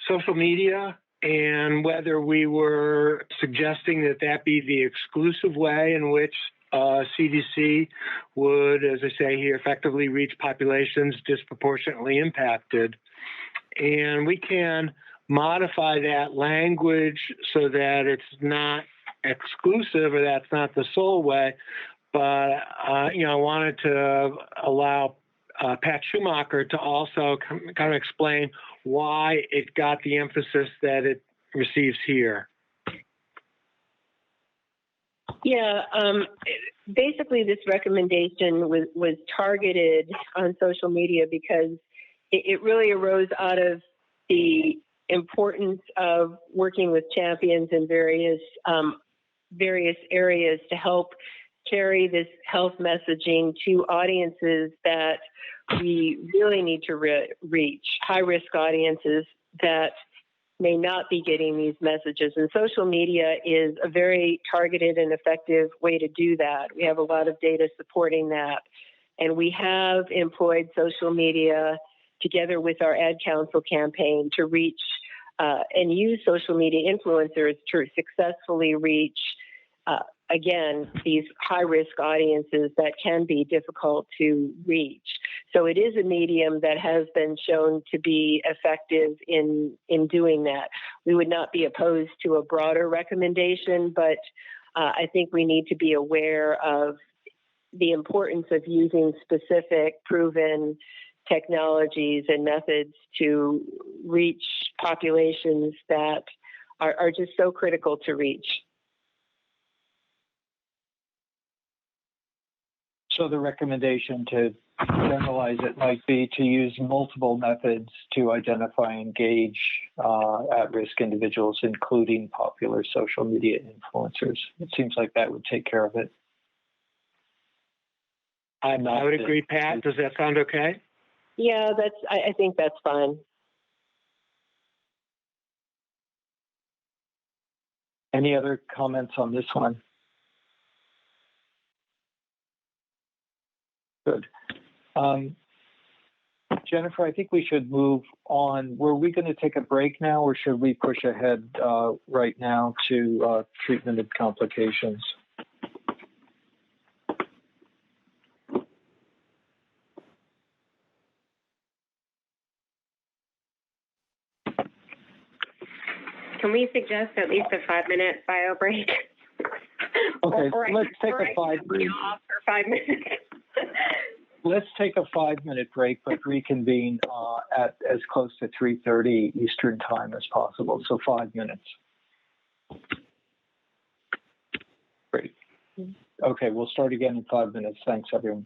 social media and whether we were suggesting that be the exclusive way in which CDC would, as I say here, effectively reach populations disproportionately impacted. And we can modify that language so that it's not exclusive or that's not the sole way. But, I wanted to allow Pat Schumacher to also kind of explain why it got the emphasis that it receives here. Yeah, basically this recommendation was targeted on social media because it really arose out of the importance of working with champions in various areas to help carry this health messaging to audiences that we really need to reach, high-risk audiences that may not be getting these messages. And social media is a very targeted and effective way to do that. We have a lot of data supporting that. And we have employed social media together with our Ad Council campaign to reach and use social media influencers to successfully reach, again, these high-risk audiences that can be difficult to reach. So it is a medium that has been shown to be effective in doing that. We would not be opposed to a broader recommendation, but I think we need to be aware of the importance of using specific, proven technologies and methods to reach populations that are just so critical to reach. So the recommendation to generalize it might be to use multiple methods to identify and engage at-risk individuals, including popular social media influencers. It seems like that would take care of it. I would agree, Pat. Does that sound okay? Yeah, I think that's fine. Any other comments on this one? Good. Jennifer, I think we should move on. Were we going to take a break now, or should we push ahead right now to treatment of complications? Can we suggest at least a 5-minute bio break? Okay, let's take a 5 minute. Off for 5 minutes. Let's take a 5-minute break, but reconvene at as close to 3:30 Eastern time as possible. So 5 minutes. Great. Okay, we'll start again in 5 minutes. Thanks, everyone.